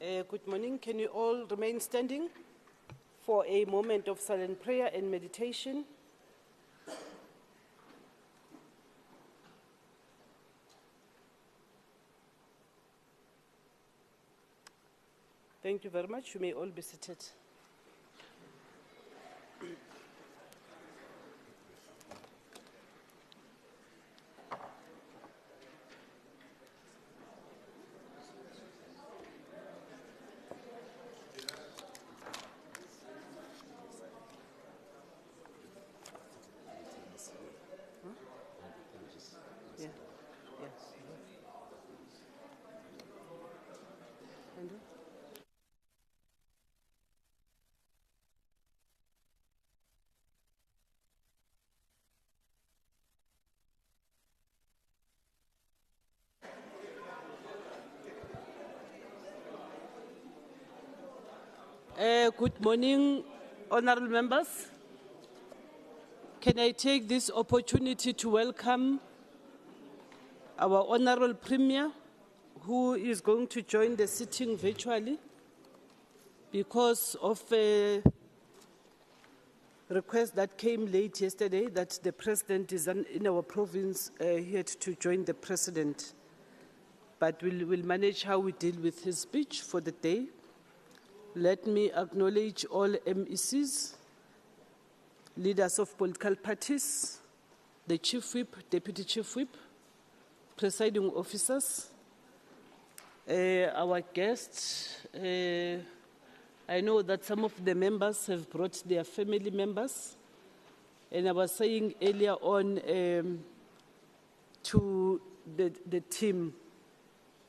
Good morning. Can you all remain standing for a moment of silent prayer and meditation? Thank you very much. You may all be seated. Yeah. Yeah. Andrew? Good morning, honorable members. Can I take this opportunity to welcome our honorable Premier, who is going to join the sitting virtually because of a request that came late yesterday that the President is in our province. He had to join the President. But we'll manage how we deal with his speech for the day. Let me acknowledge all MECs, leaders of political parties, the Chief Whip, Deputy Chief Whip, presiding officers, our guests. I know that some of the members have brought their family members, and I was saying earlier on to the team,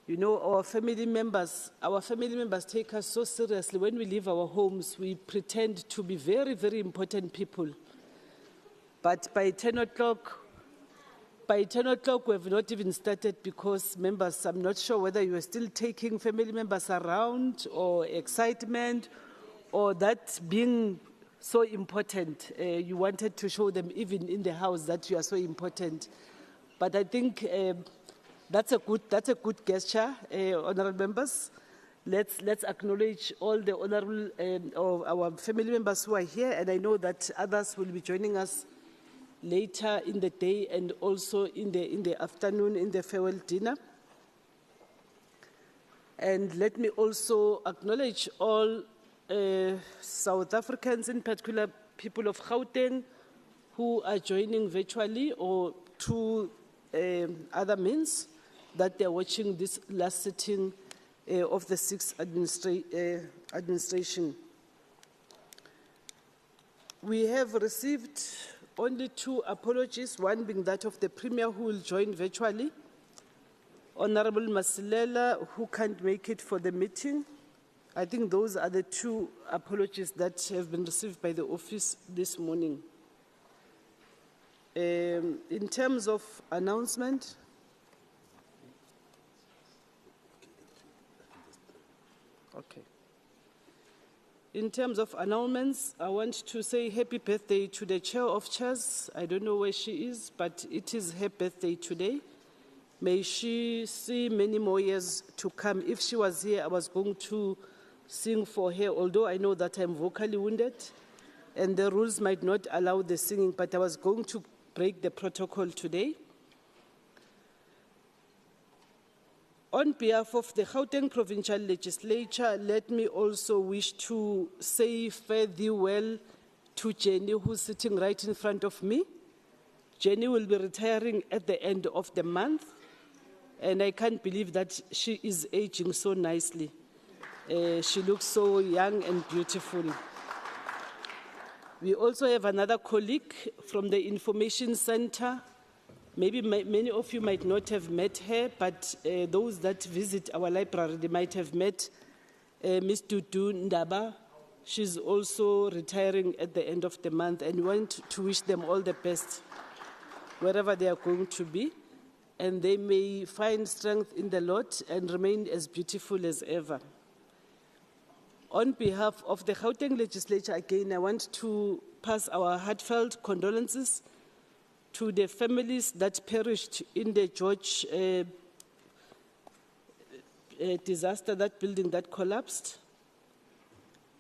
you know, our family members take us so seriously. When we leave our homes, we pretend to be very, very important people. But by 10 o'clock, we have not even started because members, I'm not sure whether you are still taking family members around or excitement or that being so important. You wanted to show them even in the house that you are so important. But I think that's a good gesture, honorable members. Let's acknowledge all the honorable or our family members who are here, and I know that others will be joining us later in the day and also in the afternoon in the farewell dinner. And let me also acknowledge all South Africans, in particular people of Gauteng, who are joining virtually or through other means, that they're watching this last sitting of the sixth administration. We have received only 2 apologies, one being that of the Premier, who will join virtually, Honorable Masilela, who can't make it for the meeting. I think those are the 2 apologies that have been received by the office this morning. In terms of announcement, okay. In terms of announcements, I want to say happy birthday to the Chair of Chairs. I don't know where she is, but it is her birthday today. May she see many more years to come. If she was here, I was going to sing for her, although I know that I'm vocally wounded and the rules might not allow the singing, but I was going to break the protocol today. On behalf of the Gauteng Provincial Legislature, let me also wish to say fare thee well to Jenny, who's sitting right in front of me. Jenny will be retiring at the end of the month, and I can't believe that she is aging so nicely. She looks so young and beautiful. We also have another colleague from the Information Center. Maybe many of you might not have met her, but those that visit our library, they might have met Ms. Dudu Ndaba. She's also retiring at the end of the month, and we want to wish them all the best wherever they are going to be, and they may find strength in the Lord and remain as beautiful as ever. On behalf of the Gauteng Legislature, again, I want to pass our heartfelt condolences to the families that perished in the George disaster, that building that collapsed.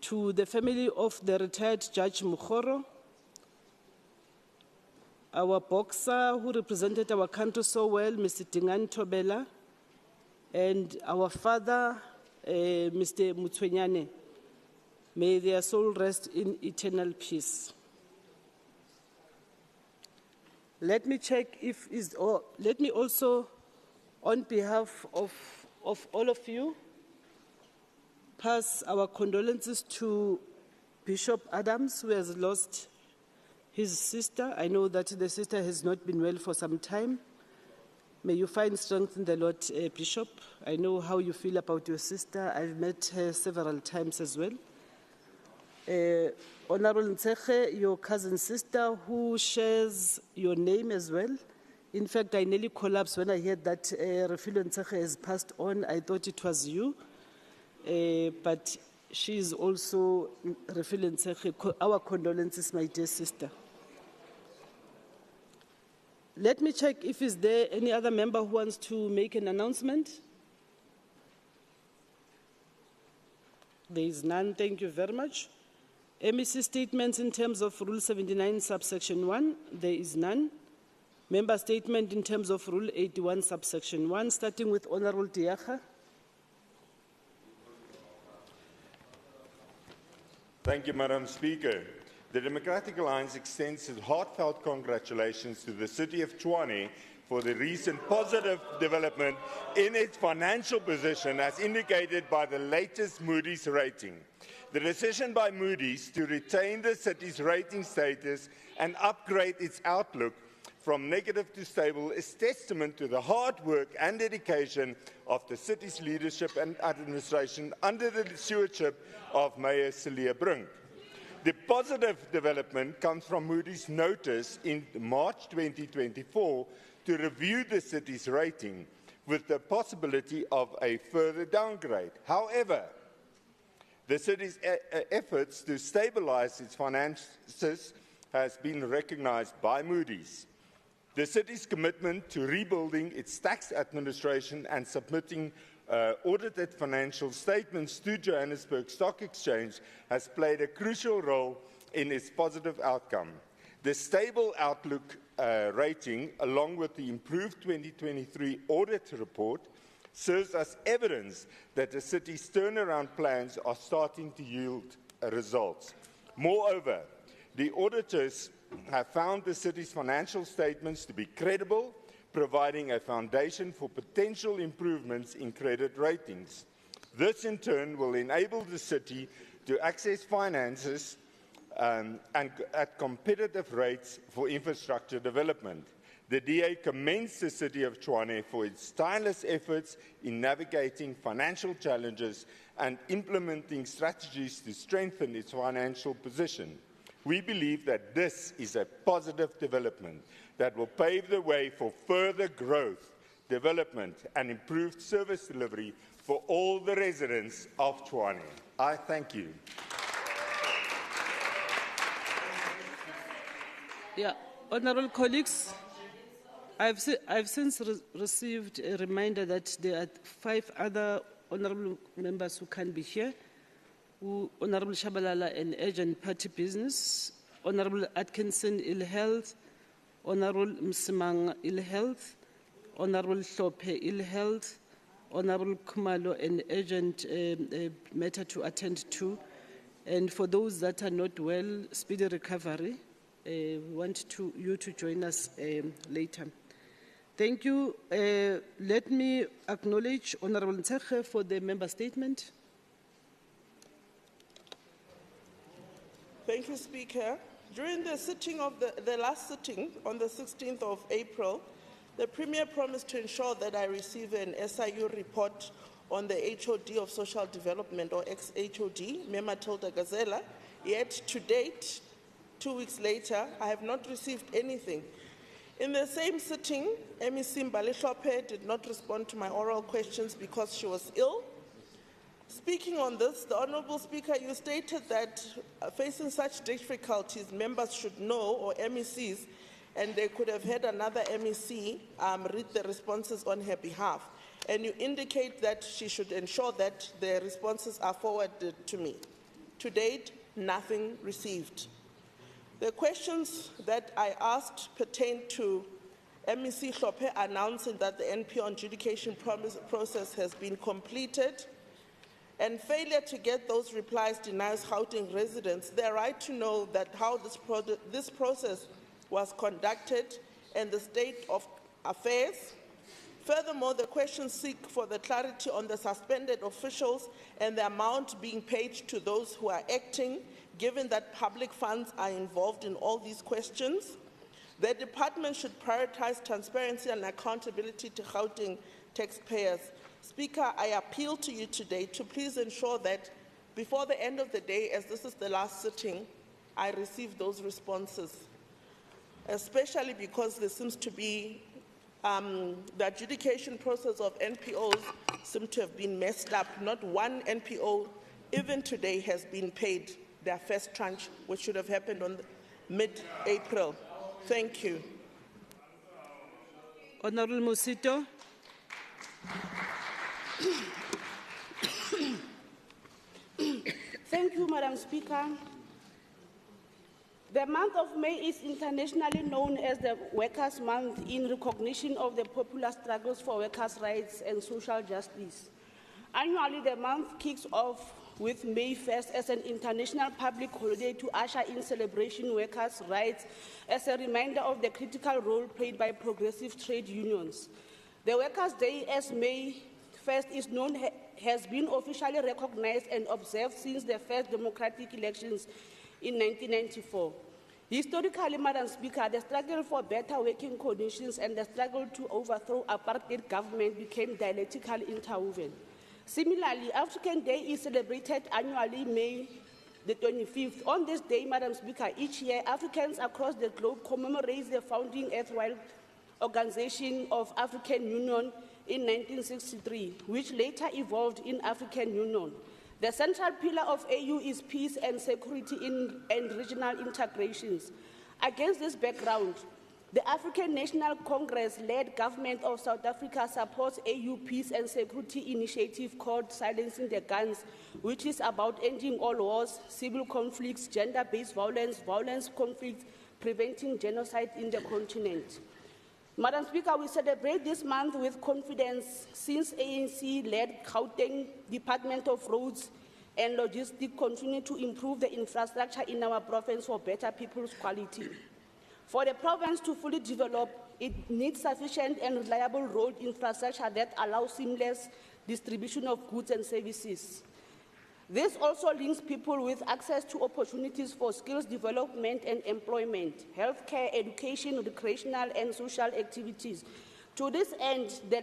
To the family of the retired Judge Mukhoro, our boxer who represented our country so well, Mr. Dingan Tobela, and our father, Mr. Mutwenyane. May their soul rest in eternal peace. Let me check if let me also, on behalf of all of you, pass our condolences to Bishop Adams, who has lost his sister. I know that the sister has not been well for some time. May you find strength in the Lord, Bishop. I know how you feel about your sister. I've met her several times as well. Honorable Ntseche, your cousin sister, who shares your name as well. In fact, I nearly collapsed when I heard that Refilo Ntseche has passed on. I thought it was you. But she is also Refilo Ntseche. Our condolences, my dear sister. Let me check if is there any other member who wants to make an announcement. There is none. Thank you very much. MEC statements in terms of Rule 79, subsection 1, there is none. Member statement in terms of Rule 81, subsection 1, starting with Honorable Diakha. Thank you, Madam Speaker. The Democratic Alliance extends its heartfelt congratulations to the City of Tshwane for the recent positive development in its financial position as indicated by the latest Moody's rating. The decision by Moody's to retain the city's rating status and upgrade its outlook from negative to stable is testament to the hard work and dedication of the city's leadership and administration under the stewardship of Mayor Celia Brink. The positive development comes from Moody's notice in March 2024 to review the city's rating with the possibility of a further downgrade. However, the city's efforts to stabilize its finances has been recognized by Moody's. The city's commitment to rebuilding its tax administration and submitting audited financial statements to Johannesburg Stock Exchange has played a crucial role in its positive outcome. The stable outlook rating, along with the improved 2023 audit report, serves as evidence that the city's turnaround plans are starting to yield results. Moreover, the auditors have found the city's financial statements to be credible, providing a foundation for potential improvements in credit ratings. This, in turn, will enable the city to access finances and at competitive rates for infrastructure development. The DA commends the City of Tshwane for its tireless efforts in navigating financial challenges and implementing strategies to strengthen its financial position. We believe that this is a positive development that will pave the way for further growth, development, and improved service delivery for all the residents of Tshwane. I thank you. Yeah, honourable colleagues, I've since received a reminder that there are 5 other honourable members who can't be here. Honourable Shabalala and Urgent Party Business, Honourable Atkinson, Ill Health, Honourable Msimang, Ill Health, Honourable Hlope, Ill Health, Honourable Kumalo, and Urgent matter to attend to. And for those that are not well, speedy recovery. We want you to join us later. Thank you. Let me acknowledge Honourable Ntseche for the member statement. Thank you, Speaker. During the sitting of the last sitting on the 16th of April, the Premier promised to ensure that I receive an SIU report on the HOD of Social Development, or ex-HOD, Mema Tilda Gazela. Yet, to date, 2 weeks later, I have not received anything. In the same sitting, MEC Mbali did not respond to my oral questions because she was ill. Speaking on this, the Honourable Speaker, you stated that facing such difficulties, members should know, or MECs, and they could have had another MEC read the responses on her behalf. and you indicate that she should ensure that the responses are forwarded to me. To date, nothing received. The questions that I asked pertain to MEC Hlophe announcing that the NPO adjudication process has been completed, and failure to get those replies denies Gauteng residents their right to know that how this process was conducted and the state of affairs. Furthermore, the questions seek for the clarity on the suspended officials and the amount being paid to those who are acting, given that public funds are involved in all these questions. The department should prioritize transparency and accountability to Gauteng taxpayers. Speaker, I appeal to you today to please ensure that before the end of the day, as this is the last sitting, I receive those responses, especially because there seems to be the adjudication process of NPOs seem to have been messed up. Not one NPO, even today, has been paid their first tranche, which should have happened on mid-April. Thank you. Honorable Musito. Thank you, Madam Speaker. The month of May is internationally known as the Workers' Month in recognition of the popular struggles for workers' rights and social justice. Annually, the month kicks off with May 1st as an international public holiday to usher in celebration workers' rights as a reminder of the critical role played by progressive trade unions. The Workers' Day, as May 1st is known, has been officially recognized and observed since the first democratic elections in 1994. Historically, Madam Speaker, the struggle for better working conditions and the struggle to overthrow apartheid government became dialectically interwoven. Similarly, African Day is celebrated annually May the 25th. On this day, Madam Speaker, each year, Africans across the globe commemorate the founding erstwhile Organization of African Union in 1963, which later evolved in African Union. The central pillar of AU is peace and security and regional integrations. Against this background, the African National Congress-led government of South Africa supports AU peace and security initiative called Silencing the Guns, which is about ending all wars, civil conflicts, gender-based violence, violence conflicts, preventing genocide in the continent. Madam Speaker, we celebrate this month with confidence since ANC-led Gauteng Department of Roads and Logistics continue to improve the infrastructure in our province for better people's quality. For the province to fully develop, it needs sufficient and reliable road infrastructure that allows seamless distribution of goods and services. This also links people with access to opportunities for skills development and employment, healthcare, education, recreational and social activities. To this end, the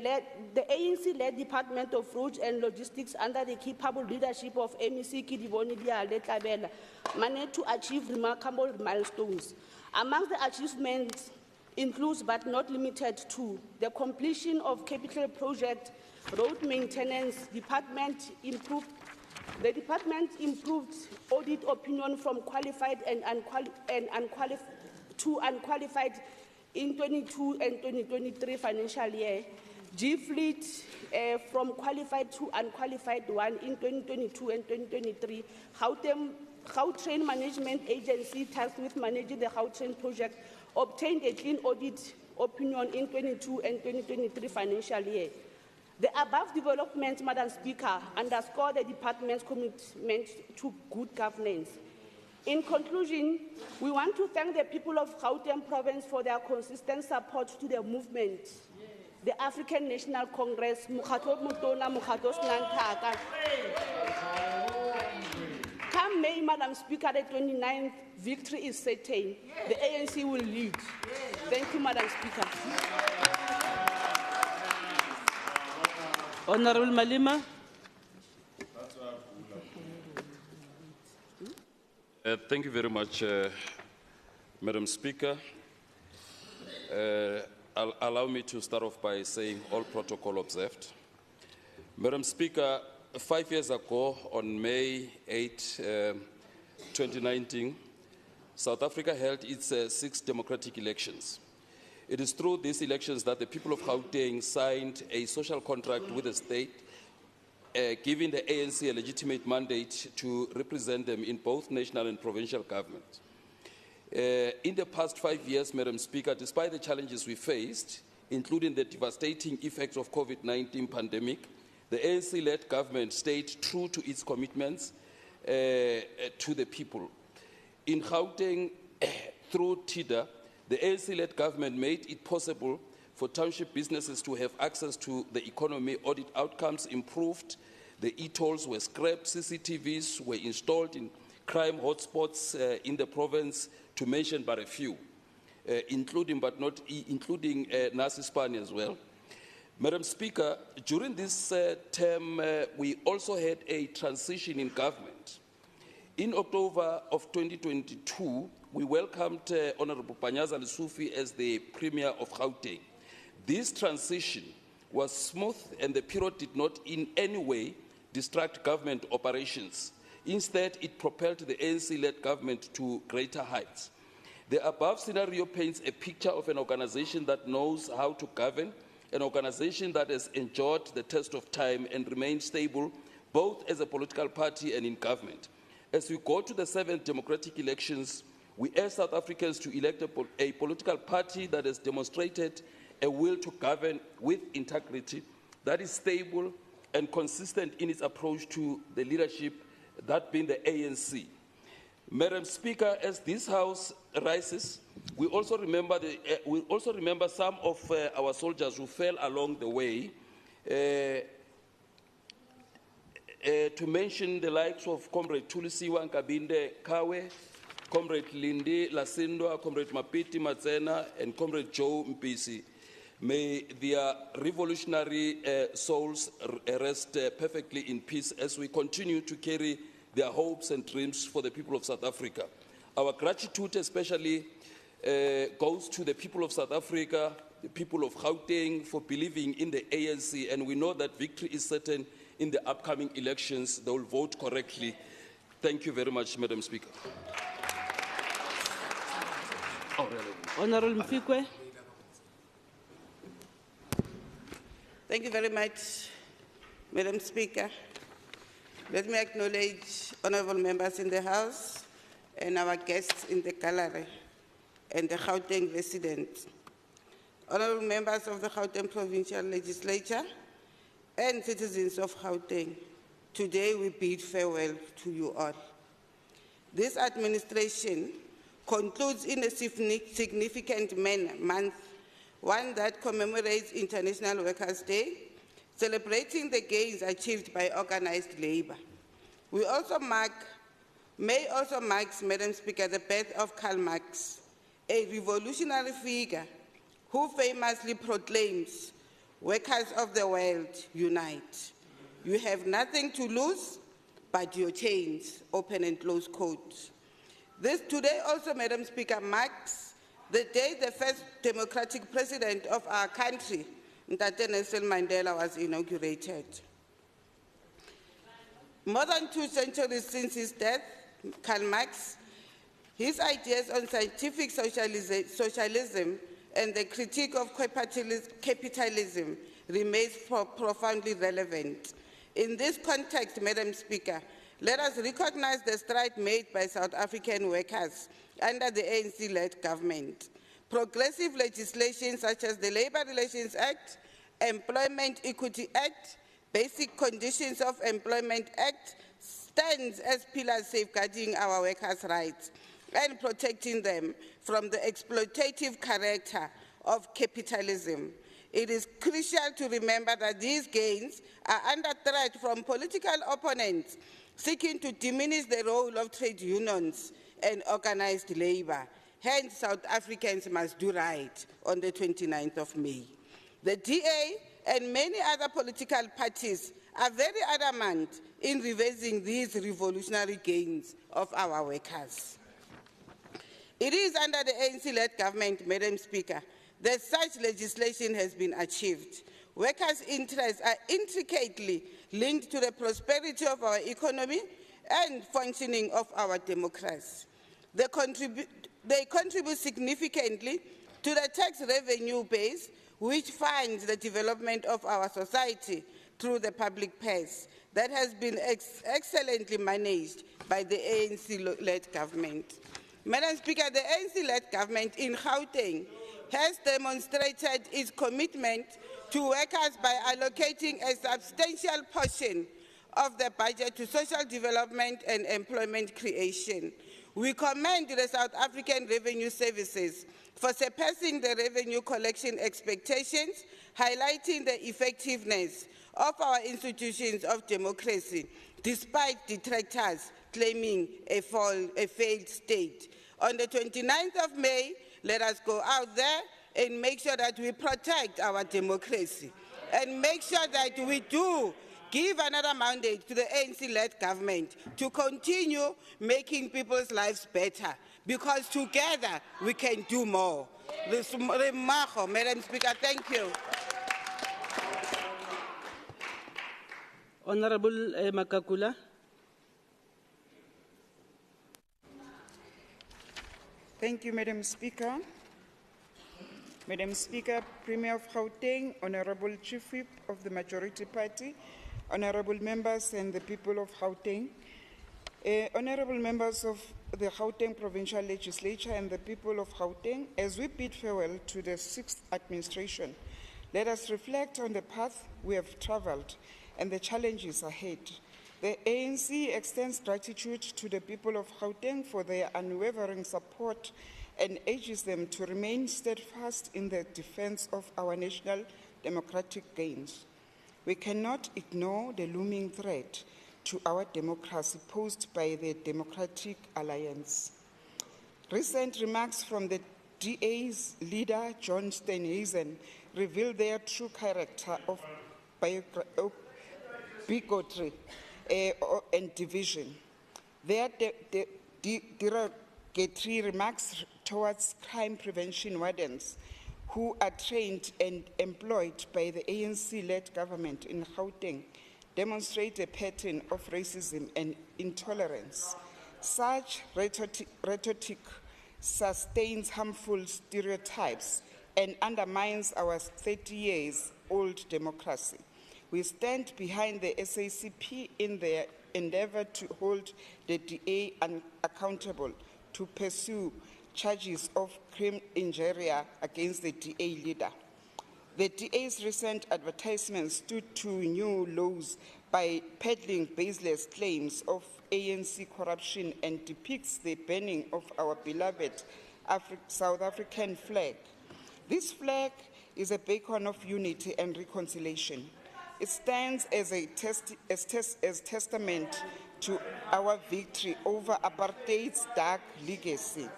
ANC-led Department of Roads and Logistics under the capable leadership of MEC Kidiboni Diale-Tlabela managed to achieve remarkable milestones. Among the achievements includes, but not limited to, the completion of capital project, road maintenance, the department improved audit opinion from qualified and unqualified in 22 and 2023 financial year. G-Fleet from qualified to unqualified one in 2022 and 2023. Gautrain Management Agency tasked with managing the Gautrain project obtained a clean audit opinion in 22 and 2023 financial year. The above developments, Madam Speaker, underscore the department's commitment to good governance. In conclusion, we want to thank the people of Gauteng province for their consistent support to the movement. The African National Congress, Come May, Madam Speaker, the 29th, victory is certain. The ANC will lead. Thank you, Madam Speaker. Honorable Malima. Thank you very much, Madam Speaker. Allow me to start off by saying all protocol observed. Madam Speaker, 5 years ago, on May 8, 2019, South Africa held its 6th democratic elections. It is through these elections that the people of Gauteng signed a social contract with the state, giving the ANC a legitimate mandate to represent them in both national and provincial government. In the past 5 years, Madam Speaker, despite the challenges we faced, including the devastating effects of COVID-19 pandemic, the ANC-led government stayed true to its commitments to the people. In Gauteng, through TIDA, the ANC-led government made it possible for township businesses to have access to the economy. Audit outcomes improved, the e-tolls were scrapped, CCTVs were installed in crime hotspots in the province, to mention but a few, including Nasispan as well. Madam Speaker, during this term, we also had a transition in government. In October of 2022, we welcomed Honorable Panyaza Lesufi as the Premier of Gauteng. This transition was smooth and the period did not in any way distract government operations. Instead, it propelled the ANC-led government to greater heights. The above scenario paints a picture of an organization that knows how to govern, an organization that has endured the test of time and remained stable both as a political party and in government. As we go to the 7th democratic elections, we urge South Africans to elect a political party that has demonstrated a will to govern with integrity, that is stable and consistent in its approach to the leadership, that being the ANC. Madam Speaker, as this House rises, we also remember some of our soldiers who fell along the way, to mention the likes of Comrade Tulisiwa Nkabinde Kawe, Comrade Lindy Lasindwa, Comrade Mapiti Matsena, and Comrade Joe Mpisi. May their revolutionary souls rest perfectly in peace as we continue to carry their hopes and dreams for the people of South Africa. Our gratitude especially goes to the people of South Africa, the people of Gauteng, for believing in the ANC, and we know that victory is certain in the upcoming elections. They will vote correctly. Thank you very much, Madam Speaker. Honorable Mfikwe. Thank you very much, Madam Speaker. Let me acknowledge honorable members in the House and our guests in the gallery and the Gauteng residents, honorable members of the Gauteng Provincial Legislature and citizens of Gauteng. Today we bid farewell to you all. This administration concludes in a significant month, one that commemorates International Workers' Day, celebrating the gains achieved by organized labor. May also marks, Madam Speaker, the birth of Karl Marx, a revolutionary figure who famously proclaims, "Workers of the world, unite. You have nothing to lose but your chains," open and close quote. This today also, Madam Speaker, marks the day the first democratic president of our country, Ntate Nelson Mandela, was inaugurated. More than 2 centuries since his death, Karl Marx, his ideas on scientific socialism and the critique of capitalism remains profoundly relevant. In this context, Madam Speaker, let us recognize the stride made by South African workers under the ANC-led government. Progressive legislation such as the Labour Relations Act, Employment Equity Act, Basic Conditions of Employment Act stands as pillars safeguarding our workers' rights and protecting them from the exploitative character of capitalism. It is crucial to remember that these gains are under threat from political opponents seeking to diminish the role of trade unions and organized labor. Hence, South Africans must do right on the 29th of May. The DA and many other political parties are very adamant in reversing these revolutionary gains of our workers. It is under the ANC-led government, Madam Speaker, that such legislation has been achieved. Workers' interests are intricately linked to the prosperity of our economy and functioning of our democracy. They contribute significantly to the tax revenue base, which funds the development of our society through the public purse that has been excellently managed by the ANC-led government. Madam Speaker, the ANC-led government in Gauteng has demonstrated its commitment to workers by allocating a substantial portion of the budget to social development and employment creation. We commend the South African Revenue Services for surpassing the revenue collection expectations, highlighting the effectiveness of our institutions of democracy, despite detractors claiming a failed state. On the 29th of May, let us go out there and make sure that we protect our democracy and make sure that we do give another mandate to the ANC-led government to continue making people's lives better, because together we can do more. Madam Speaker, thank you. Honorable Makakula. Thank you, Madam Speaker. Madam Speaker, Premier of Gauteng, Honorable Chief Whip of the Majority Party, Honorable members and the people of Gauteng, honorable members of the Gauteng Provincial Legislature and the people of Gauteng, as we bid farewell to the 6th administration, let us reflect on the path we have traveled and the challenges ahead. The ANC extends gratitude to the people of Gauteng for their unwavering support and urges them to remain steadfast in the defense of our national democratic gains. We cannot ignore the looming threat to our democracy posed by the Democratic Alliance. Recent remarks from the DA's leader, John Steenhuisen, reveal their true character of bigotry and division. Their derogatory remarks towards crime prevention wardens who are trained and employed by the ANC-led government in Gauteng demonstrate a pattern of racism and intolerance. Such rhetoric sustains harmful stereotypes and undermines our 30-year-old democracy. We stand behind the SACP in their endeavor to hold the DA accountable to pursue charges of crime injuria against the DA leader. The DA's recent advertisements stood to new lows by peddling baseless claims of ANC corruption and depicts the burning of our beloved South African flag. This flag is a beacon of unity and reconciliation. It stands as a testament to our victory over apartheid's dark legacy.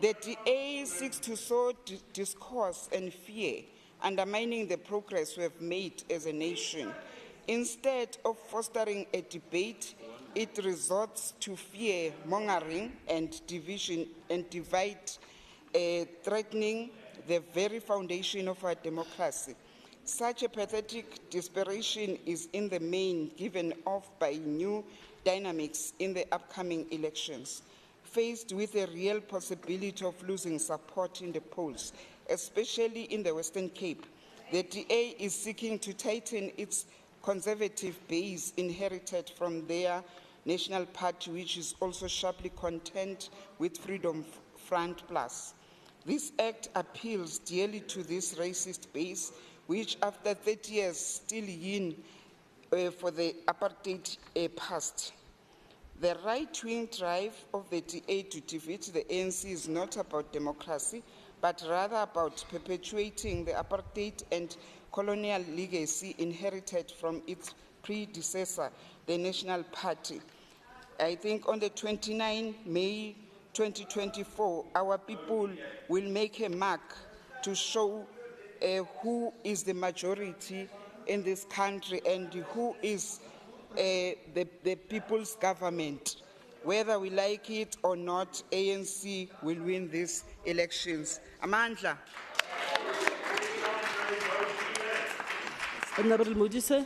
The DA seeks to sow discourse and fear, undermining the progress we have made as a nation. Instead of fostering a debate, it resorts to fear-mongering and division and divide, threatening the very foundation of our democracy. Such a pathetic desperation is in the main given off by new dynamics in the upcoming elections. Faced with a real possibility of losing support in the polls, especially in the Western Cape, the DA is seeking to tighten its conservative base inherited from their national party, which is also sharply content with Freedom Front Plus. This act appeals dearly to this racist base, which after 30 years still yearn for the apartheid past. The right-wing drive of the DA to defeat the ANC is not about democracy, but rather about perpetuating the apartheid and colonial legacy inherited from its predecessor, the National Party. I think on the 29th May 2024, our people will make a mark to show who is the majority in this country and who is the people's government. Whether we like it or not, ANC will win these elections. Amandla. Honorable Modise.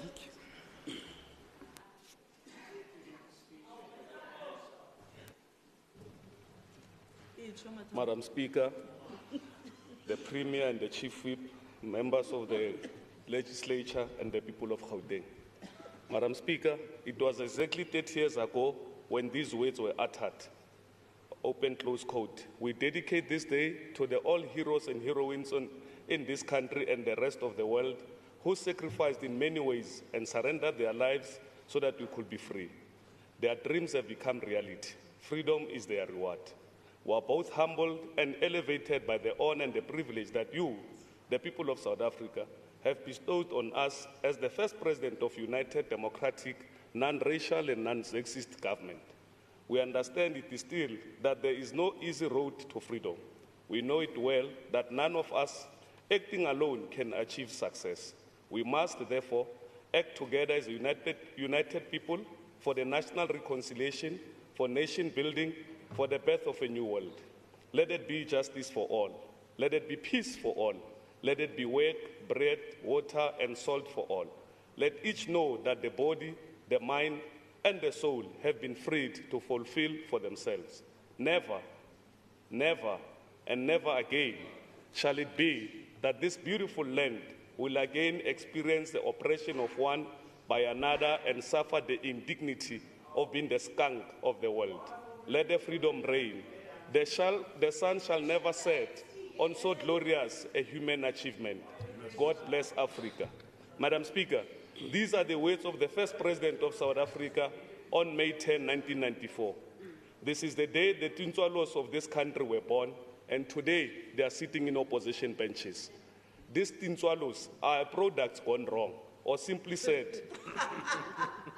Madam Speaker, the Premier and the Chief Whip, members of the legislature and the people of Gauteng. Madam Speaker, it was exactly 30 years ago when these words were uttered, open close quote. We dedicate this day to the all heroes and heroines in this country and the rest of the world who sacrificed in many ways and surrendered their lives so that we could be free. Their dreams have become reality. Freedom is their reward. We are both humbled and elevated by the honor and the privilege that you, the people of South Africa, have bestowed on us as the first president of united, democratic, non-racial and non-sexist government. We understand it is still that there is no easy road to freedom. We know it well that none of us acting alone can achieve success. We must therefore act together as a united people for the national reconciliation, for nation building, for the birth of a new world. Let it be justice for all. Let it be peace for all. Let it be work, bread, water, and salt for all. Let each know that the body, the mind, and the soul have been freed to fulfill for themselves. Never, never, and never again shall it be that this beautiful land will again experience the oppression of one by another and suffer the indignity of being the skunk of the world. Let the freedom reign. The sun shall never set on so glorious a human achievement. God bless Africa. Madam Speaker, these are the words of the first president of South Africa on May 10, 1994. This is the day the Tintswalos of this country were born, and today they are sitting in opposition benches. These Tintswalos are products gone wrong, or simply said,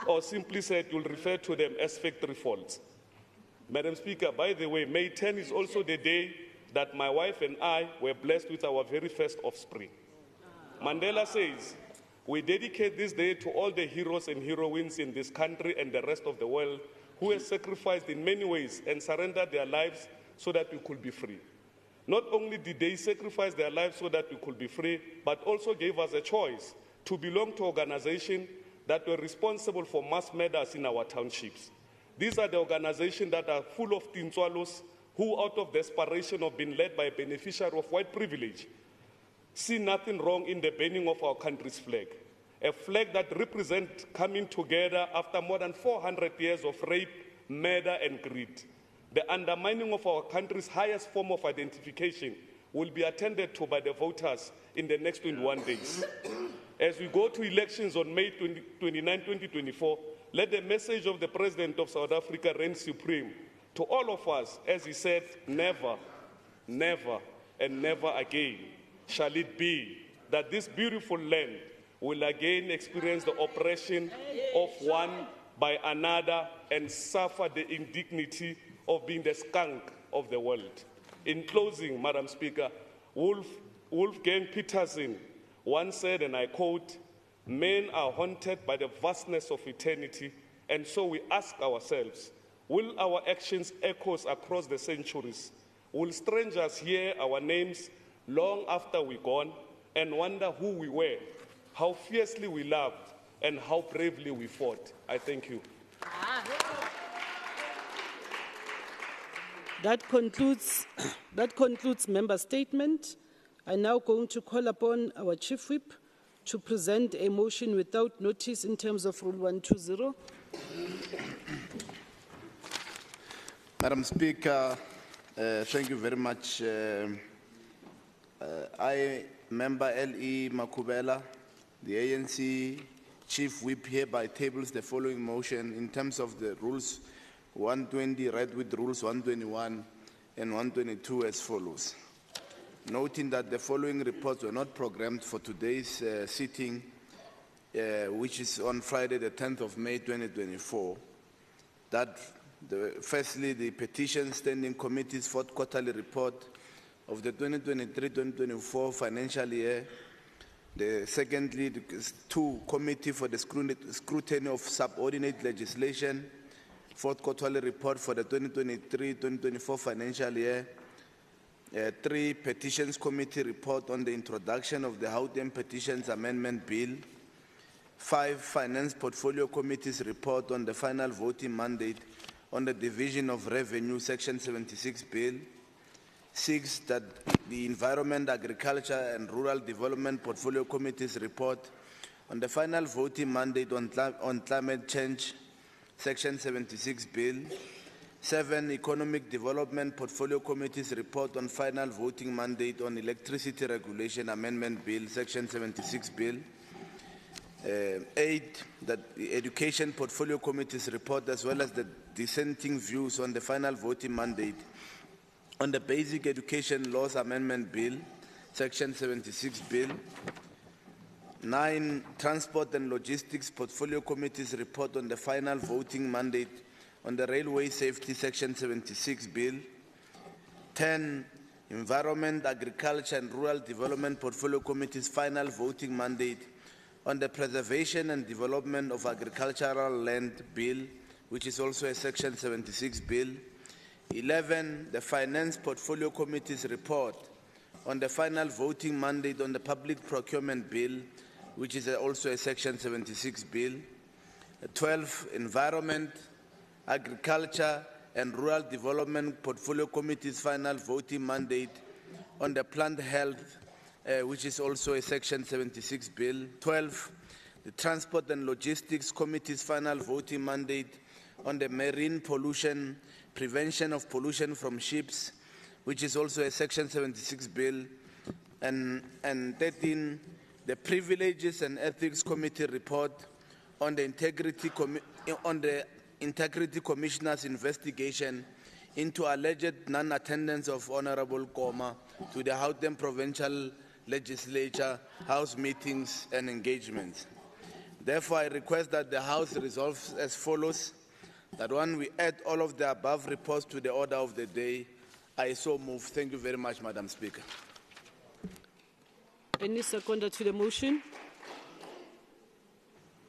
you'll refer to them as factory faults. Madam Speaker, by the way, May 10 is also the day that my wife and I were blessed with our very first offspring. Mandela says, we dedicate this day to all the heroes and heroines in this country and the rest of the world who have sacrificed in many ways and surrendered their lives so that we could be free. Not only did they sacrifice their lives so that we could be free, but also gave us a choice to belong to organizations that were responsible for mass murders in our townships. These are the organizations that are full of Tintswalos who, out of desperation of being led by a beneficiary of white privilege, see nothing wrong in the burning of our country's flag, a flag that represents coming together after more than 400 years of rape, murder, and greed. The undermining of our country's highest form of identification will be attended to by the voters in the next 21 days. As we go to elections on May 29, 2024, let the message of the President of South Africa reign supreme to all of us, as he said, never, never, and never again shall it be that this beautiful land will again experience the oppression of one by another and suffer the indignity of being the skunk of the world. In closing, Madam Speaker, Wolfgang Peterson once said, and I quote, men are haunted by the vastness of eternity, and so we ask ourselves, will our actions echo across the centuries? Will strangers hear our names long after we're gone and wonder who we were, how fiercely we loved, and how bravely we fought? I thank you. That concludes member statement. I'm now going to call upon our Chief Whip to present a motion without notice in terms of Rule 120. Madam Speaker, thank you very much. I, Member L.E. Makubela, the ANC Chief Whip, hereby tables the following motion in terms of the Rules 120, read with Rules 121 and 122 as follows. Noting that the following reports were not programmed for today's sitting, which is on Friday, the 10th of May, 2024, that firstly, the Petitions Standing Committee's fourth quarterly report of the 2023-2024 financial year. Secondly, the Committee for the Scrutiny of Subordinate Legislation, fourth quarterly report for the 2023-2024 financial year. 3, Petitions Committee report on the introduction of the Gauteng Petitions Amendment Bill. 5, Finance Portfolio Committee's report on the final voting mandate on the Division of Revenue Section 76 Bill. 6, that the Environment, Agriculture and Rural Development Portfolio Committee's report on the final voting mandate on climate change, Section 76 Bill. 7, Economic Development Portfolio Committee's report on final voting mandate on Electricity Regulation Amendment Bill, Section 76 Bill. 8, that the Education Portfolio Committee's report, as well as the dissenting views on the final voting mandate on the Basic Education Laws Amendment Bill, Section 76 Bill. 9, Transport and Logistics Portfolio Committee's report on the final voting mandate on the Railway Safety Section 76 Bill. 10, Environment, Agriculture and Rural Development Portfolio Committee's final voting mandate on the Preservation and Development of Agricultural Land Bill, which is also a Section 76 Bill. 11, the Finance Portfolio Committee's report on the final voting mandate on the Public Procurement Bill, which is also a Section 76 Bill. 12, Environment, Agriculture and Rural Development Portfolio Committee's final voting mandate on the Plant Health, which is also a Section 76 Bill. 12, the Transport and Logistics Committee's final voting mandate on the Marine Pollution, Prevention of Pollution from Ships, which is also a Section 76 Bill. And 13, the Privileges and Ethics Committee report on the Integrity Commissioner's investigation into alleged non-attendance of Honorable Koma to the Gauteng Provincial Legislature, House meetings and engagements. Therefore, I request that the House resolves as follows: that one, we add all of the above reports to the order of the day. I so move. Thank you very much, Madam Speaker. Any seconder to the motion?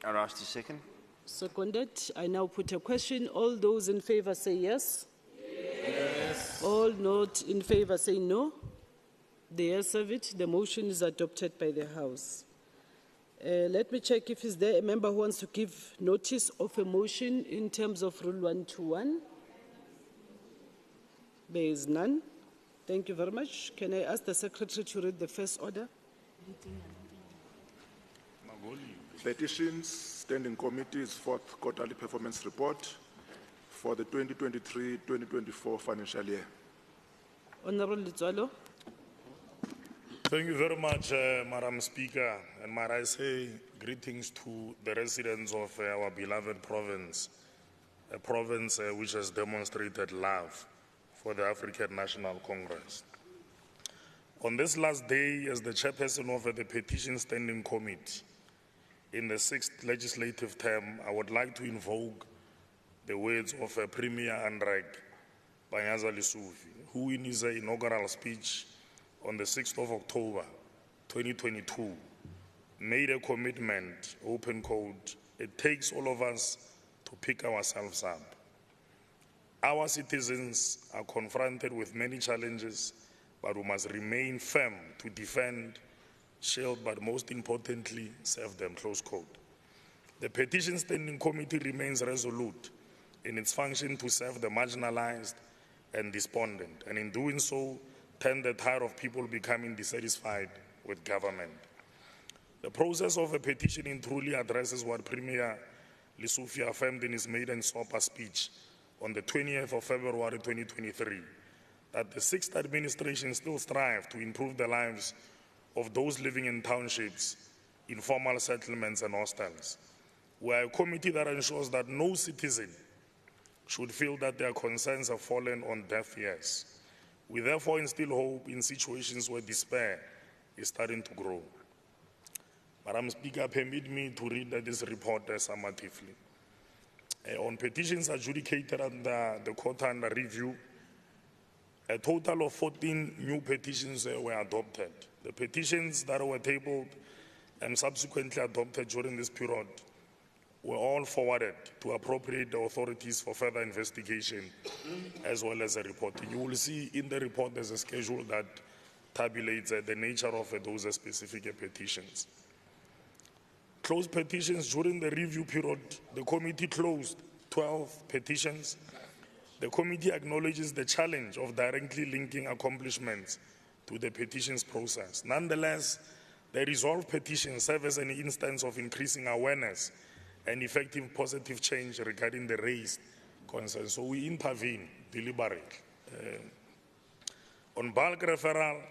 I'll ask the second. Seconded. I now put a question. All those in favor say yes. Yes. All not in favor say no. The ayes have it. The motion is adopted by the House. Let me check if is there a member who wants to give notice of a motion in terms of Rule 121. There is none. Thank you very much. Can I ask the Secretary to read the first order? Petitions Standing Committee's fourth quarterly performance report for the 2023-2024 financial year. Honorable Litswalo. Thank you very much, Madam Speaker. And might I say greetings to the residents of our beloved province, a province which has demonstrated love for the African National Congress. On this last day, as the chairperson of the Petitions Standing Committee in the 6th legislative term, I would like to invoke the words of Premier Andrek Banyaza Lesufi, who in his inaugural speech on the 6th of October 2022 made a commitment, open quote, "It takes all of us to pick ourselves up." Our citizens are confronted with many challenges, but we must remain firm to defend, shield, but most importantly, serve them, close quote. The Petition Standing Committee remains resolute in its function to serve the marginalized and despondent, and in doing so, turn the tide of people becoming dissatisfied with government. The process of a petitioning truly addresses what Premier Lesufi affirmed in his maiden SOPA speech on the 20th of February 2023, that the 6th administration still strive to improve the lives of those living in townships, informal settlements and hostels. We are a committee that ensures that no citizen should feel that their concerns have fallen on deaf ears. We therefore instill hope in situations where despair is starting to grow. Madam Speaker, permit me to read this report summatively. On petitions adjudicated under the court under review, a total of 14 new petitions were adopted. The petitions that were tabled and subsequently adopted during this period were all forwarded to appropriate authorities for further investigation as well as a reporting. You will see in the report there's a schedule that tabulates the nature of those specific petitions. Closed petitions during the review period, the committee closed 12 petitions the committee acknowledges the challenge of directly linking accomplishments to the petitions process. Nonetheless, the resolved petitions serve as an instance of increasing awareness and effective positive change regarding the raised concerns. So we intervene deliberately. On bulk referral,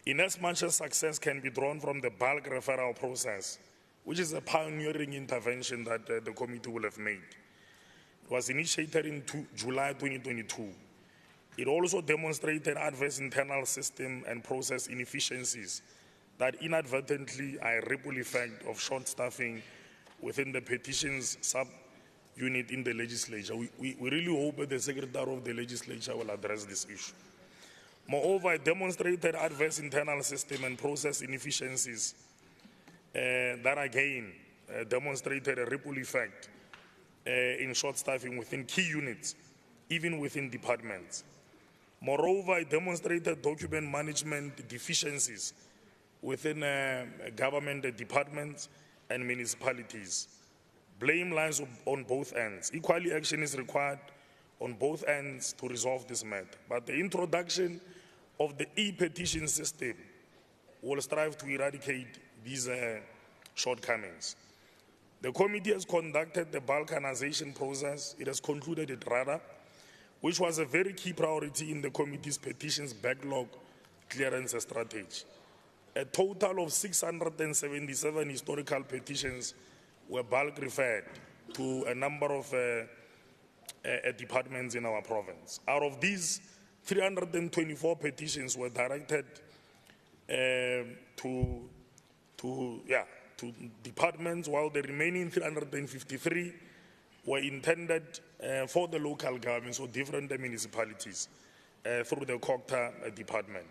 inasmuch as success can be drawn from the bulk referral process, which is a pioneering intervention that the committee will have made. It was initiated in July 2022. It also demonstrated adverse internal system and process inefficiencies that inadvertently are a ripple effect of short staffing within the petitions sub-unit in the legislature. We really hope that the Secretary of the Legislature will address this issue. Moreover, it demonstrated adverse internal system and process inefficiencies that again demonstrated a ripple effect in short staffing within key units, even within departments. Moreover, it demonstrated document management deficiencies within government departments and municipalities. Blame lies on both ends. Equally, action is required on both ends to resolve this matter. But the introduction of the e-petition system will strive to eradicate these shortcomings. The committee has conducted the balkanization process. It has concluded it rather, which was a very key priority in the committee's petitions backlog clearance strategy. A total of 677 historical petitions were bulk referred to a number of departments in our province. Out of these, 324 petitions were directed to departments, while the remaining 353 were intended for the local governments or different municipalities through the COCTA department.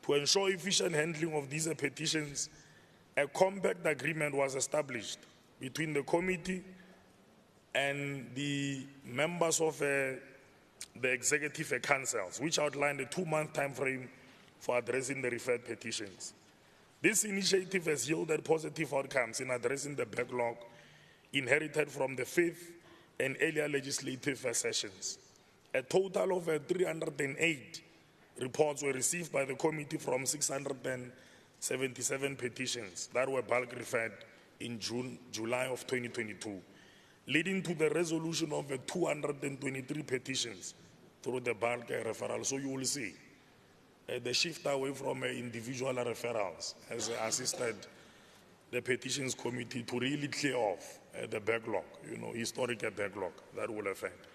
To ensure efficient handling of these petitions, a compact agreement was established between the committee and the members of the executive councils, which outlined a 2-month time frame for addressing the referred petitions. This initiative has yielded positive outcomes in addressing the backlog inherited from the 5th and earlier legislative sessions. A total of 308 reports were received by the committee from 677 petitions that were bulk referred in July of 2022, leading to the resolution of 223 petitions through the bulk referral. So you will see the shift away from individual referrals has assisted the petitions committee to really clear off the backlog, historic backlog that will affect.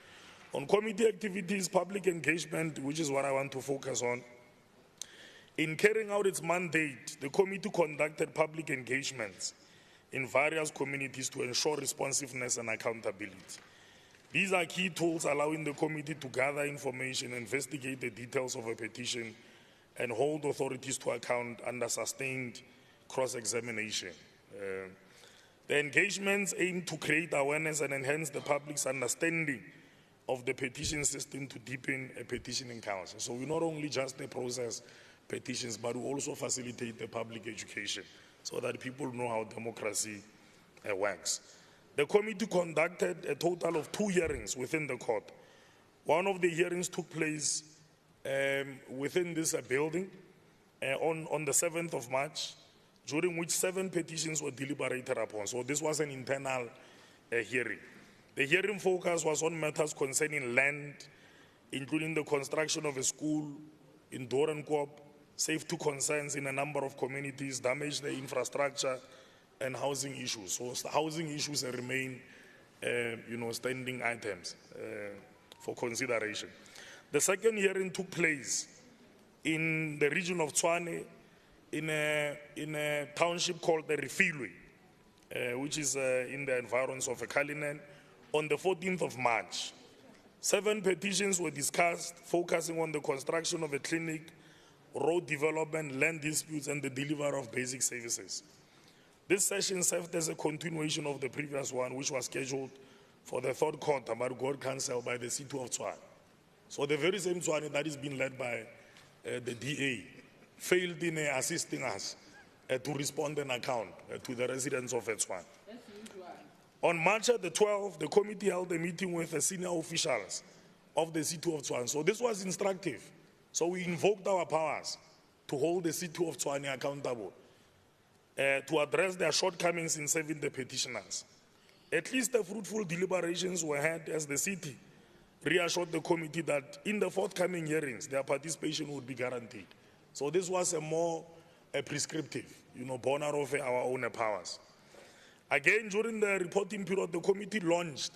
On committee activities, public engagement, which is what I want to focus on. In carrying out its mandate, the committee conducted public engagements in various communities to ensure responsiveness and accountability. These are key tools allowing the committee to gather information, investigate the details of a petition, and hold authorities to account under sustained cross-examination. The engagements aim to create awareness and enhance the public's understanding of the petition system to deepen a petitioning council. So we not only just process petitions, but we also facilitate the public education so that people know how democracy works. The committee conducted a total of 2 hearings within the court. One of the hearings took place within this building on the 7th of March, during which 7 petitions were deliberated upon. So this was an internal hearing. The hearing focus was on matters concerning land, including the construction of a school in Doornkop, safety concerns in a number of communities, damage the infrastructure, and housing issues. So housing issues remain, standing items for consideration. The second hearing took place in the region of Tshwane, in a township called the Refilwe, which is in the environs of Kalinen, on the 14th of March. 7 petitions were discussed, focusing on the construction of a clinic, road development, land disputes, and the delivery of basic services. This session served as a continuation of the previous one, which was scheduled for the 3rd quarter by God Council by the city of Tshwane. So the very same Tshwane that is being led by the DA failed in assisting us to respond and account to the residents of Tshwane. On March the 12th, the committee held a meeting with the senior officials of the city of Tshwane. So this was instructive. So we invoked our powers to hold the city of Tshwane accountable, to address their shortcomings in serving the petitioners. At least the fruitful deliberations were had as the city reassured the committee that in the forthcoming hearings, their participation would be guaranteed. So this was a more prescriptive, born out of our own powers. Again, during the reporting period, the committee launched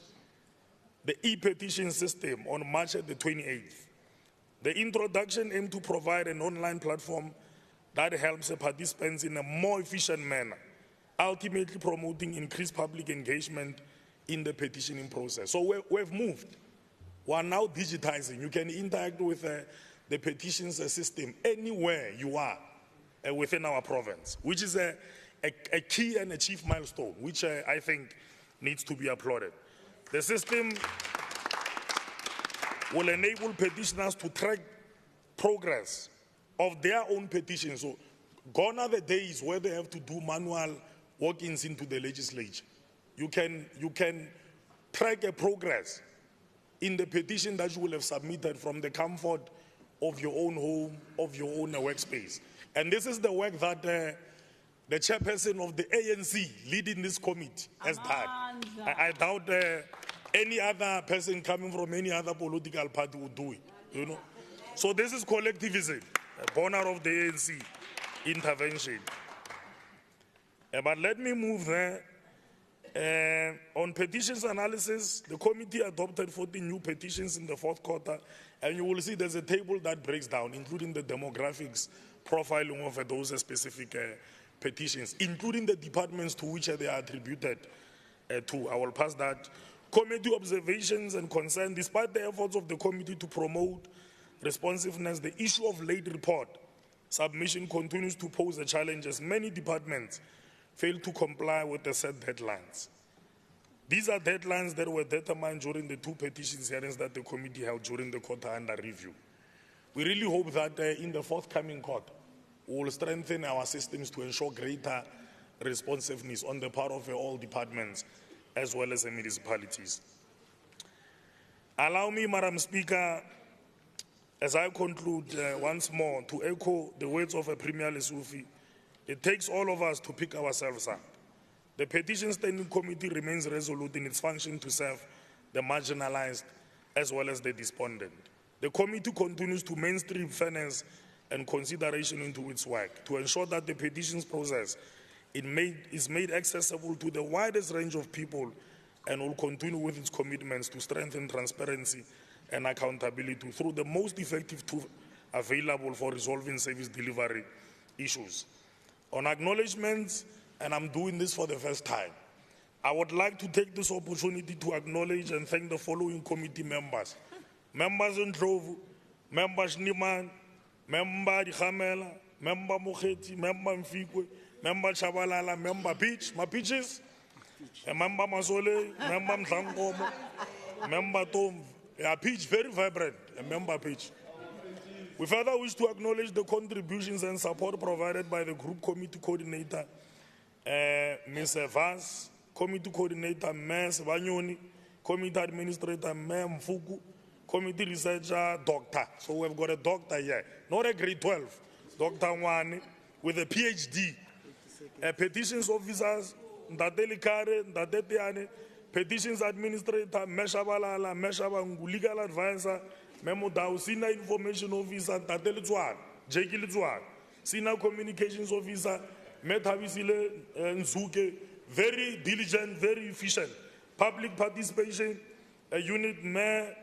the e-petition system on March the 28th. The introduction aimed to provide an online platform that helps the participants in a more efficient manner, ultimately promoting increased public engagement in the petitioning process. So we've moved. We are now digitizing. You can interact with the petitions system anywhere you are within our province, which is a key and a chief milestone, which I think needs to be applauded. The system will enable petitioners to track progress of their own petitions. So gone are the days where they have to do manual walk-ins into the legislature. You can track a progress in the petition that you will have submitted from the comfort of your own home, of your own workspace. And this is the work that the chairperson of the ANC leading this committee has done. I doubt any other person coming from any other political party would do it, So this is collectivism, born out of the ANC intervention. But let me move there. On petitions analysis, the committee adopted 14 new petitions in the fourth quarter, and you will see there's a table that breaks down, including the demographics, profiling of those specific petitions, including the departments to which they are attributed to. I will pass that. Committee observations and concern. Despite the efforts of the committee to promote responsiveness, the issue of late report submission continues to pose a challenge as many departments failed to comply with the set deadlines. These are deadlines that were determined during the two petitions hearings that the committee held during the quarter under review. We really hope that in the forthcoming quarter, we will strengthen our systems to ensure greater responsiveness on the part of all departments as well as the municipalities. Allow me, Madam Speaker, as I conclude once more, to echo the words of Premier Lesufi. It takes all of us to pick ourselves up. The Petition Standing Committee remains resolute in its function to serve the marginalized as well as the despondent. The committee continues to mainstream fairness and consideration into its work to ensure that the petitions process is made accessible to the widest range of people and will continue with its commitments to strengthen transparency and accountability through the most effective tool available for resolving service delivery issues. On acknowledgements, and I'm doing this for the first time, I would like to take this opportunity to acknowledge and thank the following committee members. Members Ndlovu, Member Schneemann, Member Dikhamela, Member Mokheti, Member Mfikwe, Member Chabalala, Member Peach, my Peaches, Member Masole, Member Mtlangomo, Member Tom, Peach, very vibrant, Member Peach. We further wish to acknowledge the contributions and support provided by the Group Committee Coordinator, Ms. Vaz, Committee Coordinator, Ms. Banyoni, Committee Administrator, Ms. Mfuku, Committee Researcher, Doctor. So we've got a doctor here, not a grade 12, Dr. Wani, with a PhD. Petitions Officers, Ndateli Kare, Ndatetiane, Petitions Administrator, Meshabalala, Meshabangu, Legal Advisor, Memo Dao, Senior Information Officer, Tateli Zwan, Jeki Zwan, Senior Communications Officer, Metavisile Nzuke, very diligent, very efficient. Public participation, unit Mayor,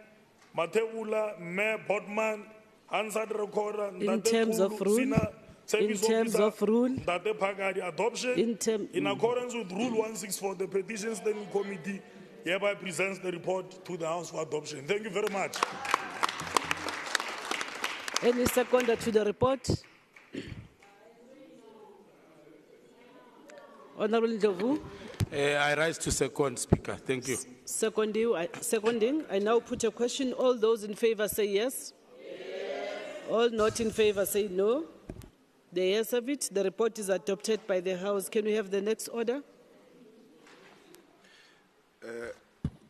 Mateula, Mayor Botman, Hansard Recorder, in terms of rule, adoption, in accordance with Rule 164, the Petition Standing Committee hereby presents the report to the House for adoption. Thank you very much. Any seconder to the report? Honorable Ndlovu. I rise to second, Speaker. Thank you. Seconding, I now put a question. All those in favor say yes. Yes. All not in favor say no. The yes of it. The report is adopted by the House. Can we have the next order?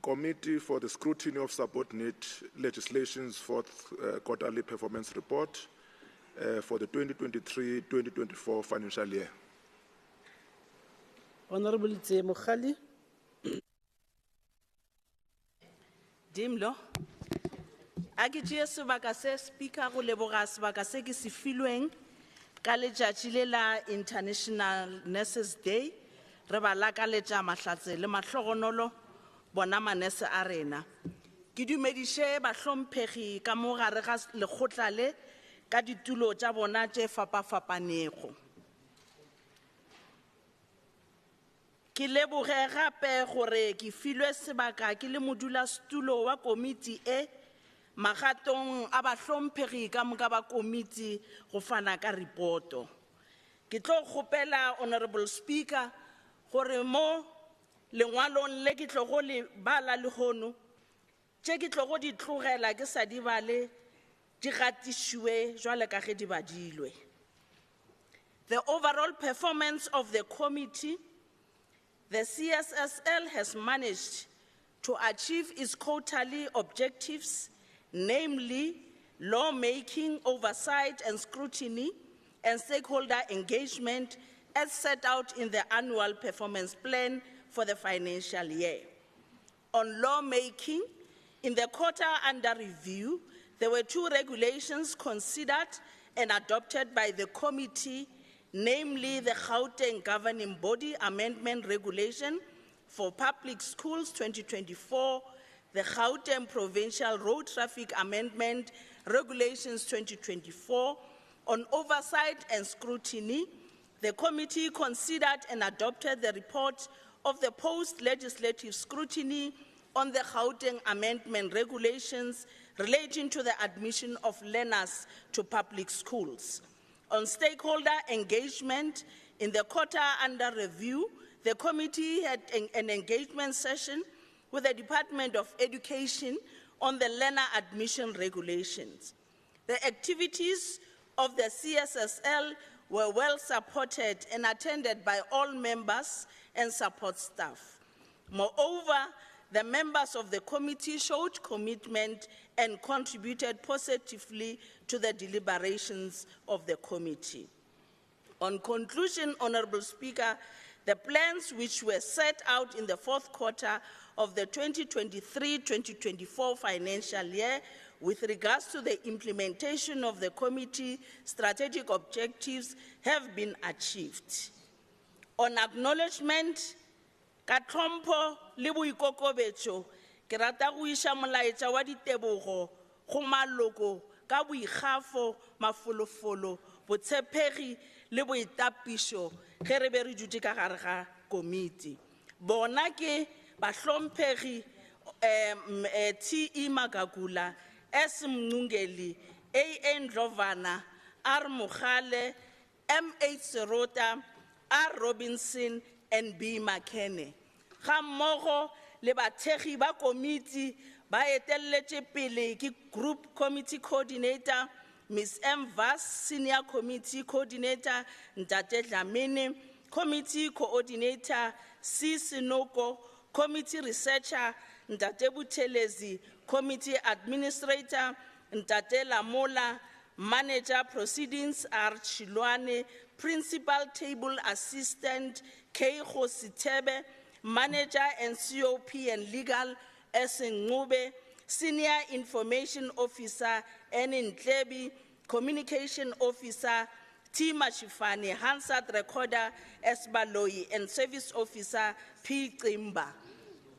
Committee for the Scrutiny of Subordinate Legislation's fourth quarterly performance report for the 2023-2024 financial year. Honorable Mukhali. Dimlo. Akitjie sebaka se speaker go leboga sebaka se ke se filweng ka letšatši le la International Nurses Day re ba lakaletša mahlatse le mahlogonolo bona manese a rena. Ke dumediše bahlomphegi ka mo gare ga lekgotla le ka ditulo tša bona tše fapafapanego. Ke leboge gape gore ke filwe sebaka ke le modulasetulo wa komiti e magatong a bahlomphegi ka moka ba komiti go fana ka reporto. Ke tlo kgopela Honorable Speaker gore mo lengwalong le ke tlo go le bala le hono tše ke tlo go di tlogela ke sa di bale di gatišwe jwale ka ge di badilwe. The overall performance of the committee, the CSSL has managed to achieve its quarterly objectives, namely lawmaking, oversight and scrutiny, and stakeholder engagement as set out in the annual performance plan for the financial year. On lawmaking, in the quarter under review, there were 2 regulations considered and adopted by the committee, namely the Gauteng Governing Body Amendment Regulation for Public Schools 2024, the Gauteng Provincial Road Traffic Amendment Regulations 2024. On oversight and scrutiny, the committee considered and adopted the report of the post-legislative scrutiny on the Gauteng Amendment Regulations relating to the admission of learners to public schools. On stakeholder engagement, in the quarter under review, the committee had an engagement session with the Department of Education on the learner admission regulations. The activities of the CSSL were well supported and attended by all members and support staff. Moreover, the members of the committee showed commitment and contributed positively to the deliberations of the committee. On conclusion, Honorable Speaker, the plans which were set out in the fourth quarter of the 2023-2024 financial year with regards to the implementation of the committee strategic objectives have been achieved. On acknowledgement, ka tlhompho le boikokobetšo, ke rata go iša molaetša wa ditebogo go maloko ka boikgafo, mafolofolo, botshepegi le boitapišo ge re be re dutše ka gare ga komiti. Bona ke bahlomphegi T.E. Magagula, S. Mngungeli, A. Ndlovana, R. Mukhale, M.H. Serota, R. Robinson, and B. McKenney. Ga mmogo le bathegi ba komiti ba etelletše pele ke Group Committee Coordinator, Ms. M. Vass, Senior Committee Coordinator, Ntate Dlamini, Committee Coordinator, C. Sinoko, Committee Researcher, Ntate Buthelezi, Committee Administrator, Ntate Lamola, Manager Proceedings, R. Chilwane, Principal Table Assistant, K. Hositebe, Manager and COP and Legal, S. Ngube, Senior Information Officer, N. Ntlebi, Communication Officer, T. Mashifani, Hansard Recorder, S. Baloyi, and Service Officer, P. Trimba.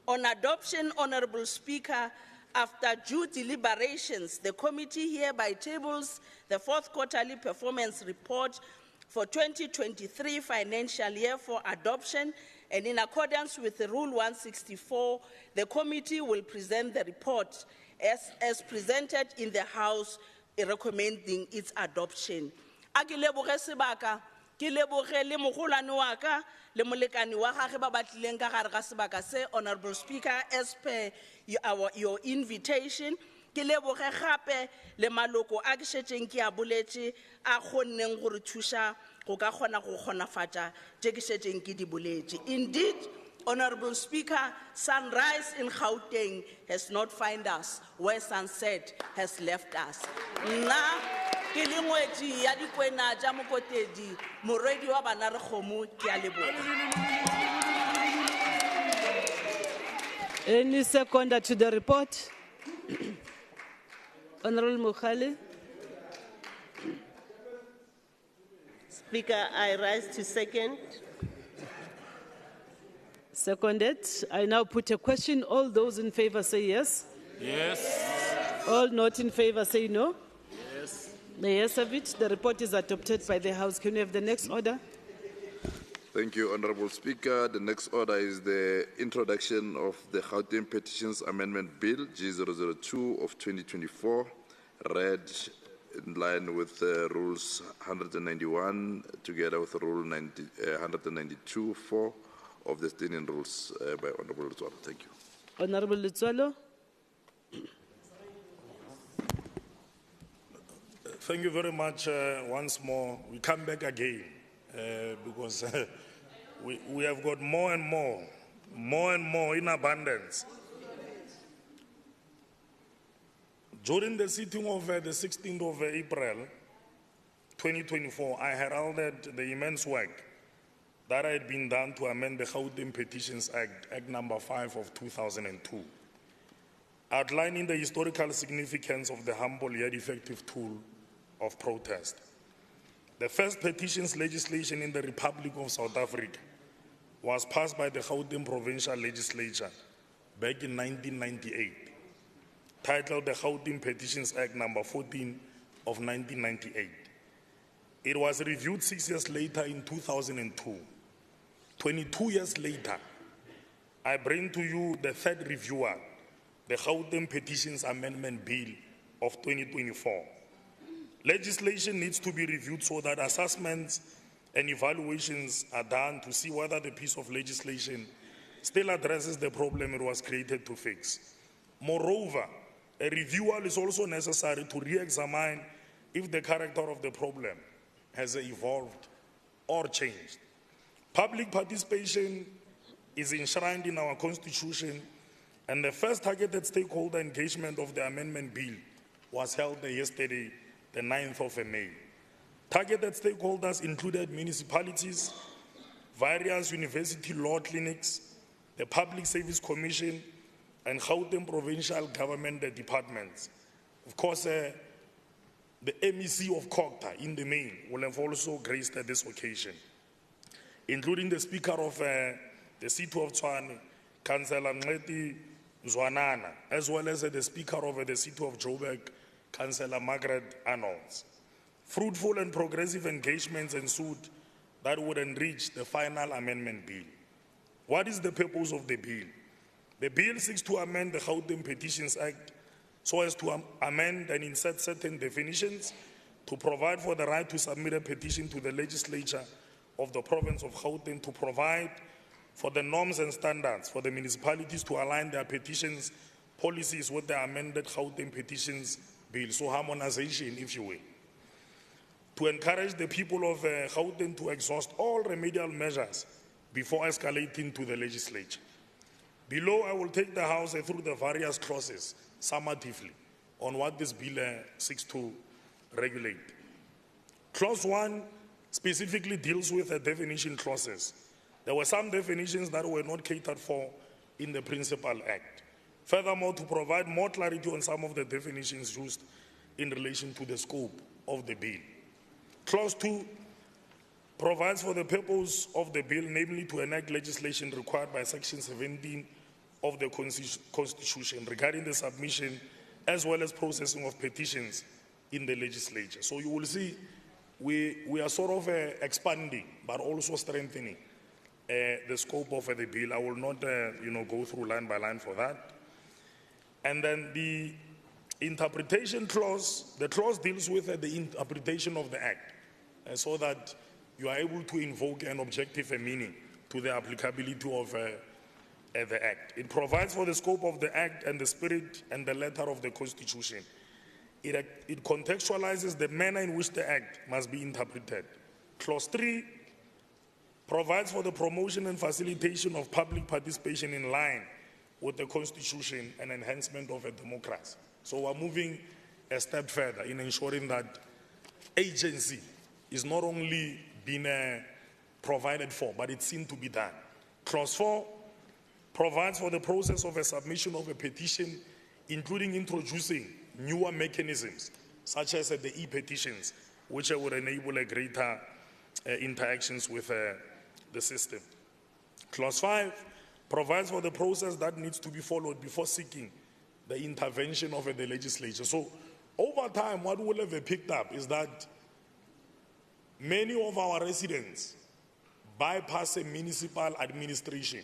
On adoption, Honorable Speaker, after due deliberations, the committee hereby tables the fourth quarterly performance report for 2023 financial year for adoption, and in accordance with the Rule 164, the committee will present the report as presented in the House, recommending its adoption. Ke leboge sebaka, ke leboge le mogolwane wa ka le molekani wa gage ba batlileng ka gare ga sebaka se, Honorable Speaker, as per your invitation. Ke leboge gape le maloko a ke šetšeng ke a boletše a kgonneng gore thuša go ka kgona go kgonafatša tše ke šetšeng ke di boletše. Indeed, Honorable Speaker, sunrise in Gauteng has not found us where sunset has left us. Na ke le ngwetsi ya dikwena tša Mokotedi, morwedi wa bana re kgomo, ke a leboga. Any seconder to the report? Honorable Mukhale. Speaker, I rise to second. Seconded. I now put a question. All those in favor say yes. Yes. All not in favor say no. Yes. The yes of it. The report is adopted by the House. Can we have the next order? Thank you, Honorable Speaker. The next order is the introduction of the Gauteng Petitions Amendment Bill G002 of 2024, read in line with Rules 191 together with Rule 192.4 of the Standing Rules by Honorable Lutswalo. Thank you. Honorable Lutswalo. Thank you very much once more. We come back again because we have got more and more in abundance. During the sitting of the 16th of April 2024, I heralded the immense work that had been done to amend the Gauteng Petitions Act, Act number 5 of 2002, outlining the historical significance of the humble yet effective tool of protest. The first petitions legislation in the Republic of South Africa was passed by the Gauteng Provincial Legislature back in 1998, titled the Gauteng Petitions Act number 14 of 1998. It was reviewed 6 years later in 2002. 22 years later, I bring to you the third reviewer, the Gauteng Petitions Amendment Bill of 2024. Legislation needs to be reviewed so that assessments and evaluations are done to see whether the piece of legislation still addresses the problem it was created to fix. Moreover, a review is also necessary to re-examine if the character of the problem has evolved or changed. Public participation is enshrined in our Constitution, and the first targeted stakeholder engagement of the amendment bill was held yesterday, the 9th of May. Targeted stakeholders included municipalities, various university law clinics, the Public Service Commission, and Gauteng provincial government departments. Of course, the MEC of Kokta in the main will have also graced this occasion, including the Speaker of the City of Tshwane, Councillor Ngeti Zwanana, as well as the Speaker of the City of Joburg, Councillor Margaret Arnolds. Fruitful and progressive engagements ensued that would enrich the final amendment bill. What is the purpose of the bill? The bill seeks to amend the Gauteng Petitions Act so as to amend and insert certain definitions to provide for the right to submit a petition to the legislature of the province of Gauteng, to provide for the norms and standards for the municipalities to align their petitions policies with the amended Gauteng Petitions Bill, so harmonization, if you will. To encourage the people of Gauteng to exhaust all remedial measures before escalating to the legislature. Below, I will take the House through the various clauses summatively on what this bill seeks to regulate. Clause 1 specifically deals with the definition clauses. There were some definitions that were not catered for in the Principal Act. Furthermore, to provide more clarity on some of the definitions used in relation to the scope of the bill. Clause 2 provides for the purpose of the bill, namely to enact legislation required by Section 17 of the Constitution regarding the submission as well as processing of petitions in the legislature. So you will see we are sort of expanding but also strengthening the scope of the bill. I will not go through line by line for that. And then the interpretation clause, the clause deals with the interpretation of the act, so that you are able to invoke an objective meaning to the applicability of the act. It provides for the scope of the act and the spirit and the letter of the Constitution. It contextualizes the manner in which the act must be interpreted. Clause 3 provides for the promotion and facilitation of public participation in line with the Constitution and enhancement of a democracy. So we're moving a step further in ensuring that agency is not only being provided for, but it's seen to be done. Clause 4 provides for the process of a submission of a petition, including introducing newer mechanisms, such as the e-petitions, which would enable a greater interactions with the system. Clause 5 provides for the process that needs to be followed before seeking the intervention of the legislature. So over time, what we'll have picked up is that many of our residents bypass a municipal administration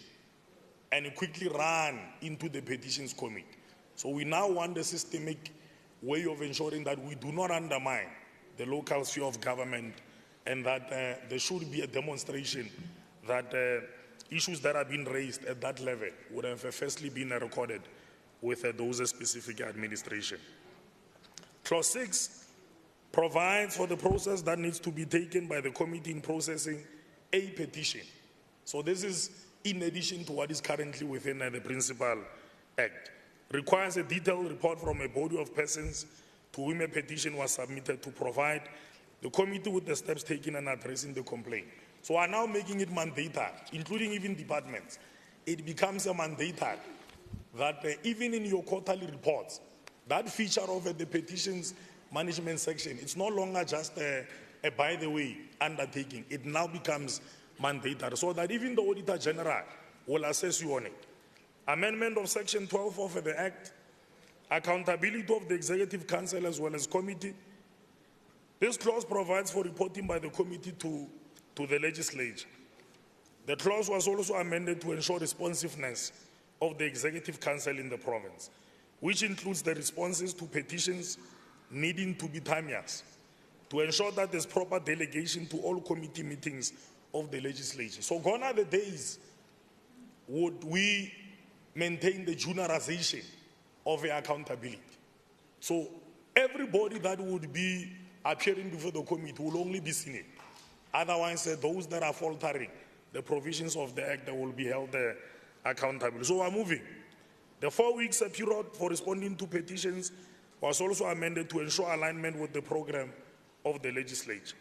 and quickly run into the petitions committee. So we now want a systemic way of ensuring that we do not undermine the local sphere of government, and that there should be a demonstration that issues that have been raised at that level would have firstly been recorded with those specific administration. Clause 6 provides for the process that needs to be taken by the committee in processing a petition. So this is in addition to what is currently within the Principal Act. Requires a detailed report from a body of persons to whom a petition was submitted to provide the committee with the steps taken in addressing the complaint. So we are now making it mandatory, including even departments. It becomes a mandatory that even in your quarterly reports, that feature of the petitions management section, it's no longer just a by the way undertaking. It now becomes mandatory, so that even the Auditor General will assess you on it. Amendment of Section 12 of the Act, accountability of the Executive Council as well as committee. This clause provides for reporting by the committee to the legislature. The clause was also amended to ensure responsiveness of the Executive Council in the province, which includes the responses to petitions needing to be timeous, to ensure that there's proper delegation to all committee meetings of the legislature. So gone are the days would we maintain the juniorization of the accountability. So everybody that would be appearing before the committee will only be seen it. Otherwise, those that are faltering the provisions of the Act will be held accountable. So we're moving. The 4 weeks period for responding to petitions was also amended to ensure alignment with the program of the legislature.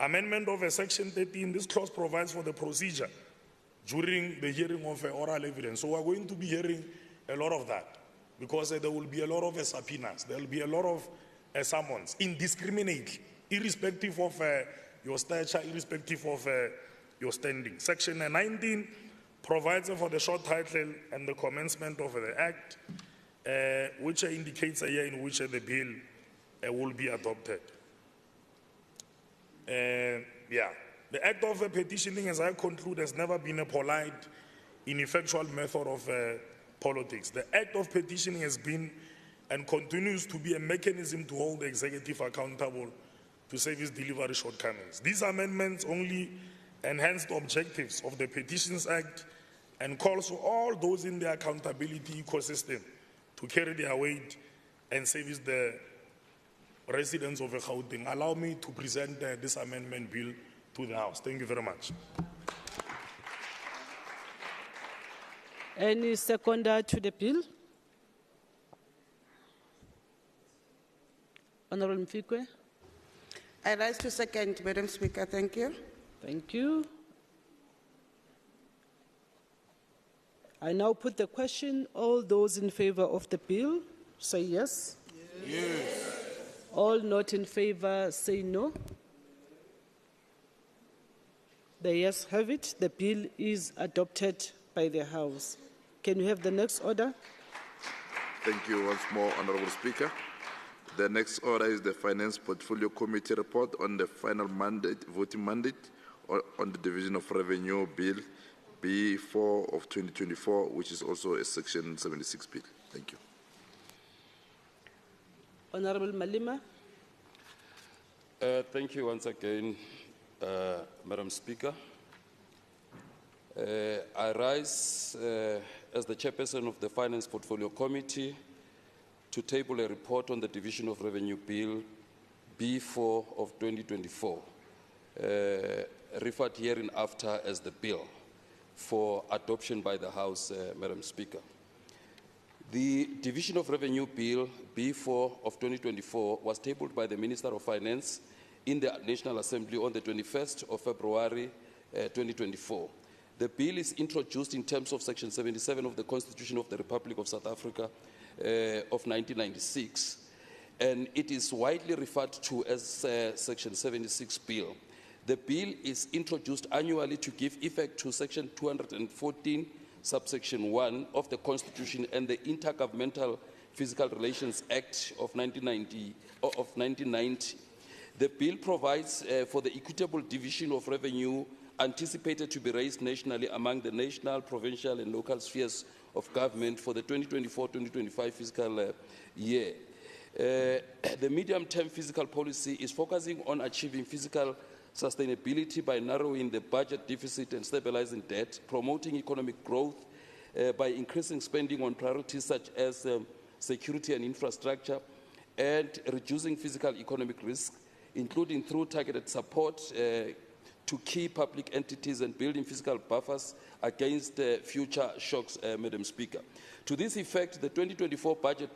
Amendment of Section 13, this clause provides for the procedure during the hearing of oral evidence. So we're going to be hearing a lot of that, because there will be a lot of subpoenas, there will be a lot of summons, indiscriminately, irrespective of your stature, irrespective of your standing. Section 19 provides for the short title and the commencement of the Act, which indicates a year in which the bill will be adopted. The Act of petitioning, as I conclude, has never been a polite, ineffectual method of politics. The Act of petitioning has been and continues to be a mechanism to hold the executive accountable to service delivery shortcomings. These amendments only enhance the objectives of the Petitions Act and calls for all those in the accountability ecosystem to carry their weight and service the residents of Gauteng. Allow me to present this amendment bill to the House. Thank you very much. Any seconder to the bill? Honorable Mfikwe. I rise to second, Madam Speaker. Thank you. Thank you. I now put the question. All those in favor of the bill, say yes. Yes. All not in favor, say no. The yes have it. The bill is adopted by the House. Can we have the next order? Thank you once more, Honourable Speaker. The next order is the Finance Portfolio Committee report on the final mandate, voting mandate on the Division of Revenue Bill B4 of 2024, which is also a Section 76 bill. Thank you. Honorable Malima. Thank you once again, Madam Speaker. I rise as the chairperson of the Finance Portfolio Committee to table a report on the Division of Revenue Bill B4 of 2024. referred hereinafter as the bill for adoption by the House, Madam Speaker. The Division of Revenue Bill B4 of 2024 was tabled by the Minister of Finance in the National Assembly on the 21st of February 2024. The bill is introduced in terms of Section 77 of the Constitution of the Republic of South Africa of 1996, and it is widely referred to as Section 76 Bill. The bill is introduced annually to give effect to Section 214, subsection 1 of the Constitution and the Intergovernmental Physical Relations Act of 1990. The bill provides for the equitable division of revenue anticipated to be raised nationally among the national, provincial, and local spheres of government for the 2024-2025 fiscal year. The medium-term fiscal policy is focusing on achieving fiscal sustainability by narrowing the budget deficit and stabilizing debt, promoting economic growth by increasing spending on priorities such as security and infrastructure, and reducing physical economic risk, including through targeted support to key public entities and building fiscal buffers against future shocks, Madam Speaker. To this effect, the 2024 budget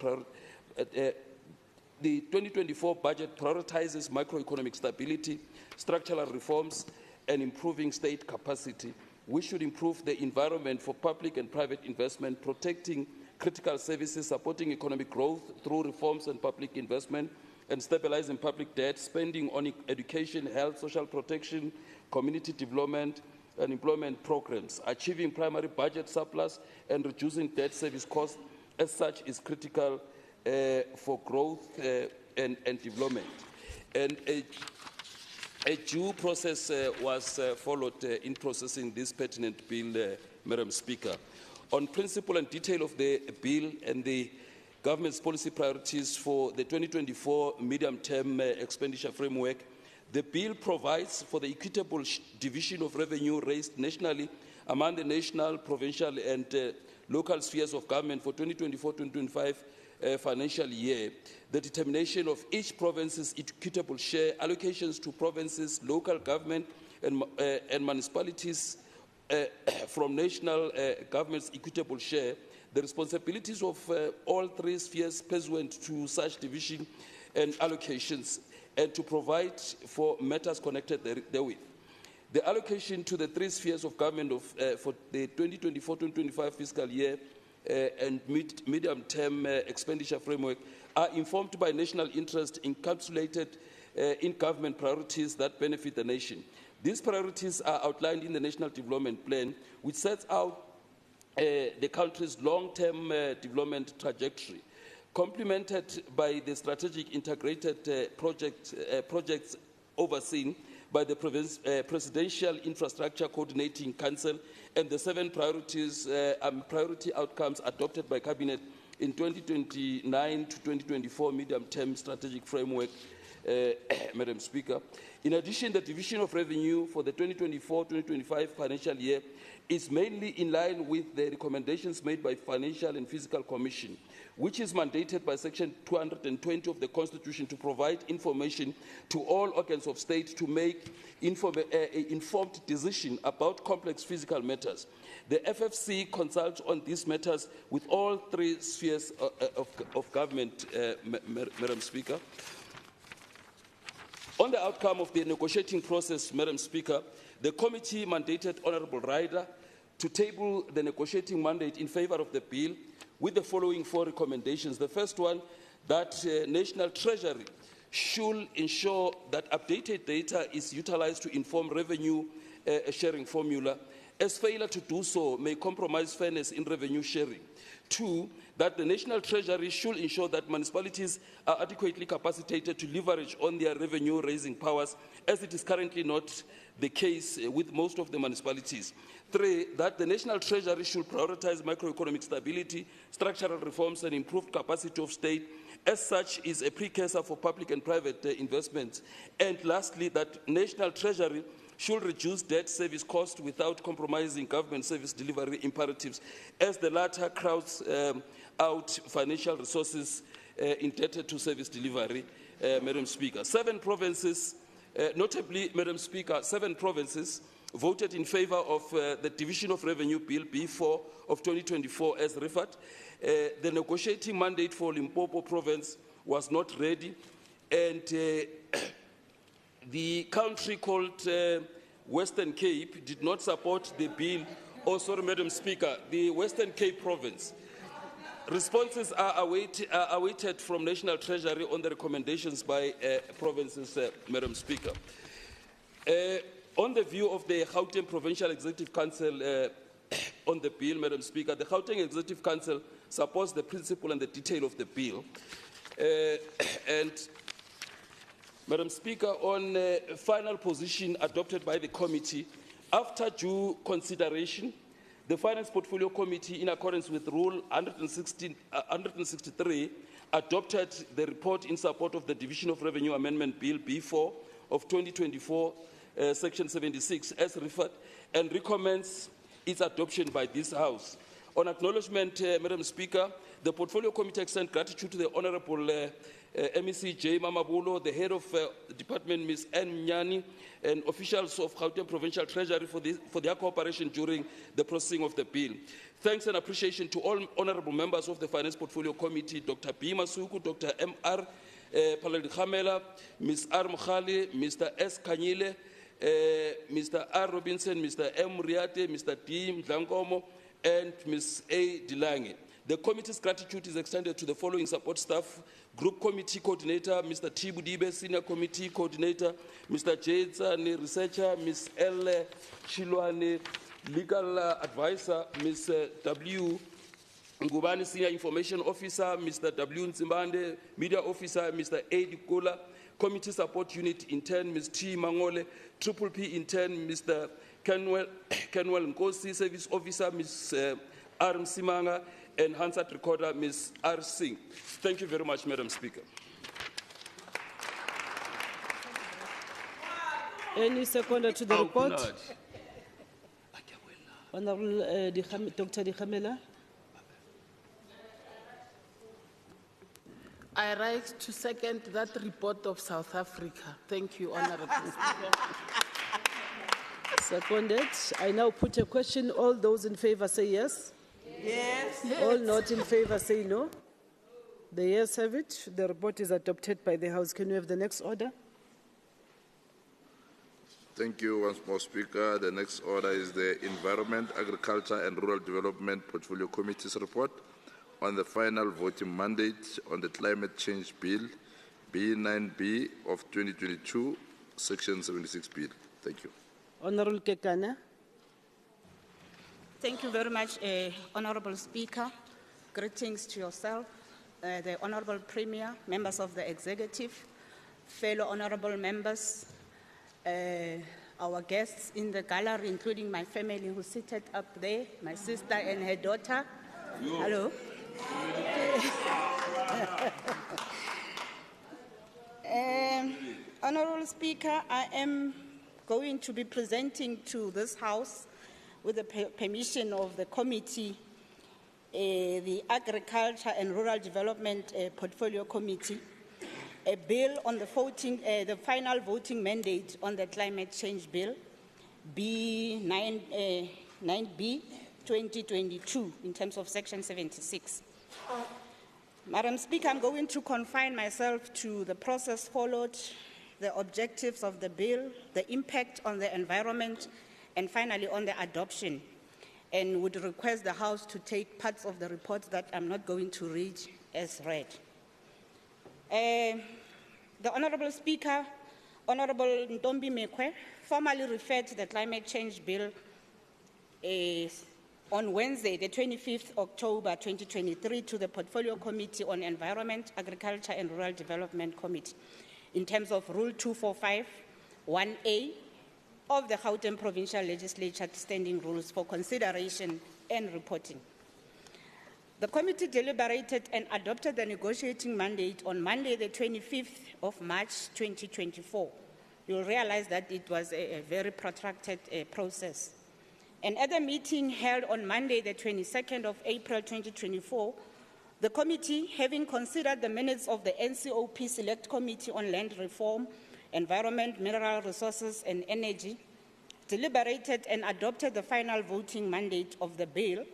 prioritizes macroeconomic stability, structural reforms, and improving state capacity, which should improve the environment for public and private investment, protecting critical services, supporting economic growth through reforms and public investment, and stabilizing public debt, spending on education, health, social protection, community development, and employment programs. Achieving primary budget surplus and reducing debt service costs as such is critical for growth and development. And a due process was followed in processing this pertinent bill, Madam Speaker. On principle and detail of the bill and the government's policy priorities for the 2024 medium-term expenditure framework, the bill provides for the equitable division of revenue raised nationally among the national, provincial, and local spheres of government for 2024-2025 financial year, the determination of each province's equitable share, allocations to provinces, local government, and municipalities from national government's equitable share, the responsibilities of all three spheres pursuant to such division and allocations, and to provide for matters connected therewith. The allocation to the three spheres of government for the 2024-2025 fiscal year and medium-term expenditure framework are informed by national interest encapsulated in government priorities that benefit the nation. These priorities are outlined in the National Development Plan, which sets out the country's long-term development trajectory, complemented by the strategic integrated projects overseen by the Presidential Infrastructure Coordinating Council and the 7 priorities priority outcomes adopted by Cabinet in 2029 to 2024 medium-term strategic framework, Madam Speaker. In addition, the division of revenue for the 2024-2025 financial year is mainly in line with the recommendations made by Financial and Fiscal Commission, which is mandated by Section 220 of the Constitution to provide information to all organs of state to make informed decision about complex fiscal matters. The FFC consults on these matters with all three spheres of government, Madam Speaker. On the outcome of the negotiating process, Madam Speaker, the committee mandated Honourable Ryder to table the negotiating mandate in favour of the bill with the following 4 recommendations. The first one, that National Treasury should ensure that updated data is utilised to inform revenue sharing formula, as failure to do so may compromise fairness in revenue sharing. 2, that the National Treasury should ensure that municipalities are adequately capacitated to leverage on their revenue-raising powers, as it is currently not the case with most of the municipalities. 3, that the National Treasury should prioritize macroeconomic stability, structural reforms, and improved capacity of state, as such is a precursor for public and private investments. And lastly, that National Treasury should reduce debt service costs without compromising government service delivery imperatives, as the latter crowds out financial resources indebted to service delivery, Madam Speaker. 7 provinces Notably, Madam Speaker, 7 provinces voted in favor of the Division of Revenue Bill B4 of 2024 as referred. The negotiating mandate for Limpopo province was not ready, and the country called Western Cape did not support the bill. Oh, sorry, Madam Speaker, the Western Cape province. Responses are awaited from National Treasury on the recommendations by provinces, Madam Speaker. On the view of the Gauteng Provincial Executive Council on the bill, Madam Speaker, the Gauteng Executive Council supports the principle and the detail of the bill. And, Madam Speaker, on final position adopted by the committee, after due consideration, the Finance Portfolio Committee, in accordance with Rule 163, adopted the report in support of the Division of Revenue Amendment Bill B4 of 2024, Section 76, as referred, and recommends its adoption by this House. On acknowledgement, Madam Speaker, the Portfolio Committee extends gratitude to the Honourable MEC J. Mamabulo, the head of the department, Ms. N. Mnyani, and officials of Gauteng Provincial Treasury for their cooperation during the processing of the bill. Thanks and appreciation to all honourable members of the Finance Portfolio Committee, Dr. B. Masuku, Dr. M.R. Paladi-Khamela, Ms. R. Mukhali, Mr. S. Kanyile, Mr. R. Robinson, Mr. M. Riate, Mr. D. Mdlankomo, and Ms. A. Dilange. The committee's gratitude is extended to the following support staff: Group Committee Coordinator, Mr. T. Budibe, Senior Committee Coordinator, Mr. J. Tsane, Researcher, Ms. L. Chilwane, Legal Advisor, Ms. W. Ngubani, Senior Information Officer, Mr. W. Nzimbande, Media Officer, Mr. A. Dikola, Committee Support Unit Intern, Ms. T. Mangole, Triple P Intern, Mr. Kenwell Nkosi, Service Officer, Ms. R. Msimanga, and Hansard Recorder, Ms. R. Singh. Thank you very much, Madam Speaker. Any seconder to the report? Honourable Dr. Dikhamela. I rise to second that report of South Africa. Thank you, Honourable Speaker. Seconded. I now put a question. All those in favour say yes. Yes. All not in favour say no. The ayes have it. The report is adopted by the House. Can we have the next order? Thank you once more, Speaker. The next order is the Environment, Agriculture and Rural Development Portfolio Committee's report on the final voting mandate on the Climate Change Bill, B9B of 2022, Section 76 Bill. Thank you. Honourable Kekana. Thank you very much, Honourable Speaker. Greetings to yourself, the Honourable Premier, members of the Executive, fellow Honourable members, our guests in the gallery, including my family who's seated up there, my sister and her daughter. Hello. Honourable Speaker, I am going to be presenting to this House, with the permission of the committee, the Agriculture and Rural Development Portfolio Committee, a bill on the final voting mandate on the Climate Change Bill, B9B 2022, in terms of Section 76. Madam Speaker, I'm going to confine myself to the process followed, the objectives of the bill, the impact on the environment, and finally on the adoption, and would request the House to take parts of the report that I'm not going to read as read. The Honourable Speaker, Honourable Ntombi Mekwe, formally referred to the Climate Change Bill on Wednesday, the 25th October 2023, to the Portfolio Committee on Environment, Agriculture and Rural Development Committee, in terms of Rule 245(1)A of the Gauteng Provincial Legislature Standing Rules for consideration and reporting. The committee deliberated and adopted the negotiating mandate on Monday, the 25th of March 2024. You'll realize that it was a very protracted process. And at the meeting held on Monday, the 22nd of April 2024, the committee, having considered the minutes of the NCOP Select Committee on Land Reform Environment, Mineral Resources and Energy, deliberated and adopted the final voting mandate of the bill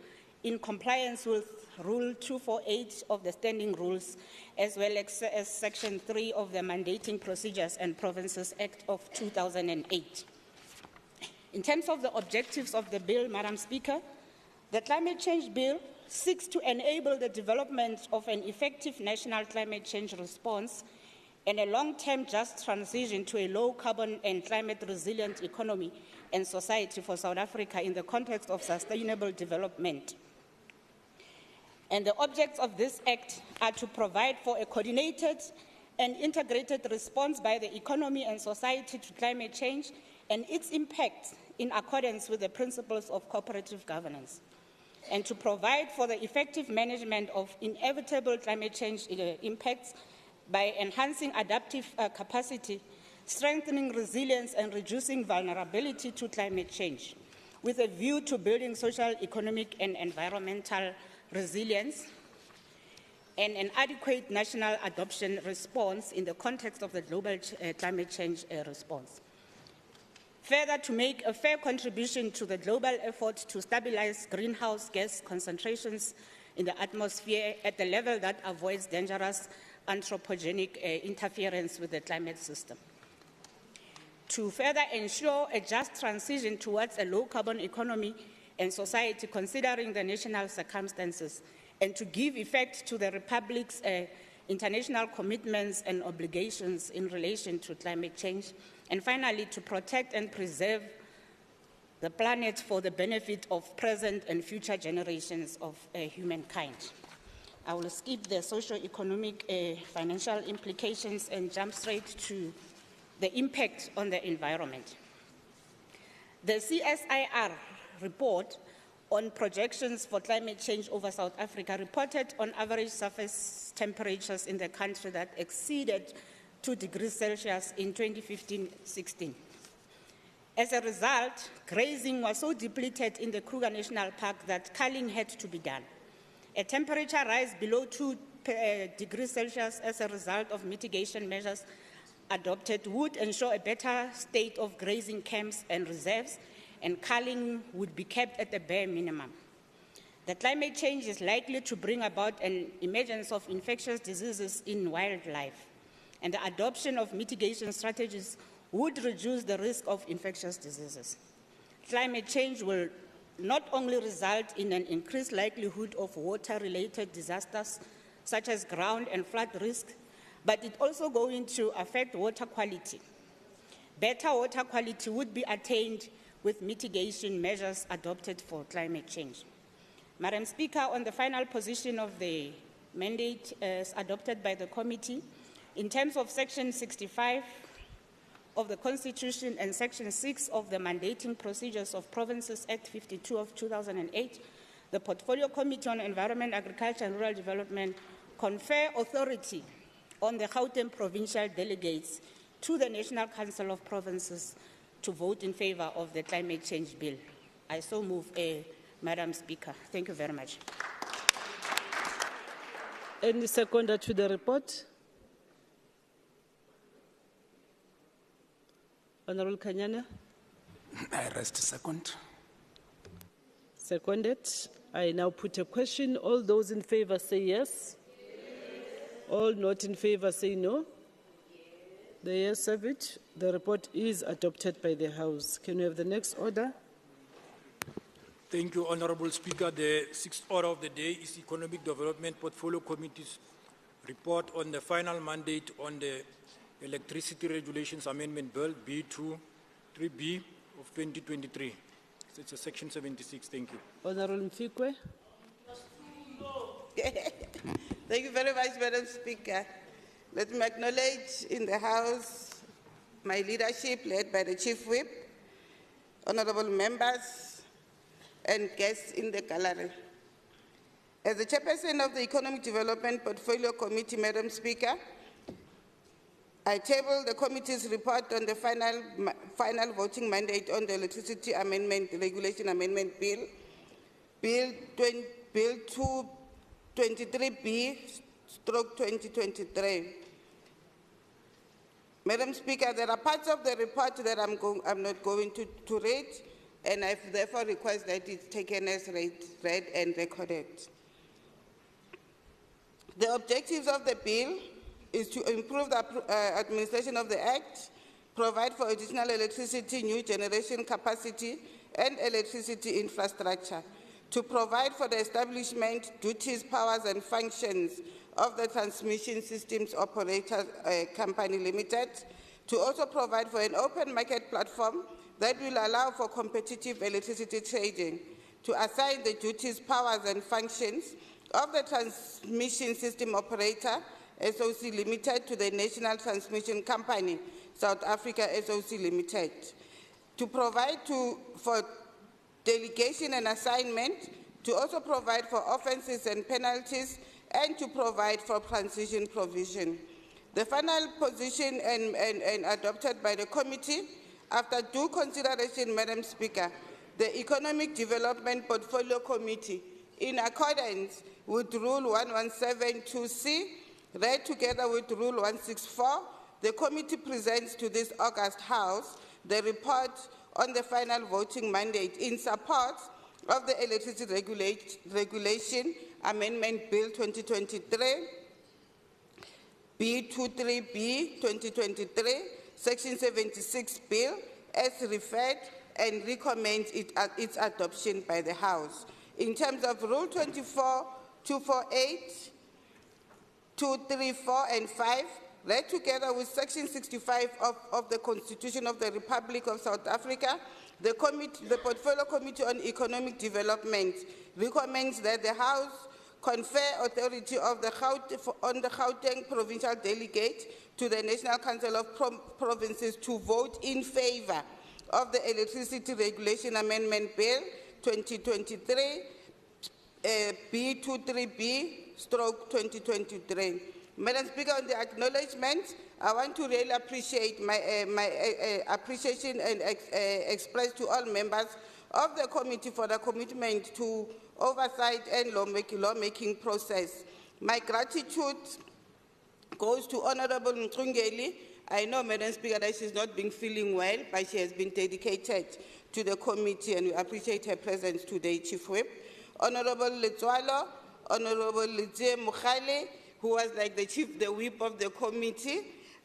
in compliance with Rule 248 of the Standing Rules, as well as Section 3 of the Mandating Procedures and Provinces Act of 2008. In terms of the objectives of the bill, Madam Speaker, the Climate Change Bill seeks to enable the development of an effective national climate change response and a long-term just transition to a low-carbon and climate-resilient economy and society for South Africa in the context of sustainable development. And the objects of this Act are to provide for a coordinated and integrated response by the economy and society to climate change and its impacts in accordance with the principles of cooperative governance, and to provide for the effective management of inevitable climate change impacts by enhancing adaptive capacity, strengthening resilience and reducing vulnerability to climate change, with a view to building social, economic and environmental resilience and an adequate national adoption response in the context of the global climate change response. Further, to make a fair contribution to the global effort to stabilize greenhouse gas concentrations in the atmosphere at a level that avoids dangerous anthropogenic interference with the climate system. To further ensure a just transition towards a low-carbon economy and society considering the national circumstances, and to give effect to the Republic's international commitments and obligations in relation to climate change, and finally, to protect and preserve the planet for the benefit of present and future generations of humankind. I will skip the socio-economic financial implications and jump straight to the impact on the environment. The CSIR report on projections for climate change over South Africa reported on average surface temperatures in the country that exceeded 2 degrees Celsius in 2015-16. As a result, grazing was so depleted in the Kruger National Park that culling had to be done. A temperature rise below 2 degrees Celsius as a result of mitigation measures adopted would ensure a better state of grazing camps and reserves, and culling would be kept at the bare minimum. The climate change is likely to bring about an emergence of infectious diseases in wildlife, and the adoption of mitigation strategies would reduce the risk of infectious diseases. Climate change will not only result in an increased likelihood of water-related disasters, such as ground and flood risk, but it's also going to affect water quality. Better water quality would be attained with mitigation measures adopted for climate change. Madam Speaker, on the final position of the mandate as adopted by the committee, in terms of Section 65 of the Constitution and Section 6 of the Mandating Procedures of Provinces Act 52 of 2008, the Portfolio Committee on Environment, Agriculture and Rural Development confer authority on the Gauteng provincial delegates to the National Council of Provinces to vote in favor of the climate change bill. I so move, Madam Speaker. Thank you very much. Any seconder to the report? Honorable Kanyana? I rest second. Seconded. I now put a question. All those in favor say yes. All not in favor say no. The yes have it. The report is adopted by the House. Can we have the next order? Thank you, Honorable Speaker. The sixth order of the day is Economic Development Portfolio Committee's report on the final mandate on the Electricity Regulations Amendment Bill B2 3B of 2023. It's a Section 76. Thank you. Honorable Mfikwe. Thank you very much, Madam Speaker. Let me acknowledge in the House my leadership led by the Chief Whip, honorable members, and guests in the gallery. As the chairperson of the Economic Development Portfolio Committee, Madam Speaker, I table the committee's report on the final voting mandate on the Electricity Regulation Amendment Bill, Bill 223B/2023. Madam Speaker, there are parts of the report that I'm not going to read, and I therefore request that it's taken as read and recorded. The objectives of the bill is to improve the administration of the Act, provide for additional electricity, new generation capacity, and electricity infrastructure, to provide for the establishment, duties, powers, and functions of the Transmission Systems Operator Company Limited, to also provide for an open market platform that will allow for competitive electricity trading, to assign the duties, powers, and functions of the Transmission System Operator SOC Limited to the National Transmission Company South Africa SOC Limited, to provide for delegation and assignment, to also provide for offences and penalties, and to provide for transition provision. The final position and adopted by the committee, after due consideration, Madam Speaker, the Economic Development Portfolio Committee, in accordance with Rule 1172C, read together with Rule 164, the committee presents to this August House the report on the final voting mandate in support of the Electricity Regulation Amendment Bill 2023, B23B 2023, Section 76 Bill, as referred, and recommends its adoption by the House. In terms of Rule 24, 248, 234, and 5, read together with Section 65 of the Constitution of the Republic of South Africa, the Portfolio Committee on Economic Development recommends that the House confer authority of on the Gauteng Provincial Delegate to the National Council of Provinces to vote in favor of the Electricity Regulation Amendment Bill 2023, B23B/2023. Madam Speaker, on the acknowledgement, I want to really appreciate my appreciation and express to all members of the committee for the commitment to oversight and lawmaking process. My gratitude goes to Honorable Mtungeli. I know, Madam Speaker, that she's not been feeling well, but she has been dedicated to the committee, and we appreciate her presence today, Chief Whip. Honorable Letswalo, Honorable Litsie Mukhale, who was like the whip of the committee,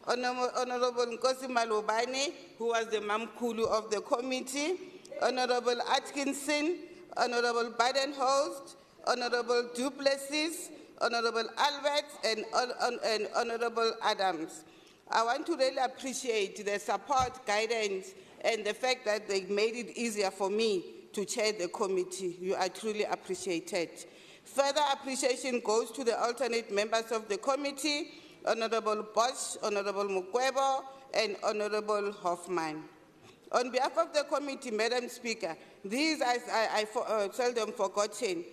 Honorable Nkosi Malobane, who was the mamkulu of the committee, Honorable Atkinson, Honorable Badenholst, Honorable Duplessis, Honorable Alberts, and Honorable Adams. I want to really appreciate the support, guidance, and the fact that they made it easier for me to chair the committee. You are truly appreciated. Further appreciation goes to the alternate members of the committee, Honorable Bosch, Honorable Mukwebo, and Honorable Hoffman. On behalf of the committee, Madam Speaker, these I seldom forgotten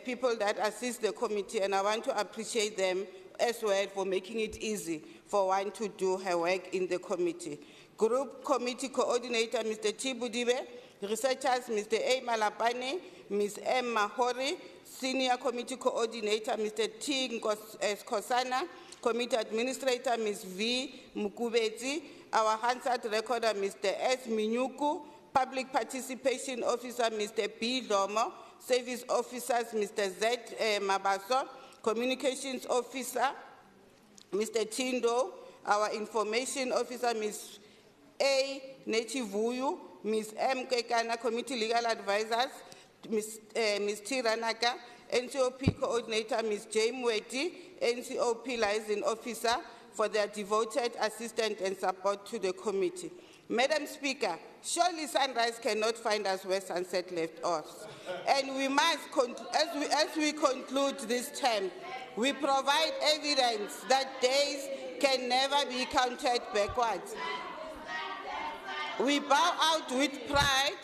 people that assist the committee, and I want to appreciate them as well for making it easy for one to do her work in the committee. Group Committee Coordinator, Mr. Chibudibe, Researchers, Mr. A. Malapane, Ms. M. Mahori, Senior Committee Coordinator, Mr. T. Nkosana, Committee Administrator, Ms. V. Mukubezi, our Hansard Recorder, Mr. S. Minyuku, Public Participation Officer, Mr. B. Lomo, Service Officers, Mr. Z. Mabaso, Communications Officer, Mr. Tindo, our Information Officer, Ms. A. Nechivuyu, Ms. M. Kekana, Committee Legal Advisors, Ms. T. Ranaka, NCOP Coordinator, Ms. J. Mweti, NCOP Liaison Officer, for their devoted assistance and support to the committee. Madam Speaker, surely sunrise cannot find us where sunset left us. And we must, as we conclude this term, we provide evidence that days can never be counted backwards. We bow out with pride.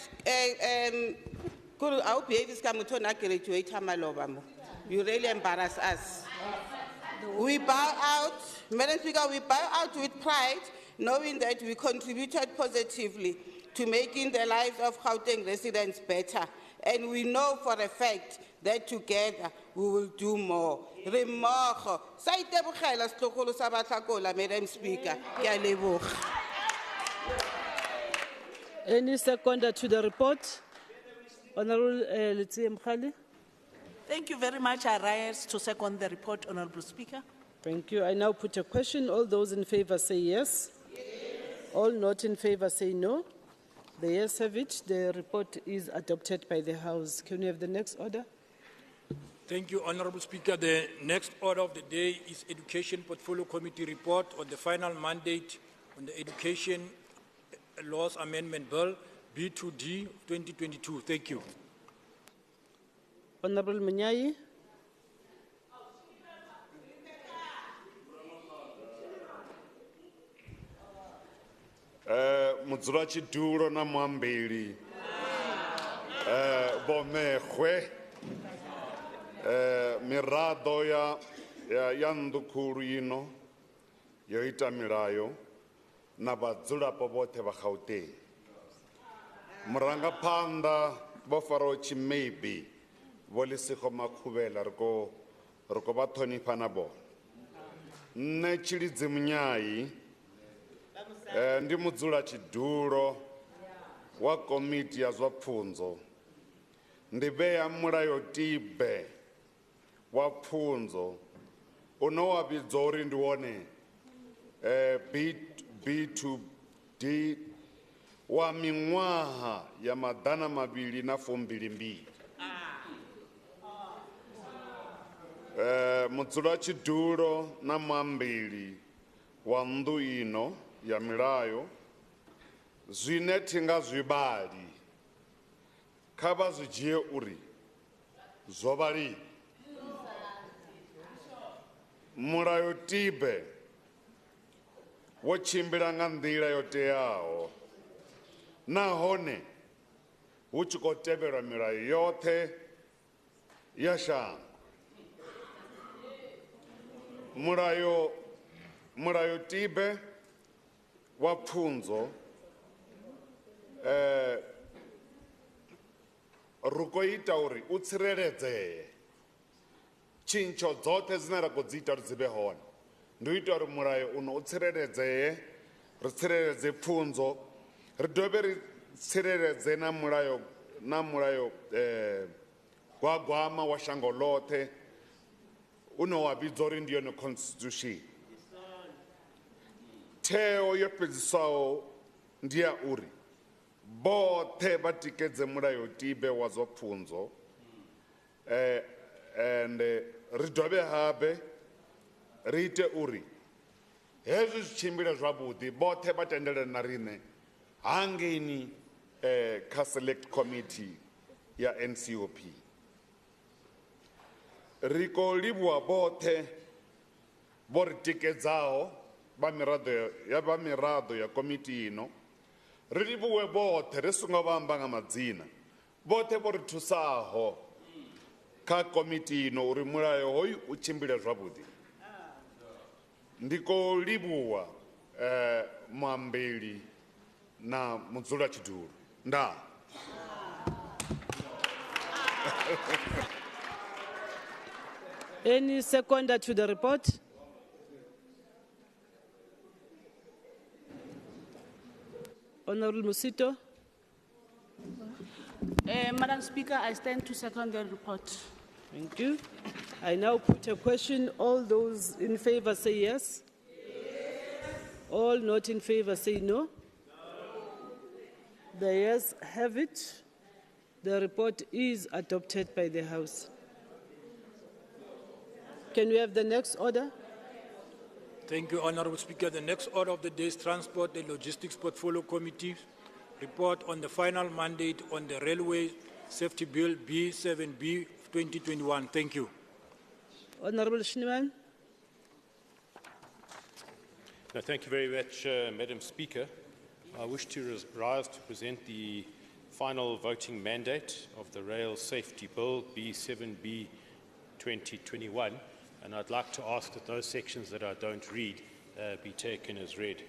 You really embarrass us. We bow out, Madam Speaker, we bow out with pride, knowing that we contributed positively to making the lives of Gauteng residents better. And we know for a fact that together we will do more. Remorgo. Sa itebogela setlogolo sa Bahlakola, Madam Speaker. Ke a leboga. Any seconder to the report? Honorable Letsie Mkhali. Thank you very much. I rise to second the report, Honorable Speaker. Thank you. I now put a question. All those in favor say yes. Yes. All not in favor say no. The yes have it. The report is adopted by the House. Can we have the next order? Thank you, Honorable Speaker. The next order of the day is Education Portfolio Committee report on the final mandate on the Education Laws Amendment Bill B2D 2022. Thank you. Honorable Munyai. Mudzulatshidulo na mwambili bomehwe mirado ya ndukulu ino yo ita milayo na vhadzulapo vhoṱhe vha Gauteng. Murangaphanḓa vho Faro Chimebi vho Lesego Makhubela ri khou vha ṱhonifha na bona. Nṋe Tshilidzi Munyai ndi mudzulatshidulo wa komiti ya zwa pfunzo. Ndi vhea mulayotibe wa pfunzo une wa vhidzwa uri ndi wone B2D wa miṅwaha ya maḓana mavhili na fumbili. Mudzulatshidulo na muambeli wa nnḓu ino ya milayo zwine thi nga zwivhali kha vha zwi dzhie uri zwo vhaliwa. Mulayotibe wo tshimbila nga nḓila yo teaho nahone hu tshi khou tevhelwa milayo yoṱhe ya shango. Mulayotibe wa pfunzo ri khou ita uri u tsireledzee. Tshintsho dzoṱhe dzine ra khou dzi ita uri dzi vhe hone ndi u ita uri mulayo uno u tsireledzee, ri tsireledze pfunzo, ri dovhe ri tsireledze na mulayo gwagwama wa shango ḽoṱhe une wa vhidzwa uri ndi yone constitution. Theo yo fhedzisaho ndi ya uri vhoṱhe vha tikedze mulayotibe wa zwa pfunzo ri dovhe habe ri ite uri hezwi zwi tshimbile zwavhuḓi vhoṱhe vha tendelane na riṋe hangeini kha select committee ya NCOP. Ri khou livhuwa vhoṱhe vho ri tikedzaho vha miraḓo ya komiti ino. Ri livhuwe vhoṱhe ri songo vha amba nga madzina vhoṱhe vho ri thusaho kha komiti ino uri mulayo hoyu u tshimbile zwavhuḓi. Ndi khou livhuwa muambeli na mudzulatshidulo. Ndaa. Any seconder to the report? Honorable Musito. Madam Speaker, I stand to second the report. Thank you. I now put a question. All those in favor say yes. Yes. All not in favor say no. No. The yes have it. The report is adopted by the House. Can we have the next order? Thank you, Honorable Speaker. The next order of the day is Transport and Logistics Portfolio Committee report on the final mandate on the Railway Safety Bill B7B 2021. Thank you. Honorable Schneemann. No, thank you very much, Madam Speaker. I wish to rise to present the final voting mandate of the Rail Safety Bill B7B 2021. And I'd like to ask that those sections that I don't read be taken as read.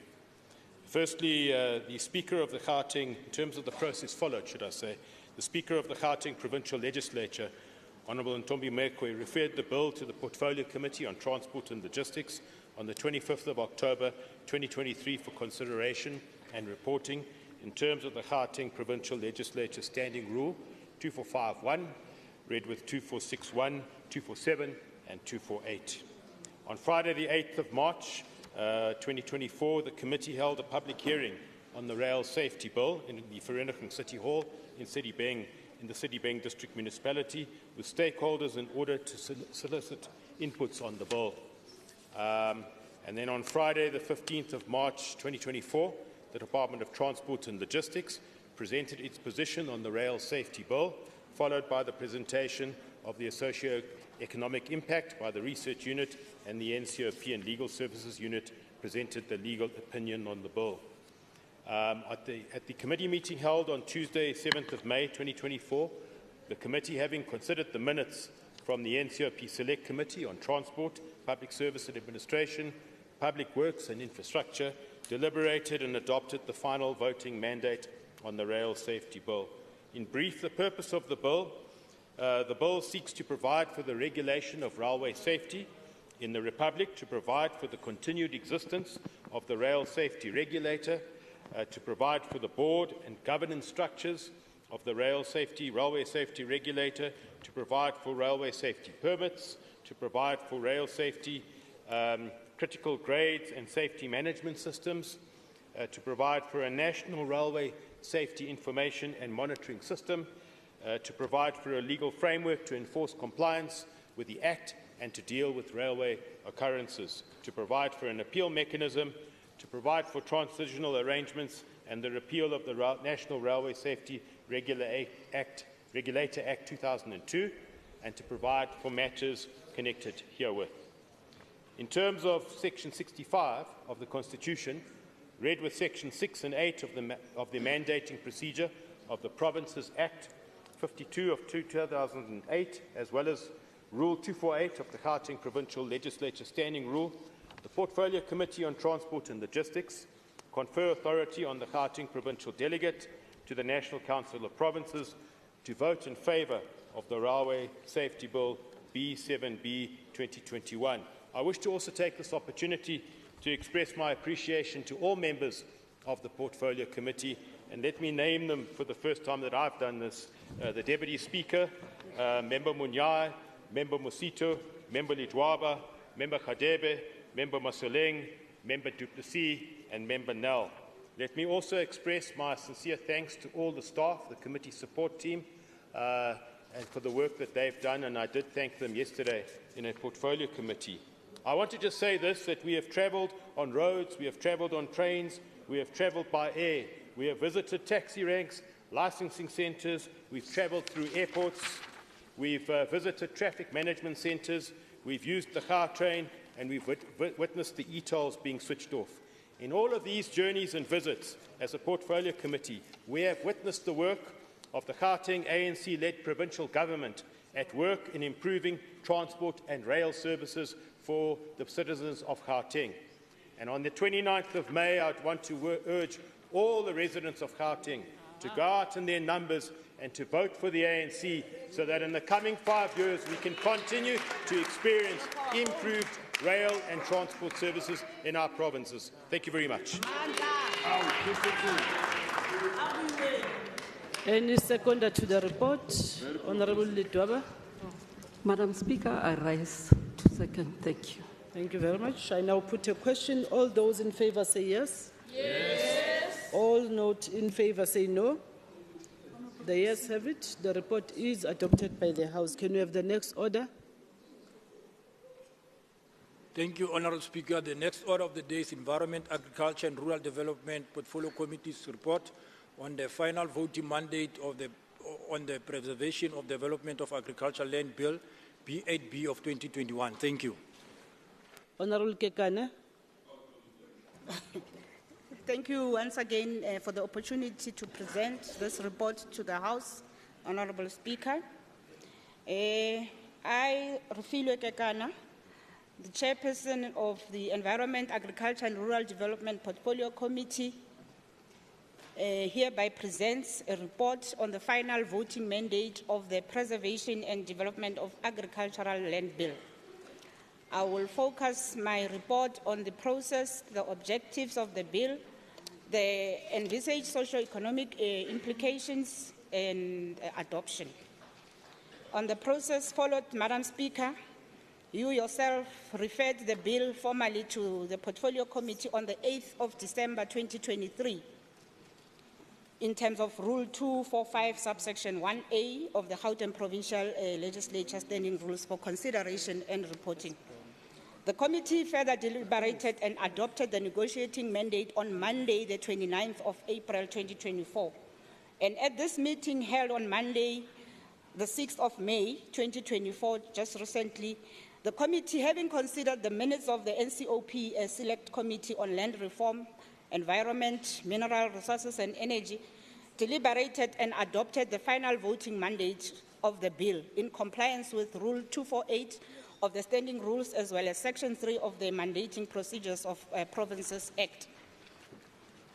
Firstly, the Speaker of the Gauteng, in terms of the process followed, should I say, the Speaker of the Gauteng Provincial Legislature Honourable Ntombi Mekwe referred the bill to the Portfolio Committee on Transport and Logistics on the 25th of October 2023 for consideration and reporting in terms of the Gauteng Provincial Legislature Standing Rule 2451, read with 2461, 247 and 248. On Friday the 8th of March 2024, the committee held a public hearing on the Rail Safety Bill in the Vereeniging City Hall in the Citybeng District Municipality with stakeholders in order to solicit inputs on the bill. And then on Friday, the 15th of March 2024, the Department of Transport and Logistics presented its position on the Rail Safety Bill, followed by the presentation of the socio-economic impact by the Research Unit, and the NCOP and Legal Services Unit presented the legal opinion on the bill. At the committee meeting held on Tuesday, 7th of May 2024, the committee, having considered the minutes from the NCOP Select Committee on Transport, Public Service and Administration, Public Works and Infrastructure, deliberated and adopted the final voting mandate on the Rail Safety Bill. In brief, the purpose of the bill seeks to provide for the regulation of railway safety in the Republic, to provide for the continued existence of the Rail Safety Regulator, to provide for the board and governance structures of the Railway Safety Regulator, to provide for railway safety permits, to provide for rail safety critical grades and safety management systems, to provide for a national railway safety information and monitoring system, to provide for a legal framework to enforce compliance with the Act and to deal with railway occurrences, to provide for an appeal mechanism, to provide for transitional arrangements and the repeal of the National Railway Safety Regulator Act 2002, and to provide for matters connected herewith. In terms of Section 65 of the Constitution, read with Section 6 and 8 of the mandating procedure of the Provinces Act 52 of 2008, as well as Rule 248 of the Gauteng Provincial Legislature Standing Rule, the Portfolio Committee on Transport and Logistics confer authority on the Gauteng Provincial Delegate to the National Council of Provinces to vote in favour of the Railway Safety Bill B7B 2021. I wish to also take this opportunity to express my appreciation to all members of the Portfolio Committee, and let me name them for the first time that I've done this: the Deputy Speaker, Member Munyai, Member Musito, Member Lidwaba, Member Khadebe, Member Masoleng, Member Duplessis and Member Nell. Let me also express my sincere thanks to all the staff, the committee support team, and for the work that they've done, and I did thank them yesterday in a Portfolio Committee. I want to just say this, that we have travelled on roads, we have travelled on trains, we have travelled by air, we have visited taxi ranks, licensing centres, we've travelled through airports, we've visited traffic management centres, we've used the car train, and we've witnessed the e-tolls being switched off. In all of these journeys and visits, as a Portfolio Committee, we have witnessed the work of the Gauteng ANC-led provincial government at work in improving transport and rail services for the citizens of Gauteng. And on the 29th of May, I want to urge all the residents of Gauteng to go out in their numbers and to vote for the ANC, so that in the coming 5 years we can continue to experience improved rail and transport services in our provinces. Thank you very much. Any seconder to the report? Honourable Lidwaba. Madam Speaker, I rise to second. Thank you. Thank you very much. I now put a question. All those in favour say yes. Yes. All not in favour say no. The yes have it. The report is adopted by the House. Can we have the next order? Thank you, Honourable Speaker. The next order of the day is Environment, Agriculture and Rural Development Portfolio Committee's report on the final voting mandate on the Preservation of Development of Agricultural Land Bill B8B of 2021. Thank you. Honourable Kekana. Thank you once again for the opportunity to present this report to the House, Honourable Speaker. I, Rufilwe Kekana, the chairperson of the Environment, Agriculture and Rural Development Portfolio Committee, hereby presents a report on the final voting mandate of the Preservation and Development of Agricultural Land Bill. I will focus my report on the process, the objectives of the bill, the envisaged socio-economic implications, and adoption. On the process followed, Madam Speaker, you yourself referred the bill formally to the Portfolio Committee on the 8th of December 2023 in terms of Rule 245, subsection 1A of the Gauteng Provincial Legislature Standing Rules for consideration and reporting. The committee further deliberated and adopted the negotiating mandate on Monday, the 29th of April 2024. And at this meeting held on Monday, the 6th of May 2024, just recently, the committee, having considered the minutes of the NCOP Select Committee on Land Reform, Environment, Mineral Resources and Energy, deliberated and adopted the final voting mandate of the bill in compliance with Rule 248 of the Standing Rules as well as Section 3 of the Mandating Procedures of Provinces Act.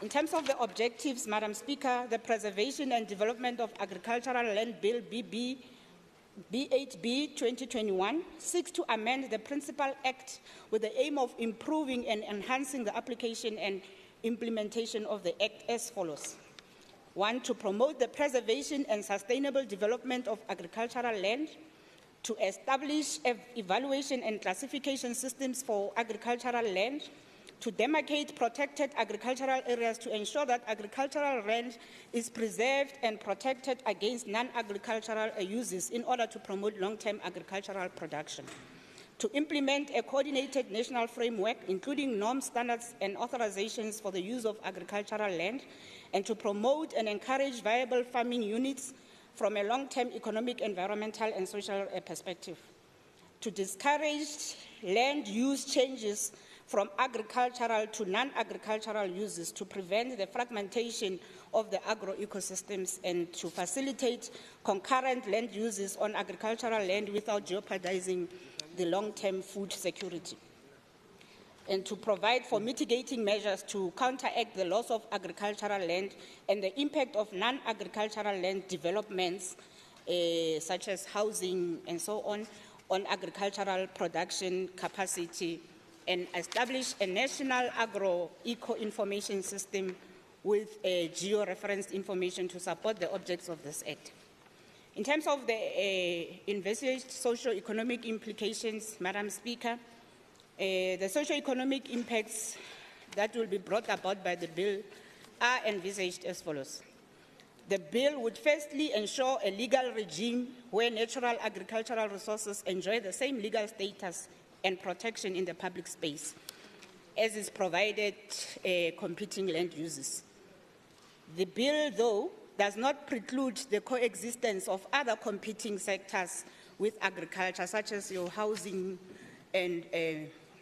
In terms of the objectives, Madam Speaker, the Preservation and Development of Agricultural Land Bill B8B 2021 seeks to amend the Principal Act with the aim of improving and enhancing the application and implementation of the Act as follows. 1, to promote the preservation and sustainable development of agricultural land, to establish evaluation and classification systems for agricultural land, to demarcate protected agricultural areas to ensure that agricultural land is preserved and protected against non-agricultural uses in order to promote long-term agricultural production, to implement a coordinated national framework, including norms, standards, and authorizations for the use of agricultural land, and to promote and encourage viable farming units from a long-term economic, environmental, and social perspective, to discourage land use changes from agricultural to non-agricultural uses to prevent the fragmentation of the agro-ecosystems and to facilitate concurrent land uses on agricultural land without jeopardizing the long-term food security, and to provide for mitigating measures to counteract the loss of agricultural land and the impact of non-agricultural land developments, such as housing and so on agricultural production capacity, and establish a national agro-eco information system with geo-referenced information to support the objects of this Act. In terms of the envisaged socio-economic implications, Madam Speaker, the socio-economic impacts that will be brought about by the bill are envisaged as follows. The bill would firstly ensure a legal regime where natural agricultural resources enjoy the same legal status and protection in the public space as is provided competing land uses. The bill, though, does not preclude the coexistence of other competing sectors with agriculture, such as your housing and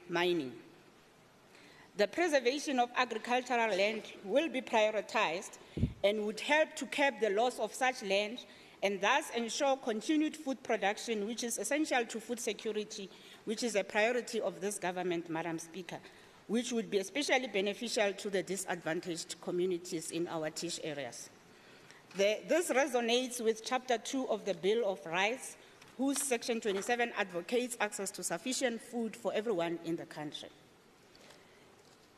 mining. The preservation of agricultural land will be prioritized and would help to curb the loss of such land and thus ensure continued food production, which is essential to food security, which is a priority of this government, Madam Speaker, which would be especially beneficial to the disadvantaged communities in our tish areas. This resonates with Chapter 2 of the Bill of Rights, whose Section 27 advocates access to sufficient food for everyone in the country.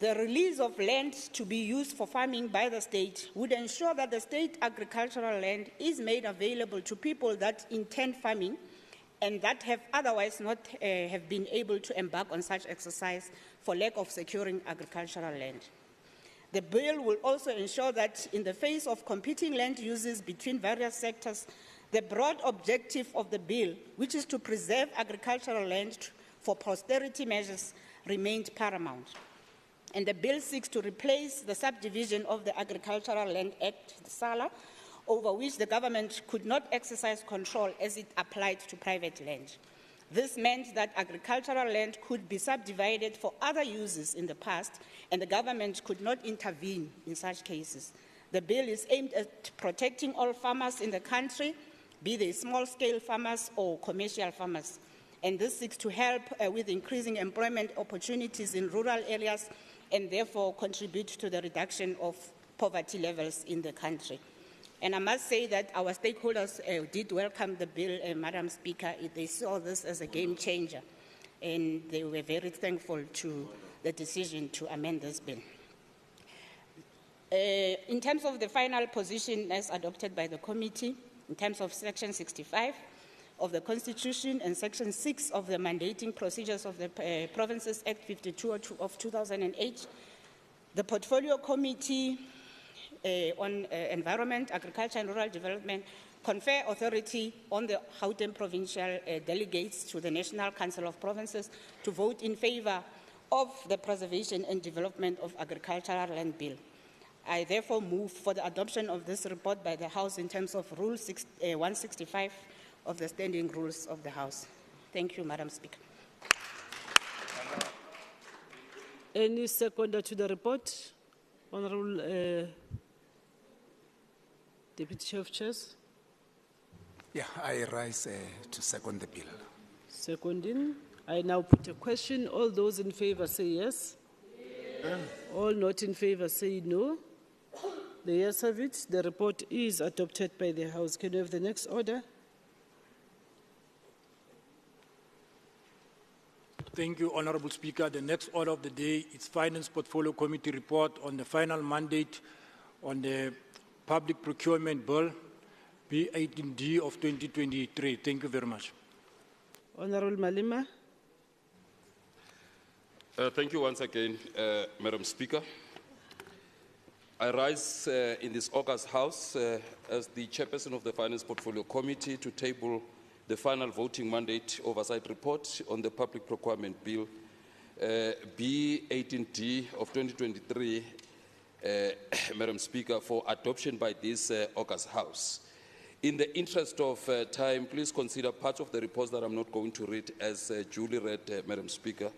The release of land to be used for farming by the state would ensure that the state agricultural land is made available to people that intend farming and that have otherwise not have been able to embark on such exercise for lack of securing agricultural land. The bill will also ensure that in the face of competing land uses between various sectors, the broad objective of the bill, which is to preserve agricultural land for posterity measures, remained paramount. And the bill seeks to replace the subdivision of the Agricultural Land Act, the SALA, over which the government could not exercise control as it applied to private land. This meant that agricultural land could be subdivided for other uses in the past, and the government could not intervene in such cases. The bill is aimed at protecting all farmers in the country, be they small-scale farmers or commercial farmers. And this seeks to help with increasing employment opportunities in rural areas and therefore contribute to the reduction of poverty levels in the country. And I must say that our stakeholders did welcome the bill, Madam Speaker. They saw this as a game changer, and they were very thankful to the decision to amend this bill. In terms of the final position as adopted by the committee, in terms of Section 65 of the Constitution and Section 6 of the Mandating Procedures of the Provinces Act 52 of 2008, the Portfolio Committee on Environment, Agriculture and Rural Development confer authority on the Gauteng provincial delegates to the National Council of Provinces to vote in favor of the Preservation and Development of Agricultural Land Bill. I therefore move for the adoption of this report by the House in terms of Rule 165 of the Standing Rules of the House. Thank you, Madam Speaker. Any seconder to the report? Honourable Deputy Chair of Chairs. Yeah, I rise to second the bill. Seconding. I now put a question. All those in favour say yes. Yes. All not in favour say no. The yes have it. The report is adopted by the House. Can we have the next order? Thank you, Honourable Speaker. The next order of the day is Finance Portfolio Committee report on the final mandate on the Public Procurement Bill, B18D of 2023. Thank you very much. Honourable Malema. Thank you once again, Madam Speaker. I rise in this August House as the chairperson of the Finance Portfolio Committee to table the final voting mandate oversight report on the Public Procurement Bill, B18D of 2023, Madam Speaker, for adoption by this August House. In the interest of time, please consider parts of the reports that I'm not going to read as duly read, Madam Speaker.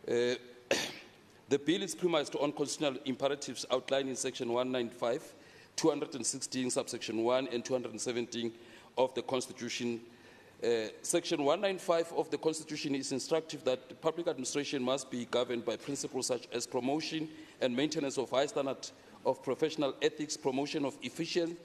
The bill is premised on constitutional imperatives outlined in Section 195, 216, subsection 1, and 217 of the Constitution. Section 195 of the Constitution is instructive that public administration must be governed by principles such as promotion and maintenance of high standard of professional ethics, promotion of efficient,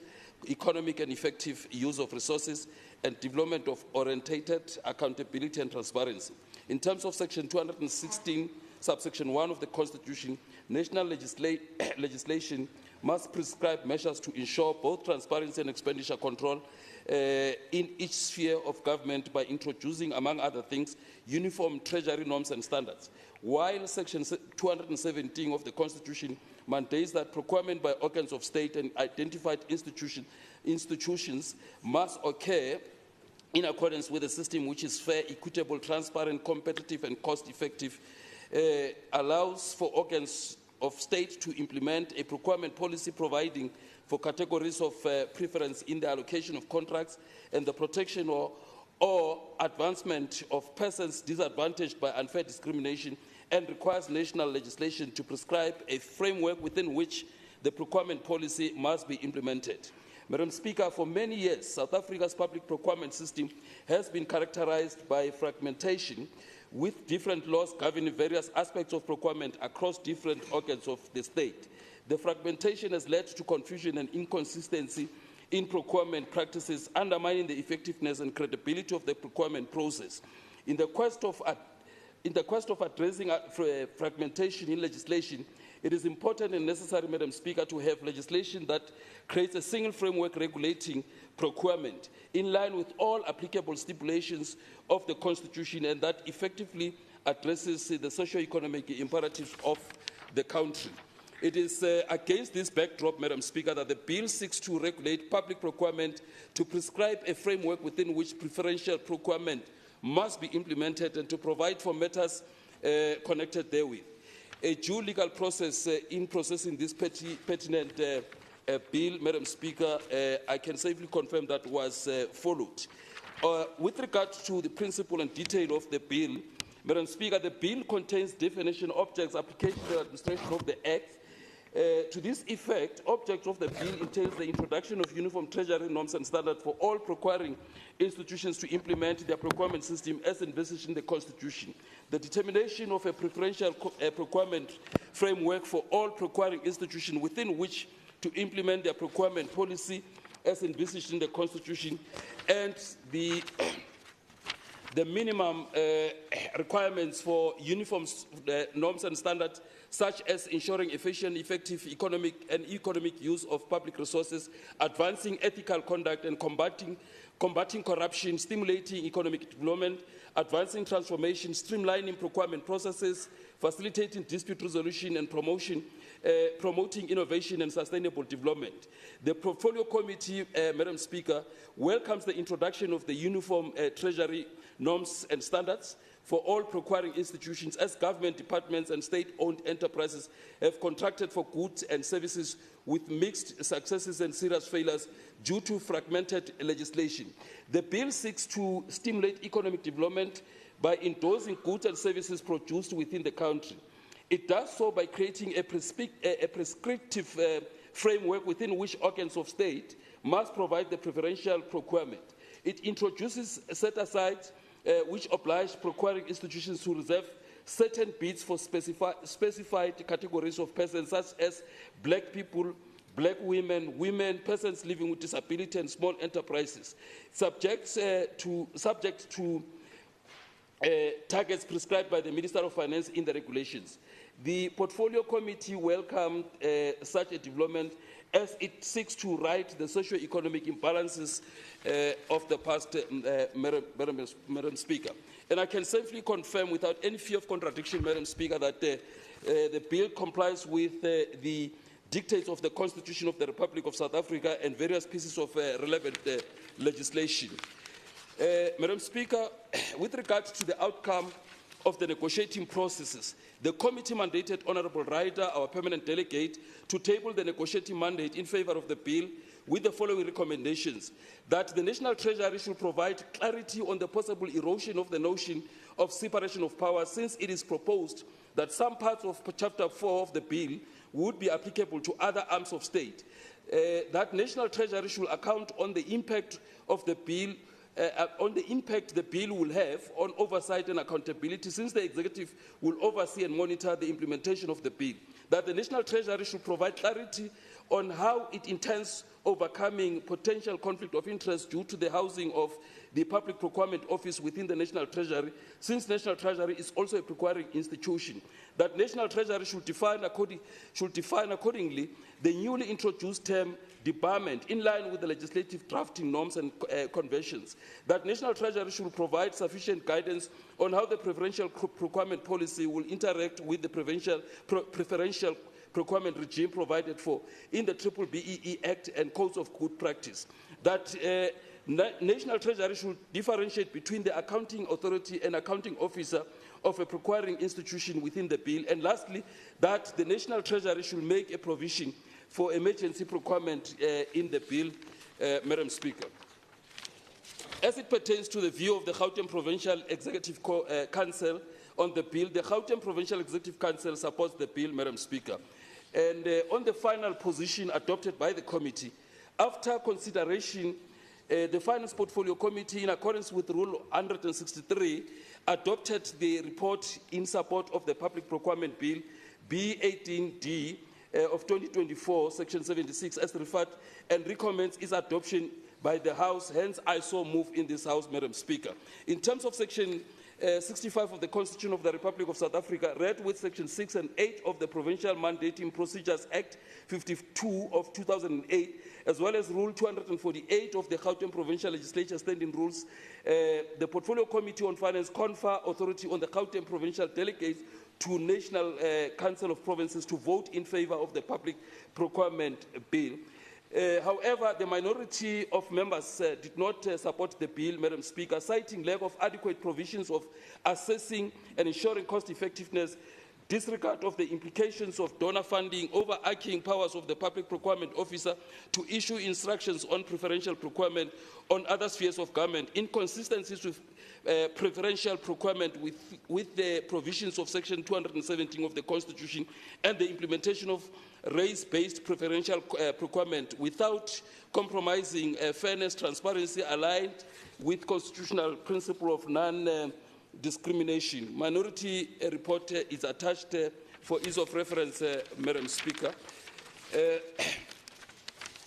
economic and effective use of resources, and development of orientated accountability and transparency. In terms of Section 216, subsection 1 of the Constitution, national legislation must prescribe measures to ensure both transparency and expenditure control in each sphere of government by introducing, among other things, uniform treasury norms and standards. While Section 217 of the Constitution mandates that procurement by organs of state and identified institutions must occur in accordance with a system which is fair, equitable, transparent, competitive, and cost-effective, allows for organs of state to implement a procurement policy providing for categories of preference in the allocation of contracts and the protection or advancement of persons disadvantaged by unfair discrimination, and requires national legislation to prescribe a framework within which the procurement policy must be implemented. Madam Speaker, for many years, South Africa's public procurement system has been characterized by fragmentation, with different laws governing various aspects of procurement across different organs of the state. The fragmentation has led to confusion and inconsistency in procurement practices, undermining the effectiveness and credibility of the procurement process. In the quest of addressing fragmentation in legislation, it is important and necessary, Madam Speaker, to have legislation that creates a single framework regulating procurement in line with all applicable stipulations of the Constitution and that effectively addresses the socio-economic imperatives of the country. It is against this backdrop, Madam Speaker, that the bill seeks to regulate public procurement to prescribe a framework within which preferential procurement must be implemented and to provide for matters connected therewith. A due legal process in processing this pertinent bill, Madam Speaker, I can safely confirm that was followed. With regard to the principle and detail of the bill, Madam Speaker, the bill contains definition, objects, application and administration of the Act. To this effect, object of the bill entails the introduction of uniform treasury norms and standards for all procuring institutions to implement their procurement system as envisaged in the Constitution. The determination of a preferential procurement framework for all procuring institutions within which to implement their procurement policy as envisaged in the Constitution, and the minimum requirements for uniform norms and standards, such as ensuring efficient, effective economic use of public resources, advancing ethical conduct and combating corruption, stimulating economic development, advancing transformation, streamlining procurement processes, facilitating dispute resolution and promoting innovation and sustainable development. The Portfolio Committee, Madam Speaker, welcomes the introduction of the uniform Treasury norms and standards for all procuring institutions, as government departments and state-owned enterprises have contracted for goods and services with mixed successes and serious failures due to fragmented legislation. The bill seeks to stimulate economic development by endorsing goods and services produced within the country. It does so by creating a prescriptive framework within which organs of state must provide the preferential procurement. It introduces set-asides which oblige procuring institutions to reserve certain bids for specified categories of persons, such as black people, black women, persons living with disability, and small enterprises, subject to targets prescribed by the Minister of Finance in the regulations. The Portfolio Committee welcomed such a development as it seeks to right the socio-economic imbalances of the past, Madam Speaker. And I can safely confirm without any fear of contradiction, Madam Speaker, that the bill complies with the dictates of the Constitution of the Republic of South Africa and various pieces of relevant legislation. Madam Speaker, with regard to the outcome of the negotiating processes, the committee mandated Honourable Ryder, our permanent delegate, to table the negotiating mandate in favour of the bill with the following recommendations: that the National Treasury should provide clarity on the possible erosion of the notion of separation of powers, since it is proposed that some parts of Chapter 4 of the bill would be applicable to other arms of state. That National Treasury should account on the impact of the bill will have on oversight and accountability, since the executive will oversee and monitor the implementation of the bill. That the National Treasury should provide clarity on how it intends overcoming potential conflict of interest due to the housing of the Public Procurement Office within the National Treasury, since National Treasury is also a procuring institution. That National Treasury should define accordingly the newly introduced term debarment in line with the legislative drafting norms and conventions. That National Treasury should provide sufficient guidance on how the preferential procurement policy will interact with the preferential procurement regime provided for in the BBEE Act and Codes of Good Practice. That National Treasury should differentiate between the accounting authority and accounting officer of a procuring institution within the bill. And lastly, that the National Treasury should make a provision for emergency procurement in the bill, Madam Speaker. As it pertains to the view of the Gauteng Provincial Executive Council on the bill, the Gauteng Provincial Executive Council supports the bill, Madam Speaker. And on the final position adopted by the committee, after consideration, the Finance Portfolio Committee, in accordance with Rule 163, adopted the report in support of the Public Procurement Bill, B18D, of 2024, Section 76, as referred, and recommends its adoption by the House. Hence, I so move in this House, Madam Speaker. In terms of Section 65 of the Constitution of the Republic of South Africa, read with Section 6 and 8 of the Provincial Mandating Procedures Act 52 of 2008, as well as Rule 248 of the Gauteng Provincial Legislature Standing Rules, the Portfolio Committee on Finance confer authority on the Gauteng Provincial Delegates to National Council of Provinces to vote in favour of the Public Procurement Bill. However, the minority of members did not support the bill, Madam Speaker, citing lack of adequate provisions of assessing and ensuring cost-effectiveness, disregard of the implications of donor funding, overarching powers of the Public Procurement Officer to issue instructions on preferential procurement on other spheres of government, inconsistencies with preferential procurement with the provisions of Section 217 of the Constitution, and the implementation of race-based preferential procurement without compromising fairness, transparency, aligned with constitutional principle of discrimination. Minority report is attached for ease of reference, Madam Speaker.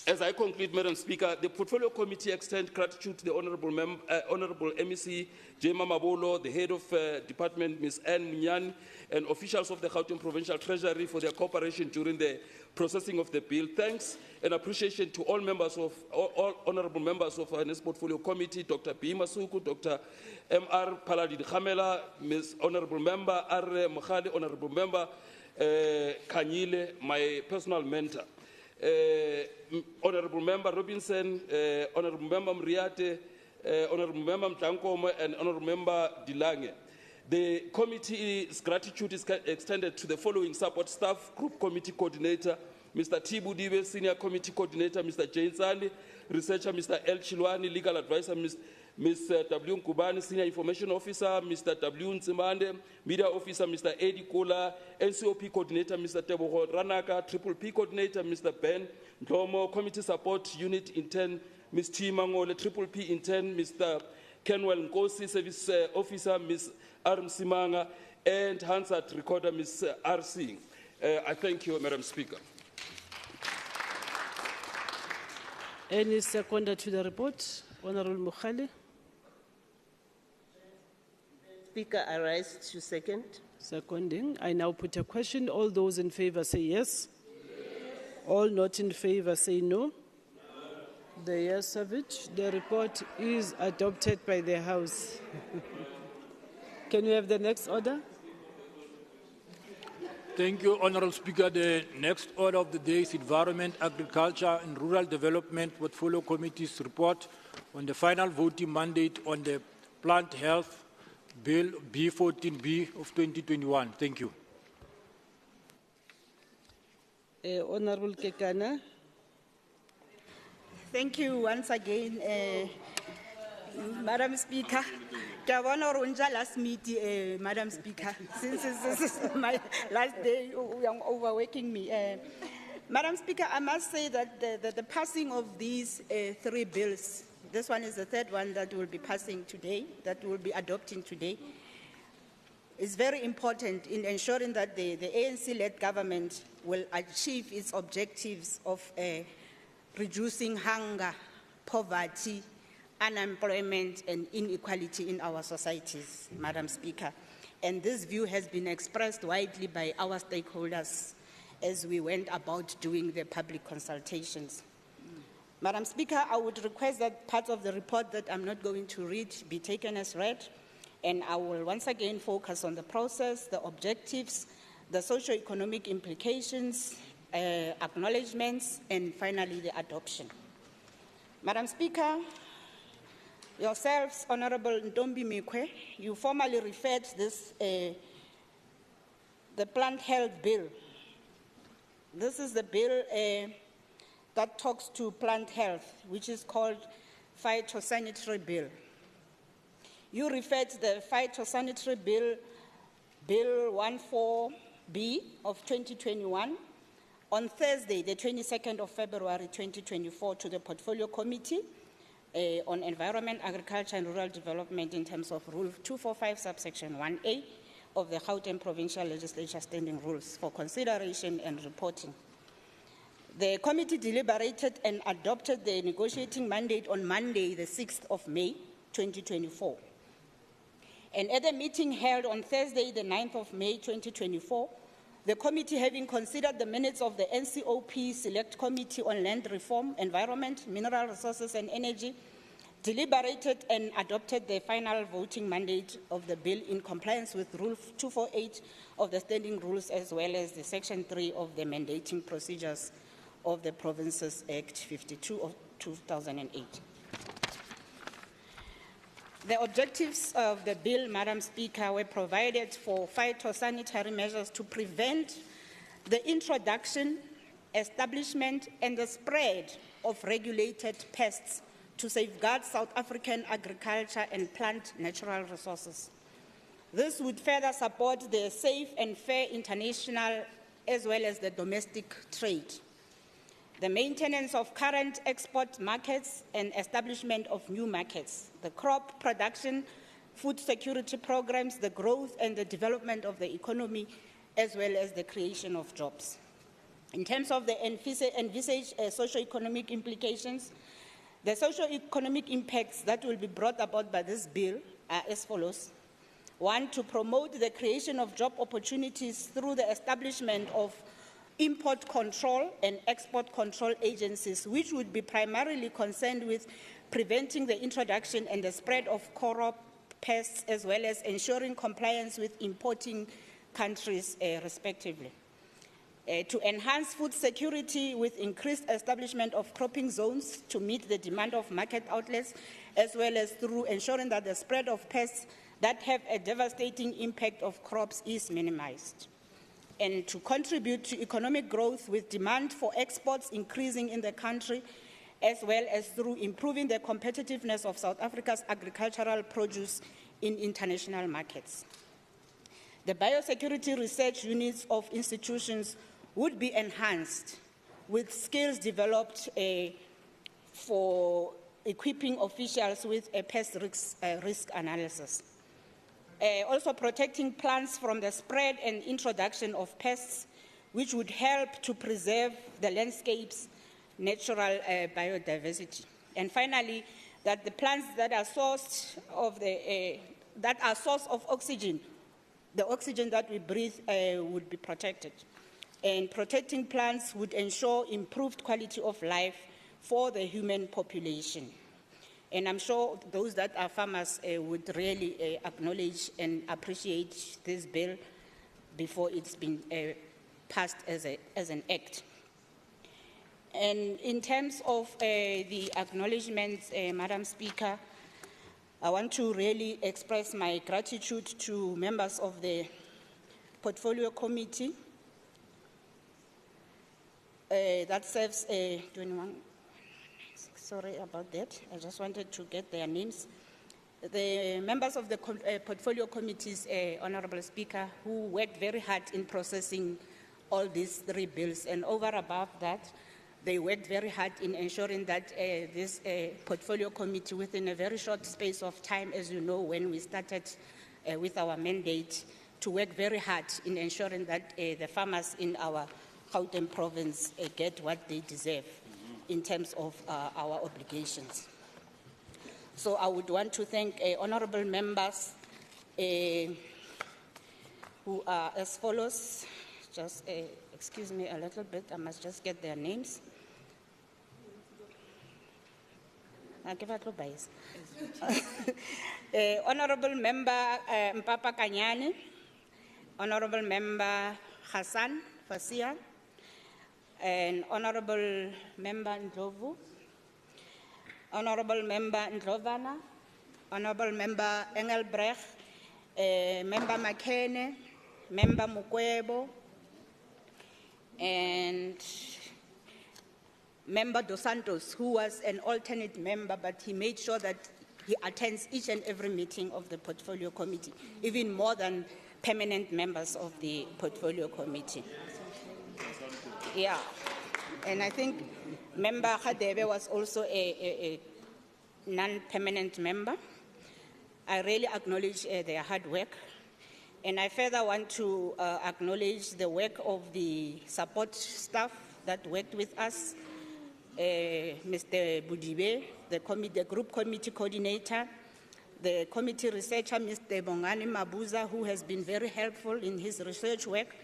As I conclude, Madam Speaker, the Portfolio Committee extends gratitude to the Honourable MEC Jema Mabolo, the Head of Department, Ms. Anne Munyan, and officials of the Gauteng Provincial Treasury for their cooperation during the processing of the bill. Thanks and appreciation to all honourable members of our next Portfolio Committee, Dr. B. Masuku, Dr. M.R. Paladi Khamela, Ms. Honourable Member Arre Mokhale, Honourable Member Kanyile, my personal mentor. Honourable Member Robinson, Honourable Member Mriate, Honourable Member Mtankoma, and Honourable Member Dilange. The committee's gratitude is extended to the following support staff: Group Committee Coordinator, Mr. Tibu Dibe, Senior Committee Coordinator, Mr. Jane Sali, Researcher, Mr. L. Chilwani, Legal Advisor, Ms. W. Nkubani, Senior Information Officer, Mr. W. Nzimande, Media Officer, Mr. Eddie Kola, NCOP Coordinator, Mr. Teboho Ranaka, Triple P Coordinator, Mr. Ben Ndlomo, Committee Support Unit Intern, Ms. T. Mangole, Triple P Intern, Mr. Kenwell Nkosi, Service Officer, Ms. Arm Simanga, and Hansard Recorder, Ms. R. Singh. I thank you, Madam Speaker. Any seconder to the report? Honourable Mokhale. Speaker, I rise to second. Seconding. I now put a question. All those in favour say yes. All not in favour say no. The yes have it. The report is adopted by the House. Can we have the next order? Thank you, Honourable Speaker. The next order of the day is Environment, Agriculture and Rural Development Portfolio Committee's report on the final voting mandate on the Plant Health Bill B14B of 2021. Thank you. Honourable Kekana. Thank you once again, Madam Speaker. Last meeting, Madam Speaker, since this is my last day, you are overworking me. Madam Speaker, I must say that the passing of these three bills, this one is the third one that will be passing today, that will be adopting today, is very important in ensuring that the ANC-led government will achieve its objectives of reducing hunger, poverty, unemployment and inequality in our societies, Madam Speaker. And this view has been expressed widely by our stakeholders as we went about doing the public consultations. Madam Speaker, I would request that part of the report that I'm not going to read be taken as read, and I will once again focus on the process, the objectives, the socio-economic implications, acknowledgements, and finally the adoption. Madam Speaker, yourselves, Honourable Ntombi Mikwe, you formally referred this, the Plant Health Bill. This is the bill that talks to plant health, which is called Phytosanitary Bill. You referred to the Phytosanitary Bill, Bill 14B of 2021, on Thursday, the 22nd of February 2024, to the Portfolio Committee on Environment, Agriculture and Rural Development in terms of Rule 245, subsection 1A of the Gauteng Provincial Legislature Standing Rules for consideration and reporting. The committee deliberated and adopted the negotiating mandate on Monday, the 6th of May, 2024. And at the meeting held on Thursday, the 9th of May, 2024, the committee, having considered the minutes of the NCOP Select Committee on Land Reform, Environment, Mineral Resources and Energy, deliberated and adopted the final voting mandate of the bill in compliance with Rule 248 of the Standing Rules, as well as the Section 3 of the Mandating Procedures of the Provinces Act 52 of 2008. The objectives of the bill, Madam Speaker, were provided for phytosanitary measures to prevent the introduction, establishment, and the spread of regulated pests to safeguard South African agriculture and plant natural resources. This would further support the safe and fair international as well as the domestic trade, the maintenance of current export markets and establishment of new markets, the crop production, food security programs, the growth and the development of the economy, as well as the creation of jobs. In terms of the envisaged socio-economic implications, the socio-economic impacts that will be brought about by this bill are as follows. One, to promote the creation of job opportunities through the establishment of import control and export control agencies, which would be primarily concerned with preventing the introduction and the spread of crop pests, as well as ensuring compliance with importing countries, respectively. To enhance food security with increased establishment of cropping zones to meet the demand of market outlets, as well as through ensuring that the spread of pests that have a devastating impact of crops is minimized. And to contribute to economic growth with demand for exports increasing in the country, as well as through improving the competitiveness of South Africa's agricultural produce in international markets. The biosecurity research units of institutions would be enhanced with skills developed for equipping officials with a pest risk analysis. Also protecting plants from the spread and introduction of pests, which would help to preserve the landscape's natural biodiversity. And finally, that the plants that are source of oxygen, the oxygen that we breathe would be protected. And protecting plants would ensure improved quality of life for the human population. And I'm sure those that are farmers would really acknowledge and appreciate this bill before it's been passed as an act. And in terms of the acknowledgements, Madam Speaker, I want to really express my gratitude to members of the Portfolio Committee that serves 21. Sorry about that. I just wanted to get their names. The members of the Portfolio Committees, Honorable Speaker, who worked very hard in processing all these three bills, and over above that, they worked very hard in ensuring that this Portfolio Committee, within a very short space of time, as you know, when we started with our mandate, to work very hard in ensuring that the farmers in our Gauteng province get what they deserve in terms of our obligations. So I would want to thank honorable members who are as follows. Just excuse me a little bit, I must just get their names. Honorable Member Mpapa Kanyane, Honorable Member Hassan Fasia, and Honorable Member Ndlovu, Honorable Member Ndlovana, Honorable Member Engelbrecht, Member Makene, Member Mukwebo, and Member Dos Santos, who was an alternate member, but he made sure that he attends each and every meeting of the Portfolio Committee, even more than permanent members of the Portfolio Committee. Yeah, and I think Member Khadebe was also a non-permanent member. I really acknowledge their hard work. And I further want to acknowledge the work of the support staff that worked with us, Mr. Budibe, the group committee coordinator, the committee researcher, Mr. Bongani Mabuza, who has been very helpful in his research work,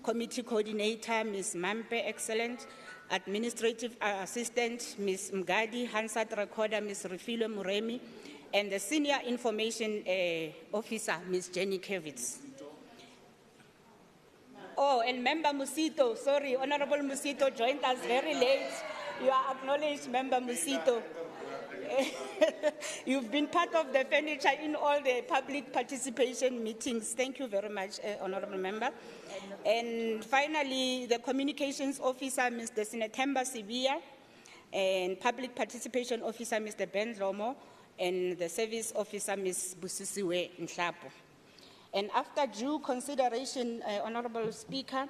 committee coordinator, Ms. Mampe, excellent, administrative assistant, Ms. Mgadi, Hansat Recorder, Ms. Refilo Muremi, and the senior information officer, Ms. Jenny Kevitz. Oh, and Member Musito, sorry, Honorable Musito joined us very late. You are acknowledged, Member Musito. You've been part of the furniture in all the public participation meetings. Thank you very much, Honorable Member. And finally, the Communications Officer, Mr. Sinetemba Sibia, and Public Participation Officer, Mr. Ben Lomo, and the Service Officer, Ms. Busisiwe Nhlapo. And after due consideration, Honorable Speaker,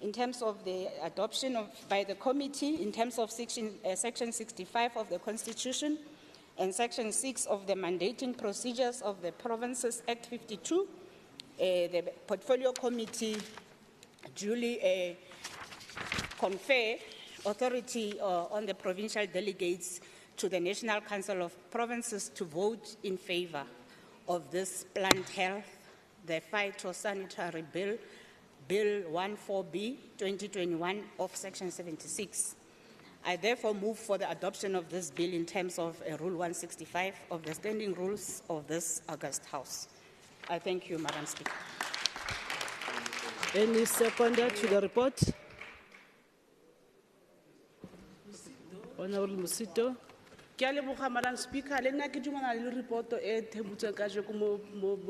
in terms of the adoption by the committee, in terms of section 65 of the Constitution, and Section 6 of the Mandating Procedures of the Provinces Act 52, the Portfolio Committee duly confer authority on the provincial delegates to the National Council of Provinces to vote in favor of this plant health, the phytosanitary bill, Bill 14B 2021 of Section 76. I therefore move for the adoption of this bill in terms of Rule 165 of the standing rules of this August House. I thank you, Madam Speaker. Any seconder to the report? Honorable Musito. Ke a leboga, Madam Speaker, le nna ke dumana le report e thebutsweng kajeko mo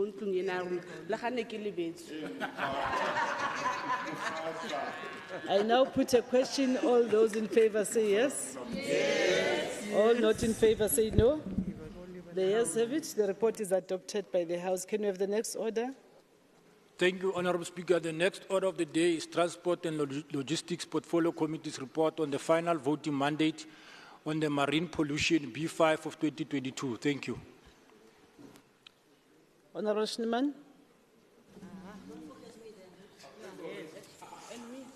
ntlong ena ya rona, le ga ne ke lebetse. I now put a question. All those in favor say yes. Yes. All not in favor say no. The yes have it. The report is adopted by the House. Can we have the next order? Thank you, Honorable Speaker. The next order of the day is Transport and Logistics Portfolio Committee's report on the final voting mandate on the marine pollution B5 of 2022. Thank you. Honorable Schneemann.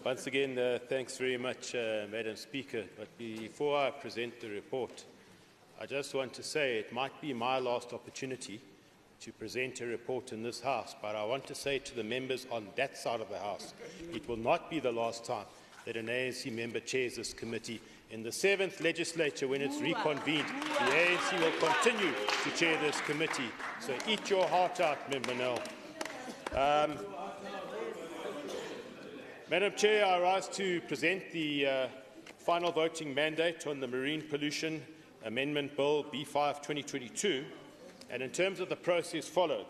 Once again, thanks very much, Madam Speaker. But before I present the report, I just want to say it might be my last opportunity to present a report in this House, but I want to say to the members on that side of the House, it will not be the last time that an ANC member chairs this committee. In the 7th legislature, when it's reconvened, the ANC will continue to chair this committee. So eat your heart out, Member Nell. Madam Chair, I rise to present the final voting mandate on the Marine Pollution Amendment Bill B5 2022. And in terms of the process followed,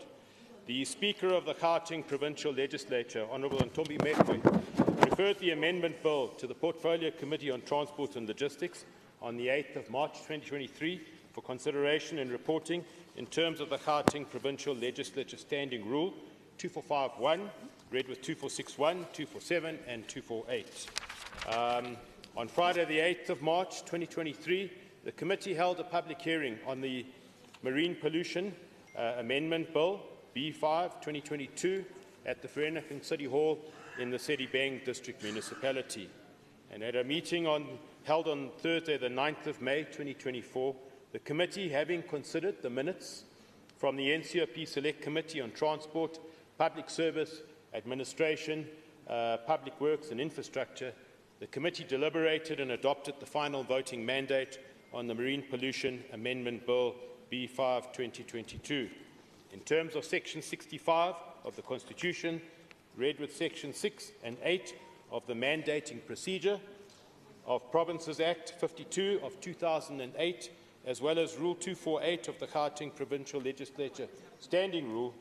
the Speaker of the Gauteng Provincial Legislature, Honourable Ntombi Mekwe, referred the amendment bill to the Portfolio Committee on Transport and Logistics on the 8th of March 2023 for consideration and reporting in terms of the Gauteng Provincial Legislature Standing Rule 2451, read with 2461, 247 and 248. On Friday the 8th of March 2023, the committee held a public hearing on the Marine Pollution Amendment Bill B5 2022 at the Vereeniging City Hall in the Sedibeng District Municipality. And at a meeting held on Thursday the 9th of May 2024, the committee, having considered the minutes from the NCOP Select Committee on Transport, Public Service, Administration, Public Works and Infrastructure, the committee deliberated and adopted the final voting mandate on the Marine Pollution Amendment Bill B5 2022. In terms of Section 65 of the Constitution, read with Section 6 and 8 of the Mandating Procedure of Provinces Act 52 of 2008, as well as Rule 248 of the Gauteng Provincial Legislature Standing Rule,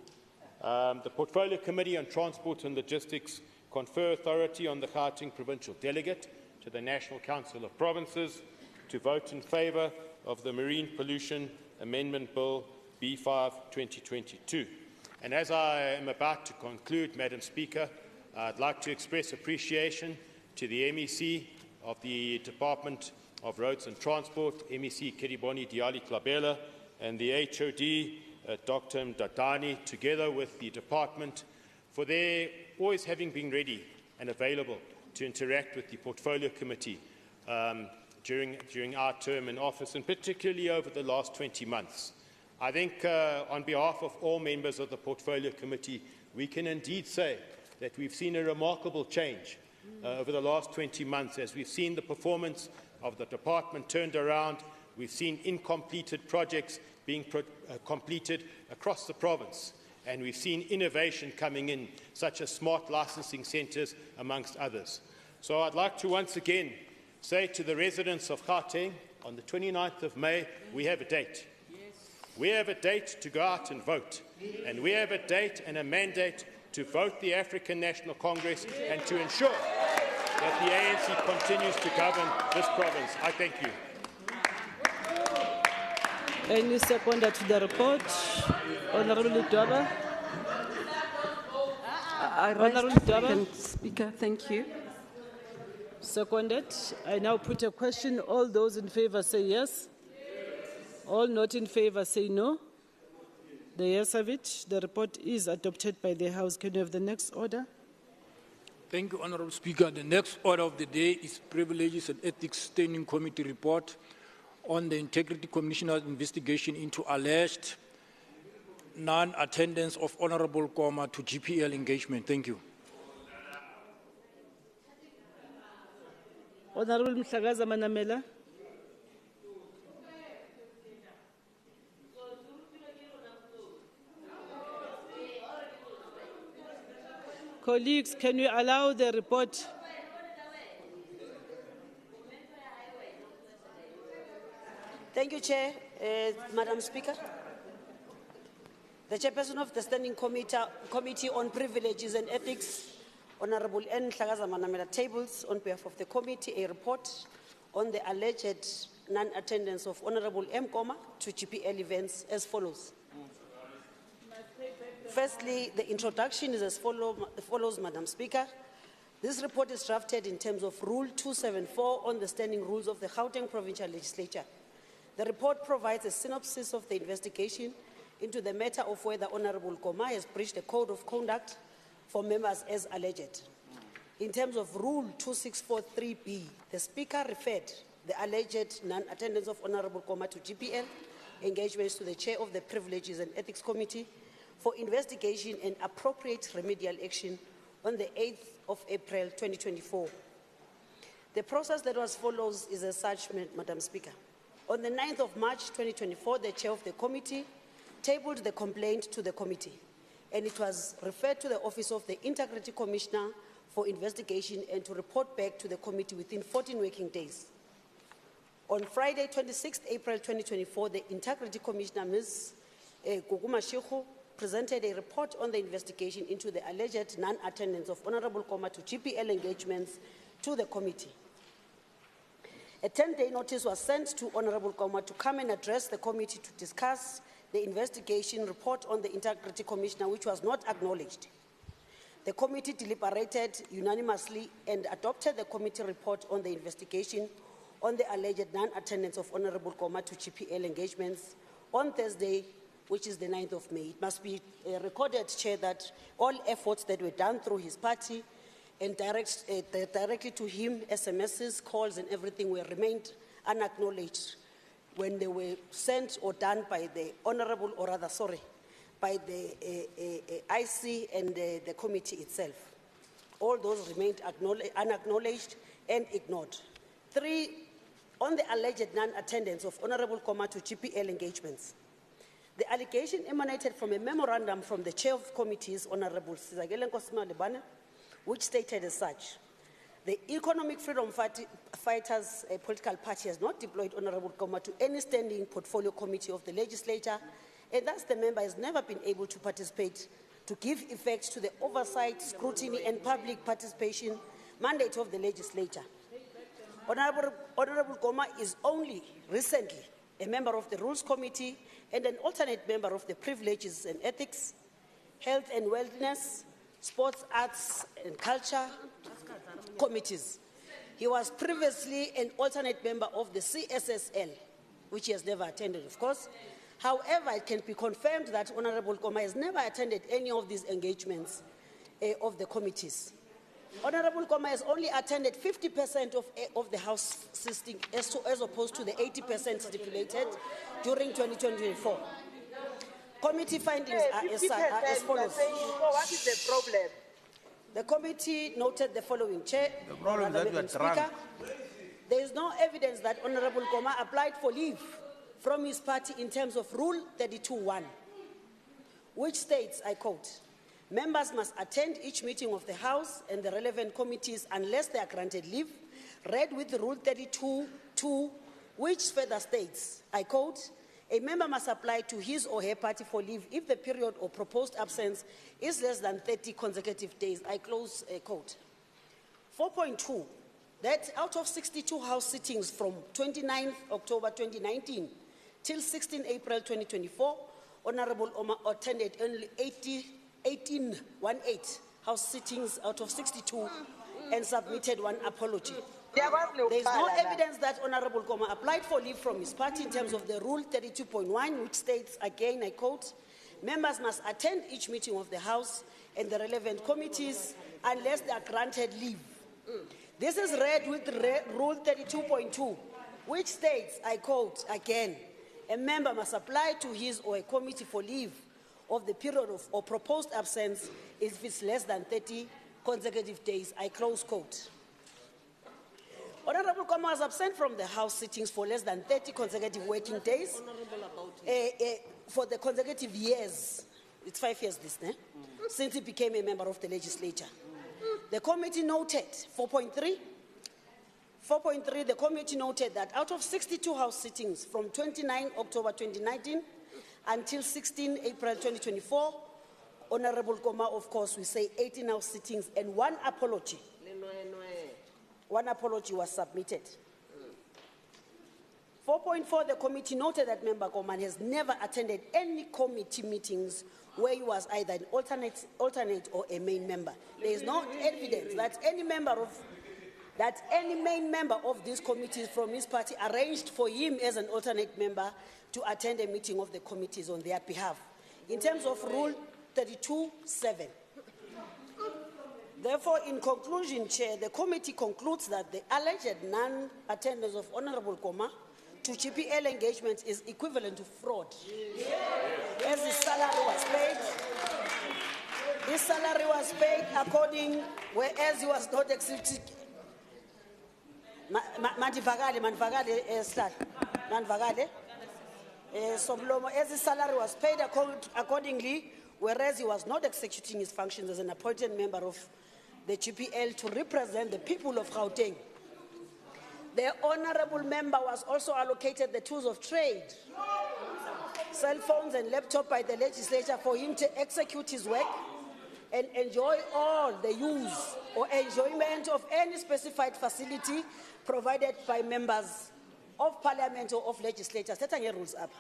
the Portfolio Committee on Transport and Logistics confer authority on the Gauteng Provincial Delegate to the National Council of Provinces to vote in favour of the Marine Pollution Amendment Bill B5 2022. And as I am about to conclude, Madam Speaker, I'd like to express appreciation to the MEC of the Department of Roads and Transport, MEC Kiriboni Diali Klabela, and the HOD, Dr. Mdadani, together with the department, for their always having been ready and available to interact with the Portfolio Committee during our term in office, and particularly over the last 20 months. I think on behalf of all members of the Portfolio Committee, we can indeed say that we've seen a remarkable change over the last 20 months as we've seen the performance of the department turned around. We've seen incompleted projects being completed across the province, and we've seen innovation coming in, such as smart licensing centres, amongst others. So I'd like to once again say to the residents of Gauteng, on the 29th of May, we have a date. We have a date to go out and vote, and we have a date and a mandate to vote the African National Congress and to ensure that the ANC continues to govern this province. I thank you. Any seconder to the report? Honourable Dwaba. Honourable Dwaba. Speaker, thank you. Seconded. I now put a question. All those in favour say yes. All not in favor say no. The yes have it. The report is adopted by the House. Can you have the next order? Thank you, Honorable Speaker. The next order of the day is Privileges and Ethics Standing Committee report on the Integrity Commissioner's investigation into alleged non-attendance of Honorable Koma to GPL engagement. Thank you. Honorable Mhlagaza Manamela. Colleagues, can you allow the report? Thank you, Chair. Madam Speaker. The Chairperson of the Standing Committee on Privileges and Ethics, Honorable N. Mhlagaza Manamela, tables on behalf of the committee a report on the alleged non-attendance of Honorable M. Koma to GPL events as follows. Firstly, the introduction is as follows, Madam Speaker. This report is drafted in terms of Rule 274 on the standing rules of the Gauteng Provincial Legislature. The report provides a synopsis of the investigation into the matter of whether Honorable Koma has breached the Code of Conduct for members as alleged. In terms of Rule 2643B, the Speaker referred the alleged non-attendance of Honorable Koma to GPL engagements to the Chair of the Privileges and Ethics Committee for investigation and appropriate remedial action on the 8th of April 2024. The process that was followed is as such, Madam Speaker. On the 9th of March 2024, the Chair of the committee tabled the complaint to the committee, and it was referred to the Office of the Integrity Commissioner for investigation and to report back to the committee within 14 working days. On Friday, 26th April 2024, the Integrity Commissioner, Ms. Guguma Shikho, presented a report on the investigation into the alleged non-attendance of Honorable Koma to GPL engagements to the committee. A 10-day notice was sent to Honorable Koma to come and address the committee to discuss the investigation report on the Integrity Commissioner, which was not acknowledged. The committee deliberated unanimously and adopted the committee report on the investigation on the alleged non-attendance of Honorable Koma to GPL engagements on Thursday, which is the 9th of May. It must be recorded, Chair, that all efforts that were done through his party and directly to him, SMSs, calls and everything were remained unacknowledged when they were sent or done by the Honorable, or rather, sorry, by the IC and the committee itself. All those remained unacknowledged and ignored. 3, on the alleged non-attendance of Honorable Koma to GPL engagements. The allegation emanated from a memorandum from the Chair of Committees, Honorable Sizakele Nkosima Lebane, which stated as such: the Economic Freedom Fighters political party has not deployed Honorable Koma to any standing portfolio committee of the legislature, and thus the member has never been able to participate to give effect to the oversight, scrutiny, and public participation mandate of the legislature. Honorable Koma is only recently a member of the Rules Committee and an alternate member of the Privileges and Ethics, Health and Wellness, Sports, Arts and Culture committees. He was previously an alternate member of the CSSL, which he has never attended, of course. However, it can be confirmed that Honorable Koma has never attended any of these engagements of the committees. Honorable Koma has only attended 50% of the House sitting as opposed to the 80% stipulated during 2024. Committee findings are as follows. What is the problem? The committee noted the following, Chair. The problem that you are drunk. There is no evidence that Honorable Koma applied for leave from his party in terms of Rule 32(1), which states, I quote, members must attend each meeting of the House and the relevant committees unless they are granted leave, read with Rule 32(2), which further states, I quote, a member must apply to his or her party for leave if the period of proposed absence is less than 30 consecutive days. I close quote. 4.2, that out of 62 House sittings from 29th October 2019 till 16 April 2024, Honorable Oma attended only 18 House sittings out of 62 and submitted one apology. There is no evidence that Honorable Koma applied for leave from his party in terms of the Rule 32.1, which states, again, I quote, members must attend each meeting of the House and the relevant committees unless they are granted leave. This is read with Rule 32.2, which states, I quote, again, a member must apply to his or a committee for leave of the period of or proposed absence if it's less than 30 consecutive days, I close quote. Honorable Koma was absent from the House sittings for less than 30 consecutive working days for the consecutive years. It's 5 years this, since he became a member of the legislature. The committee noted, 4.3, the committee noted that out of 62 House sittings from 29 October 2019 until 16 April 2024, Honorable Koma, of course, we say 18 House sittings and one apology. One apology was submitted. 4.4, the committee noted that Member Koman has never attended any committee meetings where he was either an alternate or a main member. There is no evidence that any main member of these committees from his party arranged for him as an alternate member to attend a meeting of the committees on their behalf. In terms of Rule 32.7. Therefore, in conclusion, Chair, the committee concludes that the alleged non-attendance of Honorable Koma to GPL engagements is equivalent to fraud. As his salary was paid, his salary was paid according, whereas he was not executed. As his salary was paid accordingly, whereas he was not executing his functions as an appointed member of the GPL to represent the people of Gauteng. The honorable member was also allocated the tools of trade, cell phones and laptop by the legislature for him to execute his work and enjoy all the use or enjoyment of any specified facility provided by members of parliament or of legislature. Set your rules up.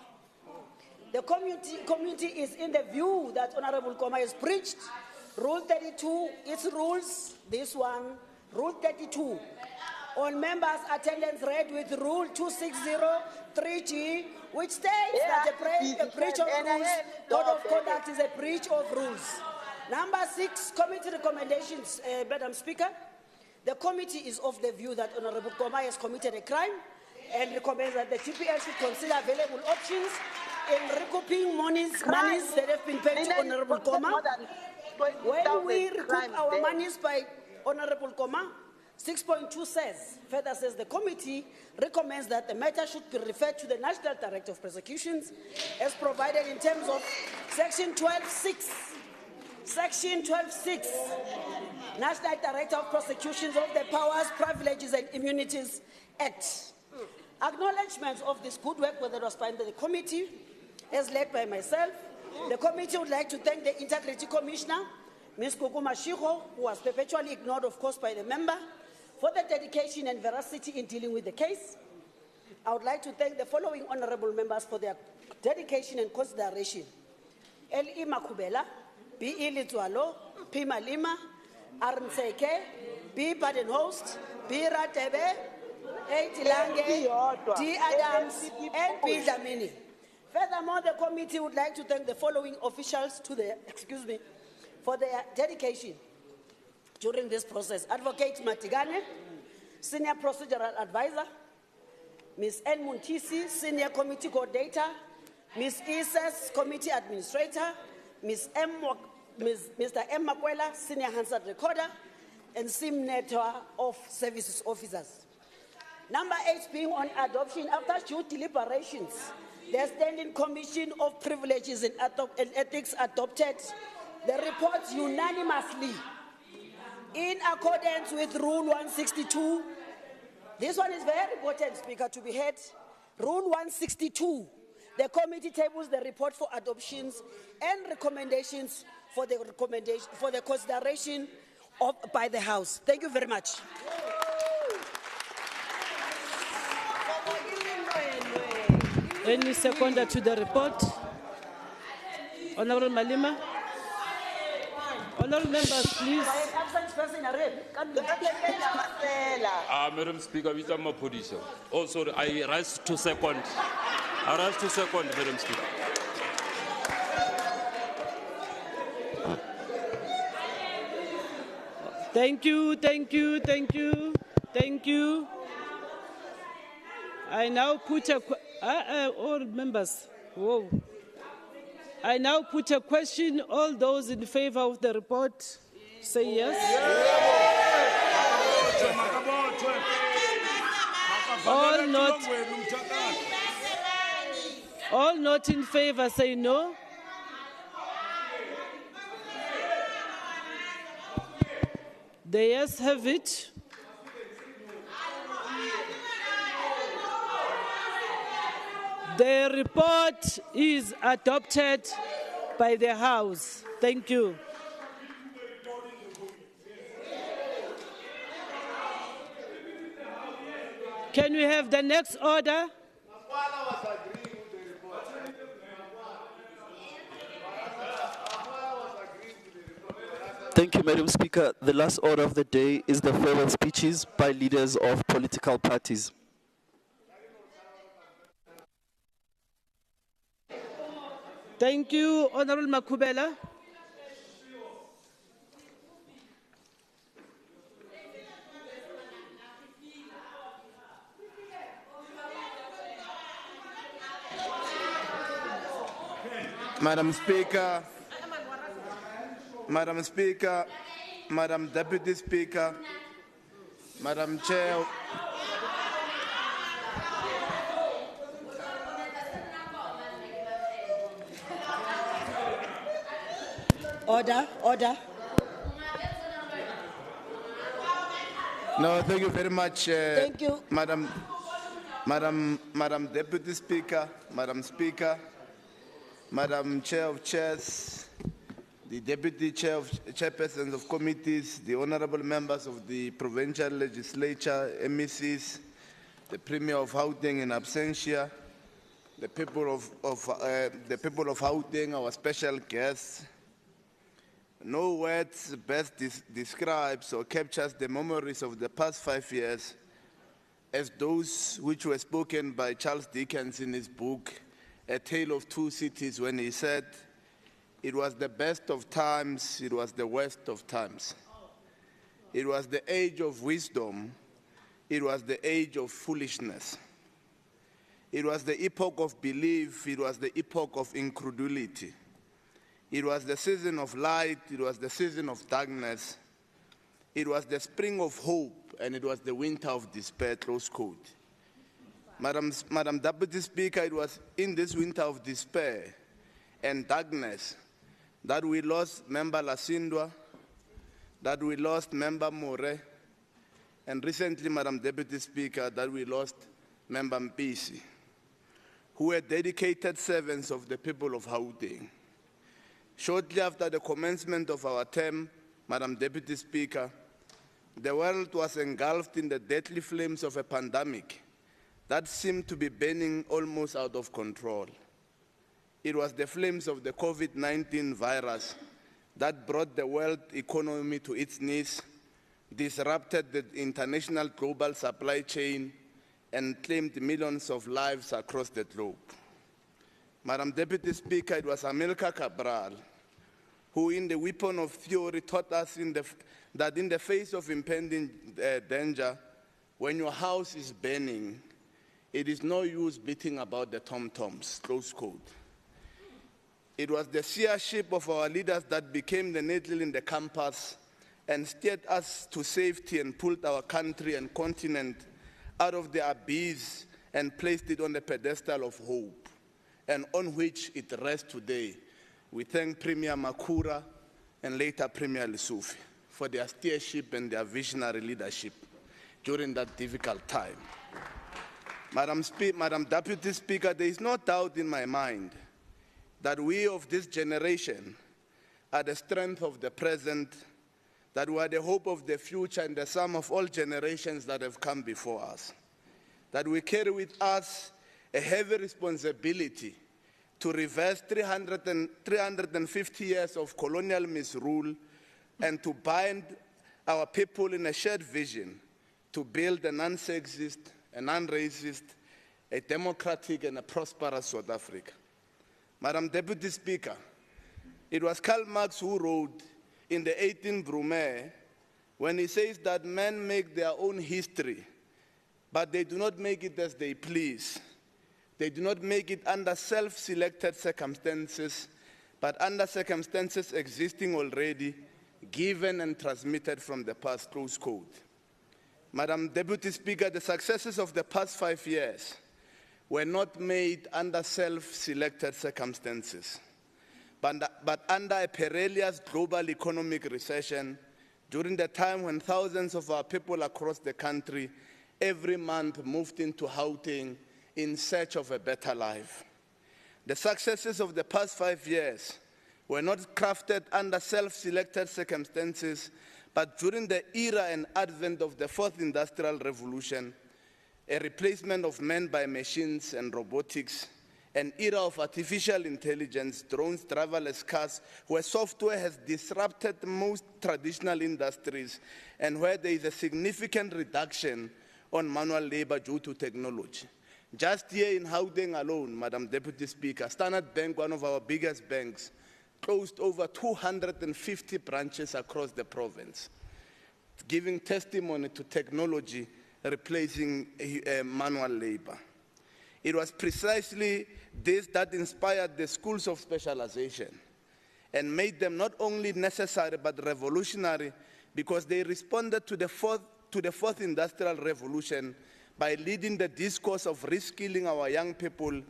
The community is in the view that Honorable Koma has breached Rule 32, its rules, this one, Rule 32, on members' attendance read with Rule 2603G, which states that a breach of rules, code of conduct is a breach of rules. Number 6, committee recommendations, Madam Speaker. The committee is of the view that Honorable Koma has committed a crime and recommends that the GPL should consider available options in recouping monies that have been paid to Honorable Koma. When we recoup our monies by Honorable Koma, 6.2 further says the committee recommends that the matter should be referred to the National Director of Prosecutions as provided in terms of Section 12.6. Section 12.6, National Director of Prosecutions of the Powers, Privileges and Immunities Act. Acknowledgements of this good work, whether it was by the committee, as led by myself. The committee would like to thank the Integrity Commissioner, Ms. Kukuma Shiho, who was perpetually ignored, of course, by the member, for the dedication and veracity in dealing with the case. I would like to thank the following honorable members for their dedication and consideration. L.E. Makubela, B.E. Litwalo, P. Malima, Arnseke, B. Badenhost, B. Ratebe, A. Tilange, D. Adams, and B. Dlamini. Furthermore, the committee would like to thank the following officials for their dedication during this process. Advocate Matigane, Senior Procedural Advisor, Ms. N. Muntisi, Senior Committee Coordinator, Ms. Ises, Committee Administrator, Mr. M. Makwela, Senior Hansard Recorder, and SIM Network of Services Officers. Number 8 being on adoption after due deliberations. The Standing Commission of Privileges and Ethics adopted the report unanimously in accordance with Rule 162. This one is very important, Speaker, to be heard. Rule 162. The committee tables the report for adoptions and recommendations for the consideration by the House. Thank you very much. Any seconder to the report? Honorable Malima. Honourable members, please. Madam Speaker, with my position. Oh, sorry, I rise to second. I rise to second, Madam Speaker. Thank you, thank you, thank you, thank you. I now put a, all members, whoa. I now put a question. All those in favor of the report, say yes. All not in favor, say no. The yes have it. The report is adopted by the House. Thank you. Can we have the next order? Thank you, Madam Speaker. The last order of the day is the farewell speeches by leaders of political parties. Thank you, Honourable Makubela. Madam Speaker, Madam Speaker, Madam Deputy Speaker, Madam Chair. Order, order. No, thank you very much. Thank you. Madam Deputy Speaker, Madam Speaker, Madam Chair of Chairs, the Deputy Chairpersons of committees, the honorable members of the provincial legislature, MECs, the Premier of Gauteng in absentia, the people of Gauteng, our special guests. No words best describes or captures the memories of the past 5 years as those which were spoken by Charles Dickens in his book, A Tale of Two Cities, when he said, "It was the best of times, it was the worst of times. It was the age of wisdom, it was the age of foolishness. It was the epoch of belief, it was the epoch of incredulity. It was the season of light, it was the season of darkness. It was the spring of hope, and it was the winter of despair," close quote. Madam Deputy Speaker, it was in this winter of despair and darkness that we lost Member Lasindwa, that we lost Member More, and recently, Madam Deputy Speaker, that we lost Member Mpisi, who were dedicated servants of the people of Gauteng. Shortly after the commencement of our term, Madam Deputy Speaker, the world was engulfed in the deadly flames of a pandemic that seemed to be burning almost out of control. It was the flames of the COVID-19 virus that brought the world economy to its knees, disrupted the international global supply chain, and claimed millions of lives across the globe. Madam Deputy Speaker, it was Amilcar Cabral who, in the weapon of theory, taught us that in the face of impending danger, when your house is burning, it is no use beating about the tom-toms, close quote. It was the seership of our leaders that became the needle in the compass and steered us to safety and pulled our country and continent out of the abyss and placed it on the pedestal of hope, and on which it rests today. We thank Premier Makura and later Premier Lesufi for their stewardship and their visionary leadership during that difficult time. Madam Deputy Speaker, there is no doubt in my mind that we of this generation are the strength of the present, that we are the hope of the future and the sum of all generations that have come before us, that we carry with us a heavy responsibility to reverse 350 years of colonial misrule and to bind our people in a shared vision to build an unsexist, an unracist, a democratic and a prosperous South Africa. Madam Deputy Speaker, it was Karl Marx who wrote in the 18th Brumaire when he says that men make their own history, but they do not make it as they please. They do not make it under self-selected circumstances, but under circumstances existing already, given and transmitted from the past, close quote. Madam Deputy Speaker, the successes of the past 5 years were not made under self-selected circumstances, but under a perilous global economic recession during the time when thousands of our people across the country every month moved into Gauteng in search of a better life. The successes of the past 5 years were not crafted under self-selected circumstances, but during the era and advent of the fourth industrial revolution, a replacement of men by machines and robotics, an era of artificial intelligence, drones, driverless cars, where software has disrupted most traditional industries and where there is a significant reduction on manual labor due to technology. Just here in Gauteng alone, Madam Deputy Speaker, Standard Bank, one of our biggest banks, closed over 250 branches across the province, giving testimony to technology replacing manual labor. It was precisely this that inspired the schools of specialization and made them not only necessary but revolutionary, because they responded to the fourth industrial revolution by leading the discourse of reskilling our young people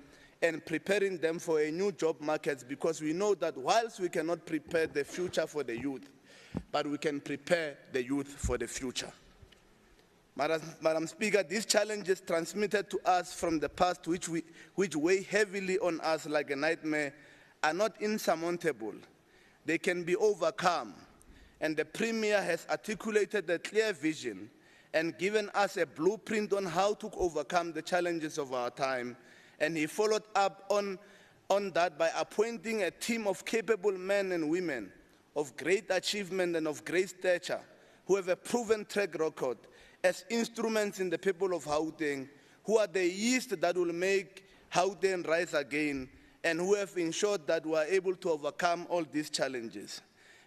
and preparing them for a new job market, because we know that whilst we cannot prepare the future for the youth, but we can prepare the youth for the future. Madam Speaker, these challenges transmitted to us from the past, which weigh heavily on us like a nightmare, are not insurmountable. They can be overcome, and the Premier has articulated a clear vision and given us a blueprint on how to overcome the challenges of our time, and he followed up on that by appointing a team of capable men and women of great achievement and of great stature who have a proven track record as instruments in the people of Gauteng, who are the yeast that will make Gauteng rise again, and who have ensured that we are able to overcome all these challenges.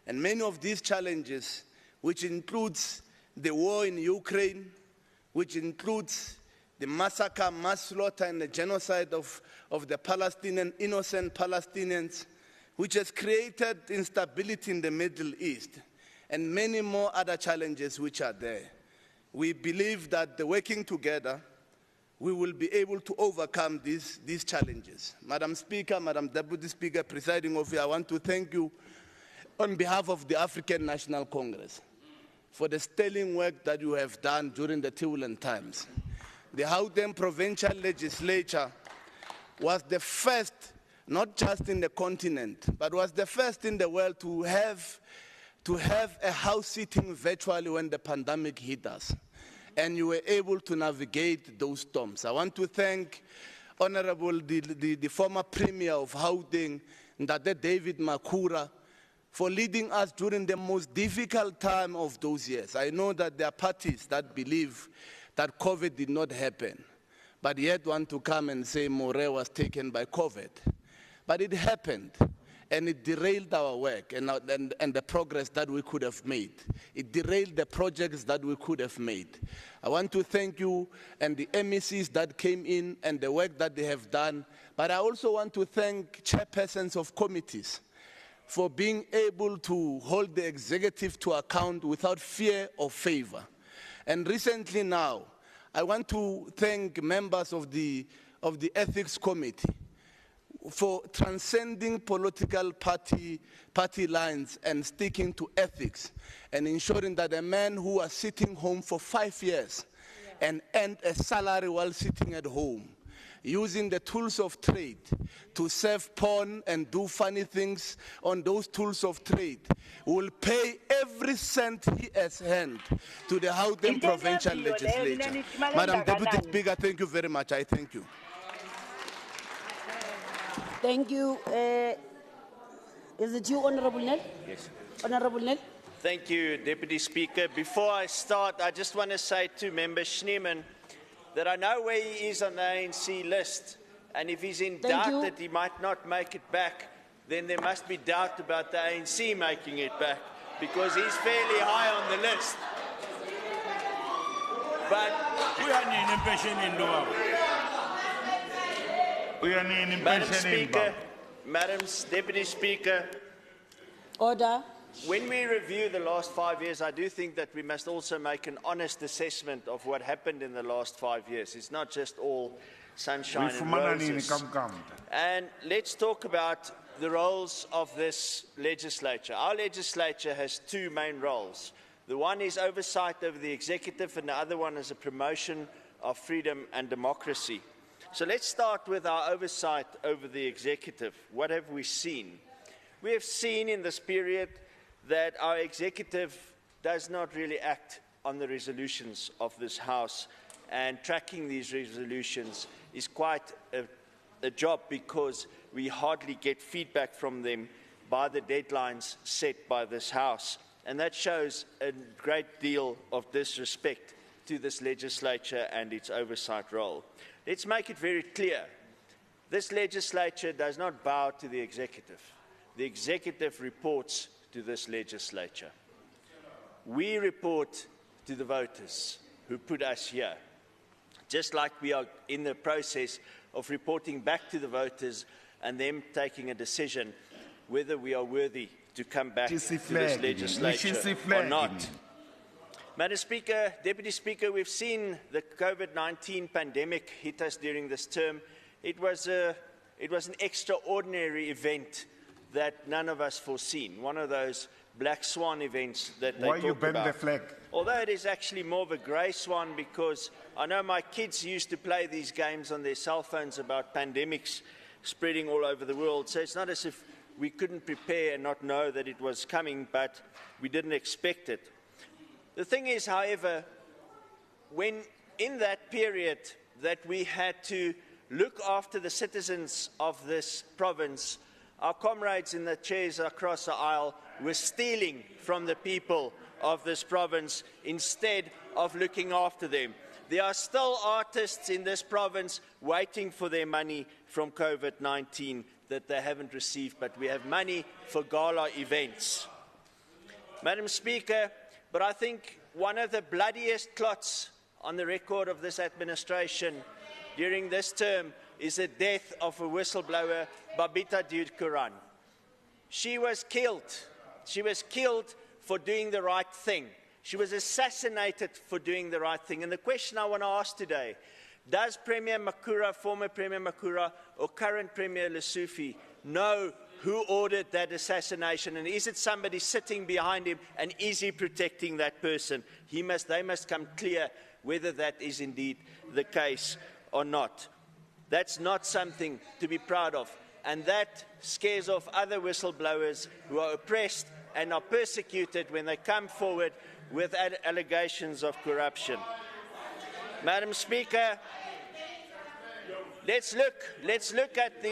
And many of these challenges, which includes the war in Ukraine, which includes the massacre, mass slaughter, and the genocide of the innocent Palestinians, which has created instability in the Middle East, and many more other challenges which are there. We believe that working together, we will be able to overcome these challenges. Madam Speaker, Madam Deputy Speaker, presiding officer, I want to thank you on behalf of the African National Congress for the sterling work that you have done during the turbulent times. The Gauteng Provincial Legislature was the first, not just in the continent, but was the first in the world to have a house sitting virtually when the pandemic hit us, and you were able to navigate those storms. I want to thank Honorable the former Premier of Gauteng, Ndade David Makura, for leading us during the most difficult time of those years. I know that there are parties that believe that COVID did not happen, but yet want to come and say More was taken by COVID. But it happened, and it derailed our work and the progress that we could have made. It derailed the projects that we could have made. I want to thank you and the MECs that came in and the work that they have done, but I also want to thank chairpersons of committees for being able to hold the executive to account without fear or favor. And recently now, I want to thank members of the Ethics Committee for transcending political party lines and sticking to ethics and ensuring that a man who was sitting home for 5 years and earned a salary while sitting at home, using the tools of trade to serve porn and do funny things on those tools of trade, will pay every cent he has earned to the Gauteng Provincial Legislature. Madam Deputy Speaker, thank you very much. I thank you. Thank you. Is it you, Honorable Nell? Yes. Honorable Nell? Thank you, Deputy Speaker. Before I start, I just want to say to Member Schneeman that I know where he is on the ANC list, and if he's in doubt that he might not make it back, then there must be doubt about the ANC making it back, because he's fairly high on the list. But Madam Speaker, Madam Deputy Speaker, order. When we review the last 5 years, I do think that we must also make an honest assessment of what happened in the last 5 years. It's not just all sunshine and roses. And let's talk about the roles of this legislature. Our legislature has two main roles. The one is oversight over the executive, and the other one is a promotion of freedom and democracy. So let's start with our oversight over the executive. What have we seen? We have seen in this period that our executive does not really act on the resolutions of this House, and tracking these resolutions is quite a job, because we hardly get feedback from them by the deadlines set by this House. And that shows a great deal of disrespect to this legislature and its oversight role. Let's make it very clear. This legislature does not bow to the executive. The executive reports to this legislature. We report to the voters who put us here, just like we are in the process of reporting back to the voters and them taking a decision whether we are worthy to come back to this legislature or not. Madam Speaker, Deputy Speaker, we've seen the COVID-19 pandemic hit us during this term. It was an extraordinary event that none of us foreseen, one of those black swan events that they talk about. Why you bend the flag? Although it is actually more of a grey swan, because I know my kids used to play these games on their cell phones about pandemics spreading all over the world, so it's not as if we couldn't prepare and not know that it was coming, but we didn't expect it. The thing is, however, when in that period that we had to look after the citizens of this province, our comrades in the chairs across the aisle were stealing from the people of this province instead of looking after them. There are still artists in this province waiting for their money from COVID-19 that they haven't received, but we have money for gala events. Madam Speaker, but I think one of the bloodiest clots on the record of this administration during this term is the death of a whistleblower, Babita Dukuran. She was killed. She was killed for doing the right thing. She was assassinated for doing the right thing. And the question I want to ask today, does Premier Makura, former Premier Makura, or current Premier Lesufi know who ordered that assassination? And is it somebody sitting behind him, and is he protecting that person? They must come clear whether that is indeed the case or not. That's not something to be proud of. And that scares off other whistleblowers who are oppressed and are persecuted when they come forward with allegations of corruption. Madam Speaker, let's look at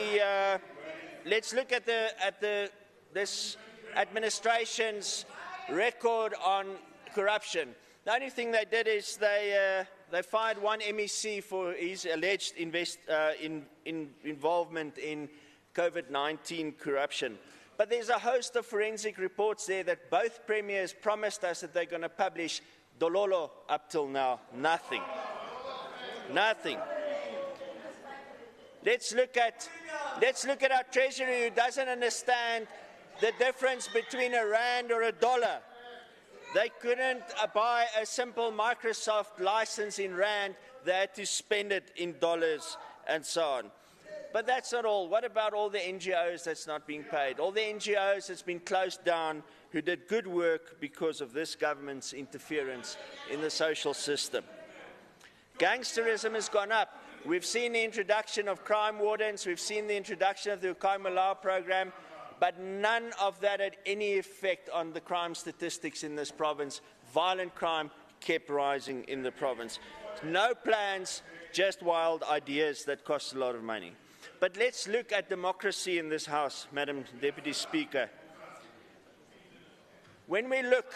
this administration's record on corruption. The only thing they did is they fired one MEC for his alleged involvement in COVID-19 corruption. But there's a host of forensic reports there that both premiers promised us that they're going to publish. Dololo, up till now, nothing. Nothing. Let's look at our Treasury, who doesn't understand the difference between a rand or a dollar. They couldn't buy a simple Microsoft license in rand. They had to spend it in dollars and so on. But that's not all. What about all the NGOs that's not being paid? All the NGOs that's been closed down, who did good work because of this government's interference in the social system. Gangsterism has gone up. We've seen the introduction of crime wardens. We've seen the introduction of the Ukai Malau program. But none of that had any effect on the crime statistics in this province. Violent crime kept rising in the province. No plans, just wild ideas that cost a lot of money. But let's look at democracy in this House, Madam Deputy Speaker. when we look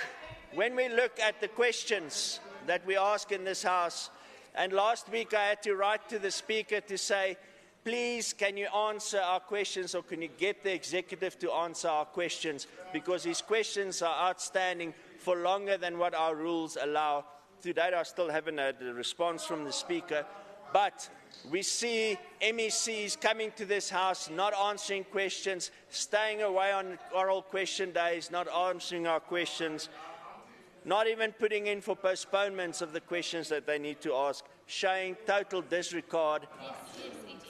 at the questions that we ask in this House, and last week I had to write to the Speaker to say, please, can you answer our questions, or can you get the executive to answer our questions, because his questions are outstanding for longer than what our rules allow. To date, I still haven't had a response from the Speaker, but we see MECs coming to this House, not answering questions, staying away on oral question days, not answering our questions, not even putting in for postponements of the questions that they need to ask, showing total disregard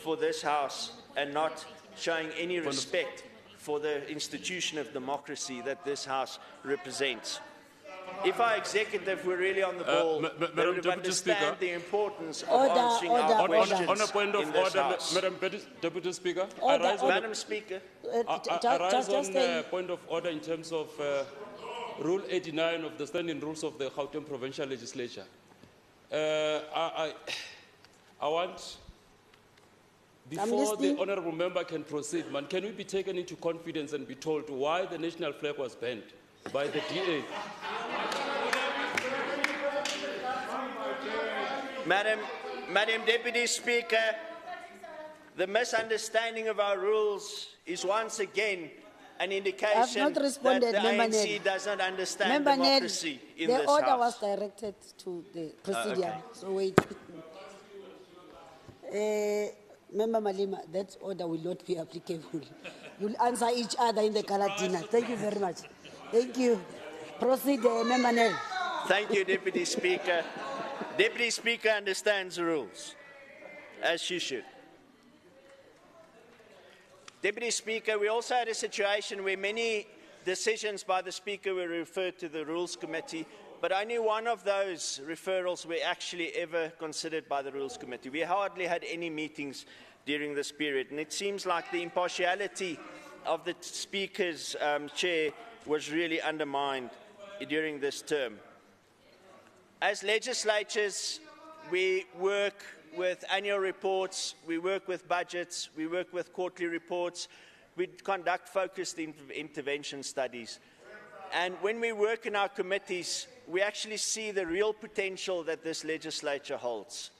for this House and not showing any respect for the institution of democracy that this House represents. If our executive were really on the ball, they would understand the importance of answering our questions on a point of in this order, House. Madam Deputy Speaker, Madam Speaker, I rise on a point of order in terms of Rule 89 of the Standing Rules of the Gauteng Provincial Legislature. I want, before the honourable member can proceed, man, can we be taken into confidence and be told why the national flag was banned by the DA? Madam Deputy Speaker, the misunderstanding of our rules is once again an indication that the ANC does not understand democracy in this House. The order was directed to the Presidium, okay. So wait. Member Malema, that order will not be applicable. You'll answer each other in the gala dinner. Thank you very much. Thank you. Proceed, Member Nel. Thank you, Deputy Speaker. Deputy Speaker understands the rules, as she should. Deputy Speaker, we also had a situation where many decisions by the Speaker were referred to the Rules Committee, but only one of those referrals were actually ever considered by the Rules Committee. We hardly had any meetings during this period, and it seems like the impartiality of the Speaker's chair was really undermined during this term. As legislatures, we work with annual reports, we work with budgets, we work with quarterly reports, we conduct focused intervention studies. And when we work in our committees, we actually see the real potential that this legislature holds.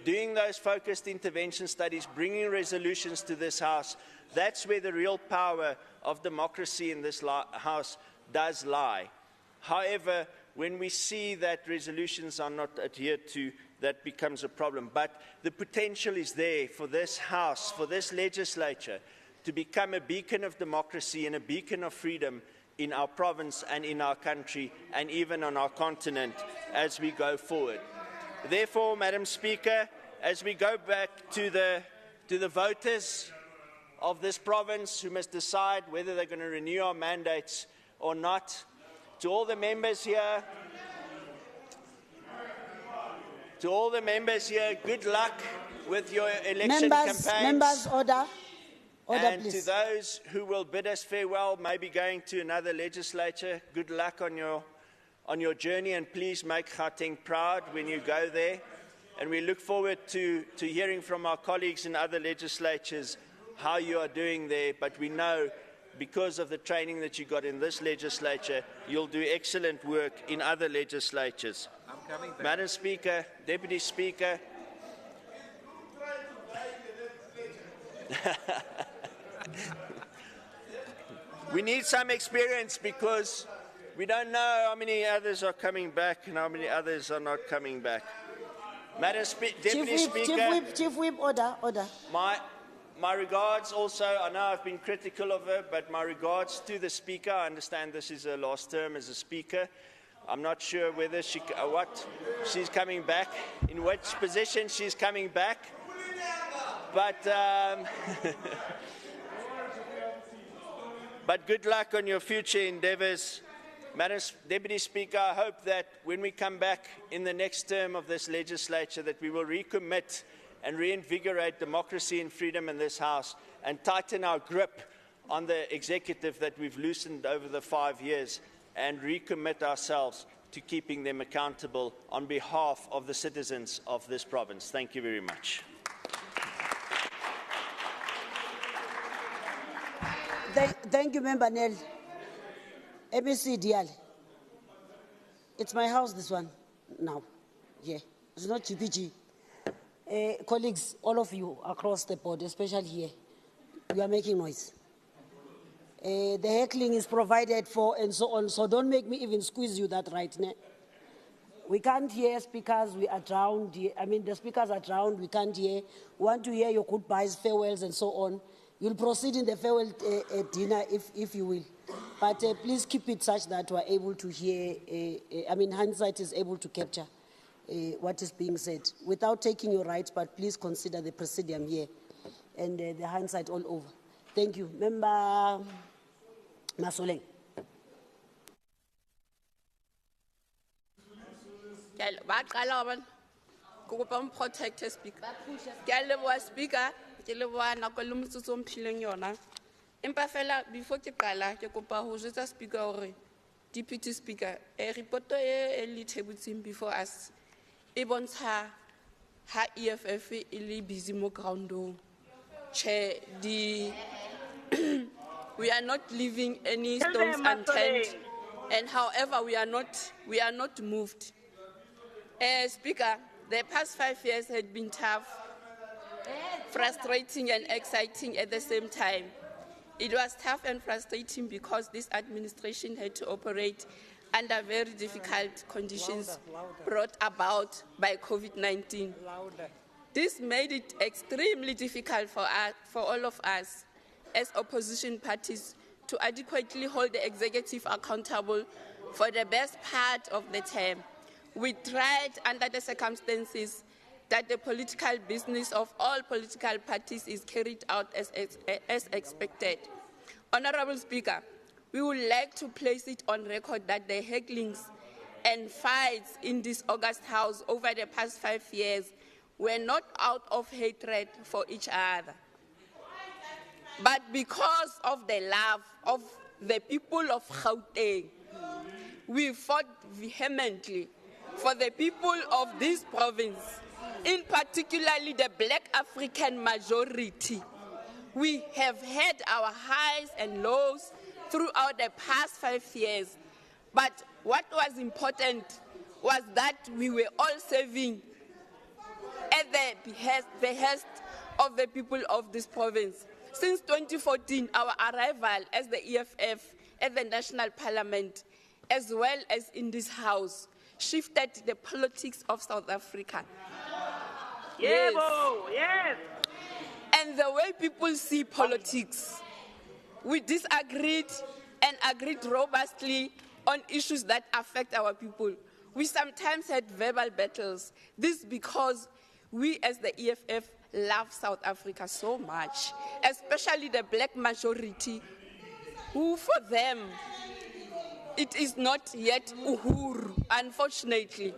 Doing those focused intervention studies, bringing resolutions to this House, that's where the real power of democracy in this House does lie. However, when we see that resolutions are not adhered to, that becomes a problem. But the potential is there for this House, for this legislature, to become a beacon of democracy and a beacon of freedom in our province and in our country and even on our continent as we go forward. Therefore, Madam Speaker, as we go back to the voters of this province who must decide whether they're going to renew our mandates or not, to all the members here, good luck with your election campaigns. Members, order. Order, and please. to those who will bid us farewell, maybe going to another legislature, good luck on your journey, and please make Gauteng proud when you go there. And we look forward to hearing from our colleagues in other legislatures how you are doing there. But we know, because of the training that you got in this legislature, you'll do excellent work in other legislatures. Madam Speaker, Deputy Speaker, we need some experience because we don't know how many others are coming back and how many others are not coming back. Madam Deputy Speaker, Chief Whip, order. My regards also, I know I've been critical of her, but my regards to the Speaker. I understand this is her last term as a Speaker. I'm not sure whether she's coming back, in which position she's coming back. But, but good luck on your future endeavours. Madam Deputy Speaker, I hope that when we come back in the next term of this legislature, that we will recommit and reinvigorate democracy and freedom in this House and tighten our grip on the executive that we've loosened over the 5 years and recommit ourselves to keeping them accountable on behalf of the citizens of this province. Thank you very much. Thank you, Member Nel. MEC Diale. It's my house, this one, now. Yeah, it's not GPG. Colleagues, all of you across the board, especially here, you are making noise. The heckling is provided for and so on, so don't make me even squeeze you that right now. We can't hear speakers, we are drowned. I mean, the speakers are drowned, we can't hear. We want to hear your goodbyes, farewells, and so on. You'll proceed in the farewell dinner if you will. But please keep it such that we are able to hear, I mean, hindsight is able to capture what is being said. Without taking your rights, but please consider the presidium here and the hindsight all over. Thank you. Member Masoleng. Protect speaker. Speaker, empa fela before ke qala ke kopa ho jwetsa speaker hore deputy speaker report e le thebutseng before us e bontsha ha EFF e le busy mo groundong che di we are not leaving any stones unturned, and however we are not moved. Speaker, the past 5 years had been tough, frustrating and exciting at the same time. It was tough and frustrating because this administration had to operate under very difficult conditions brought about by COVID-19. This made it extremely difficult for all of us as opposition parties to adequately hold the executive accountable for the best part of the term. We tried under the circumstances that the political business of all political parties is carried out as expected. Honorable Speaker, we would like to place it on record that the hecklings and fights in this August House over the past 5 years were not out of hatred for each other, but because of the love of the people of Gauteng. We fought vehemently for the people of this province, in particularly the Black African majority. We have had our highs and lows throughout the past 5 years, but what was important was that we were all serving at the behest of the people of this province. Since 2014, our arrival as the EFF at the National Parliament, as well as in this House, shifted the politics of South Africa. Yes. Yes. And the way people see politics, we disagreed and agreed robustly on issues that affect our people. We sometimes had verbal battles. This because we as the EFF love South Africa so much, especially the black majority, who for them, it is not yet Uhuru, unfortunately.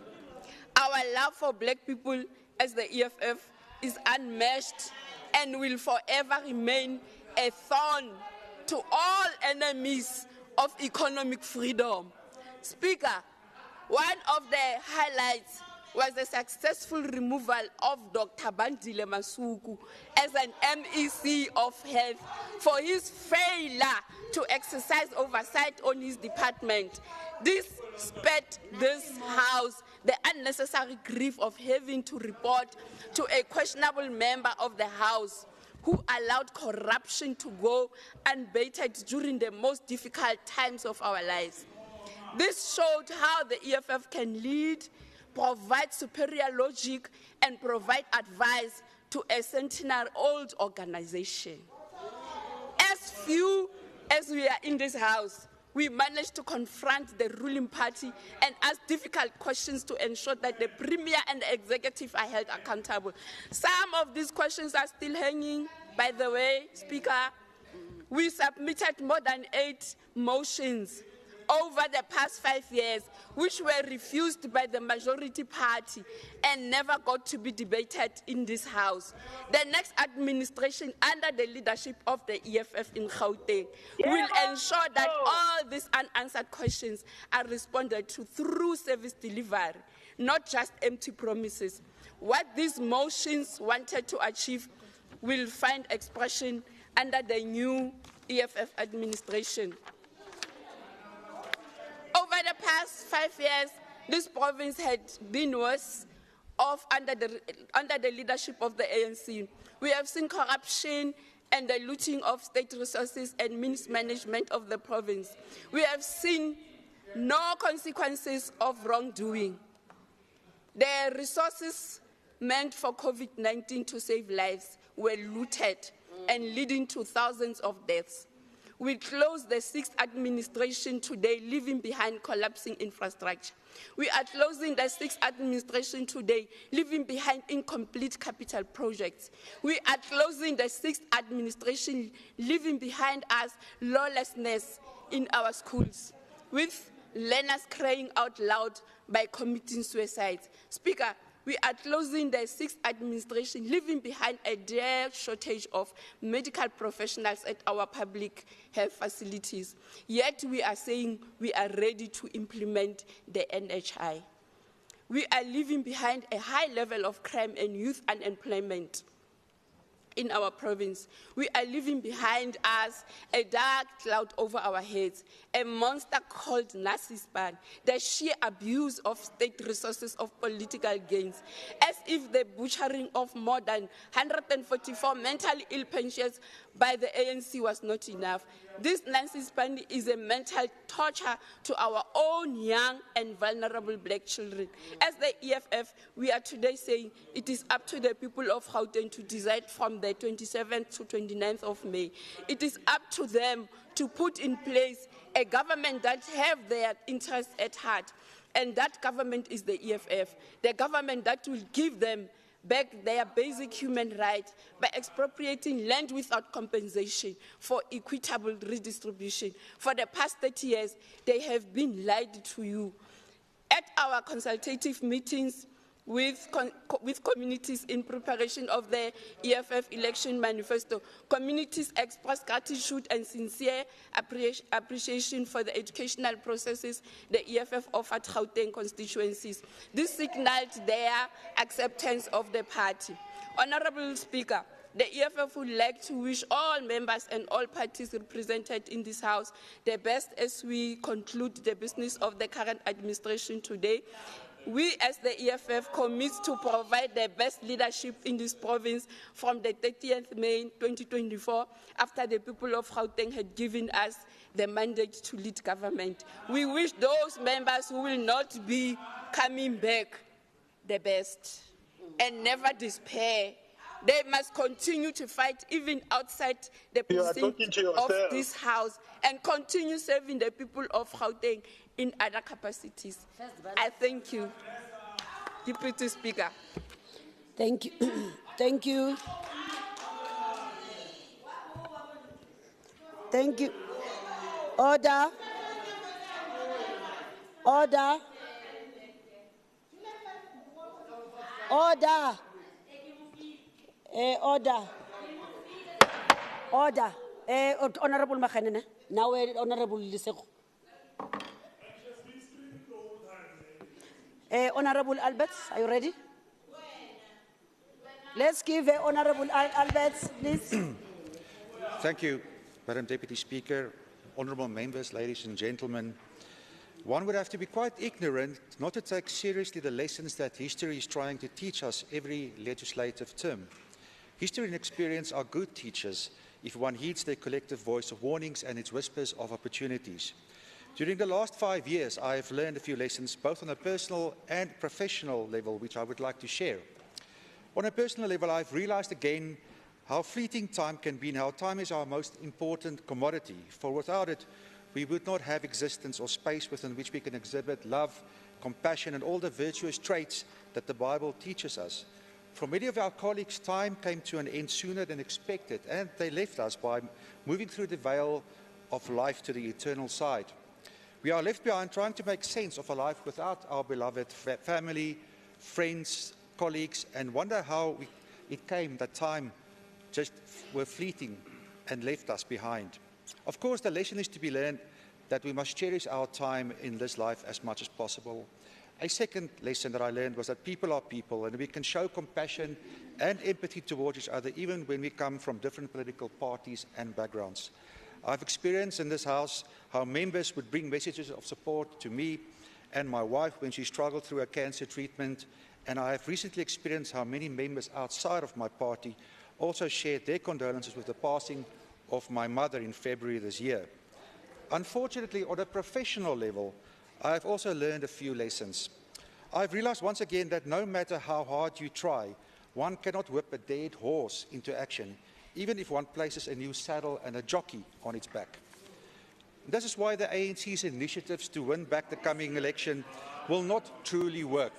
Our love for black people as the EFF is unmatched and will forever remain a thorn to all enemies of economic freedom. Speaker, one of the highlights was the successful removal of Dr. Bandile Masuku as an MEC of Health for his failure to exercise oversight on his department. This spared this House the unnecessary grief of having to report to a questionable member of the House who allowed corruption to go unabated during the most difficult times of our lives. This showed how the EFF can lead, provide superior logic, and provide advice to a centenary-old organization. As few as we are in this House, we managed to confront the ruling party and ask difficult questions to ensure that the Premier and the Executive are held accountable. Some of these questions are still hanging, by the way, Speaker. We submitted more than 8 motions over the past 5 years, which were refused by the majority party and never got to be debated in this House. The next administration, under the leadership of the EFF in Gauteng, will ensure that all these unanswered questions are responded to through service delivery, not just empty promises. What these motions wanted to achieve will find expression under the new EFF administration. Over the past 5 years, this province had been worse off under the leadership of the ANC. We have seen corruption and the looting of state resources and mismanagement of the province. We have seen no consequences of wrongdoing. The resources meant for COVID-19 to save lives were looted and leading to thousands of deaths. We close the 6th administration today, leaving behind collapsing infrastructure. We are closing the 6th administration today, leaving behind incomplete capital projects. We are closing the 6th administration, leaving behind us lawlessness in our schools, with learners crying out loud by committing suicide. Speaker, we are closing the 6th administration, leaving behind a dire shortage of medical professionals at our public health facilities. Yet we are saying we are ready to implement the NHI. We are leaving behind a high level of crime and youth unemployment in our province. We are leaving behind us a dark cloud over our heads, a monster called narcissism, the sheer abuse of state resources of political gains, as if the butchering of more than 144 mentally ill pensioners by the ANC was not enough. This narcissism is a mental torture to our own young and vulnerable black children. As the EFF, we are today saying it is up to the people of Gauteng to decide from the 27th to 29th of May. It is up to them to put in place a government that have their interests at heart. And that government is the EFF, the government that will give them back their basic human rights by expropriating land without compensation for equitable redistribution. For the past 30 years, they have been lied to you. At our consultative meetings with communities in preparation of the EFF election manifesto, communities expressed gratitude and sincere appreciation for the educational processes the EFF offered Gauteng constituencies. This signaled their acceptance of the party. Honorable Speaker, the EFF would like to wish all members and all parties represented in this House the best as we conclude the business of the current administration today. We as the EFF commit to provide the best leadership in this province from the 30th May 2024 after the people of Gauteng had given us the mandate to lead government. We wish those members who will not be coming back the best and never despair. They must continue to fight even outside the precinct of this House and continue serving the people of Gauteng in other capacities. I thank you, Deputy Speaker. Thank you. Thank you. Thank you. Order. Order. Order. Order. Order. Honorable Makhanene. Now, Honorable Liseko. Honorable Alberts, are you ready? Let's give Honorable Alberts, please. Thank you, Madam Deputy Speaker, honourable members, ladies and gentlemen. One would have to be quite ignorant not to take seriously the lessons that history is trying to teach us every legislative term. History and experience are good teachers if one heeds their collective voice of warnings and its whispers of opportunities. During the last 5 years, I have learned a few lessons, both on a personal and professional level, which I would like to share. On a personal level, I've realized again how fleeting time can be and how time is our most important commodity. For without it, we would not have existence or space within which we can exhibit love, compassion, and all the virtuous traits that the Bible teaches us. For many of our colleagues, time came to an end sooner than expected, and they left us by moving through the veil of life to the eternal side. We are left behind trying to make sense of a life without our beloved family, friends, colleagues, and wonder how it came that time just were fleeting and left us behind. Of course, the lesson is to be learned that we must cherish our time in this life as much as possible. A second lesson that I learned was that people are people, and we can show compassion and empathy towards each other even when we come from different political parties and backgrounds. I've experienced in this House how members would bring messages of support to me and my wife when she struggled through her cancer treatment, and I have recently experienced how many members outside of my party also shared their condolences with the passing of my mother in February this year. Unfortunately, on a professional level, I have also learned a few lessons. I've realized once again that no matter how hard you try, one cannot whip a dead horse into action, even if one places a new saddle and a jockey on its back. This is why the ANC's initiatives to win back the coming election will not truly work.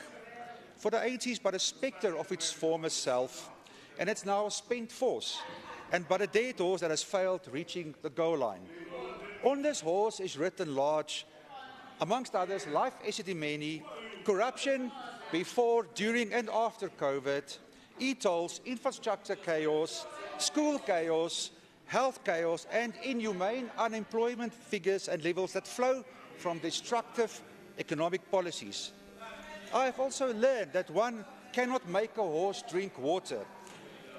For the ANC is but a spectre of its former self, and it's now a spent force, and but a dead horse that has failed reaching the goal line. On this horse is written large, amongst others, life esidimeni, corruption before, during and after COVID, e-tolls, infrastructure chaos, school chaos, health chaos, and inhumane unemployment figures and levels that flow from destructive economic policies. I have also learned that one cannot make a horse drink water.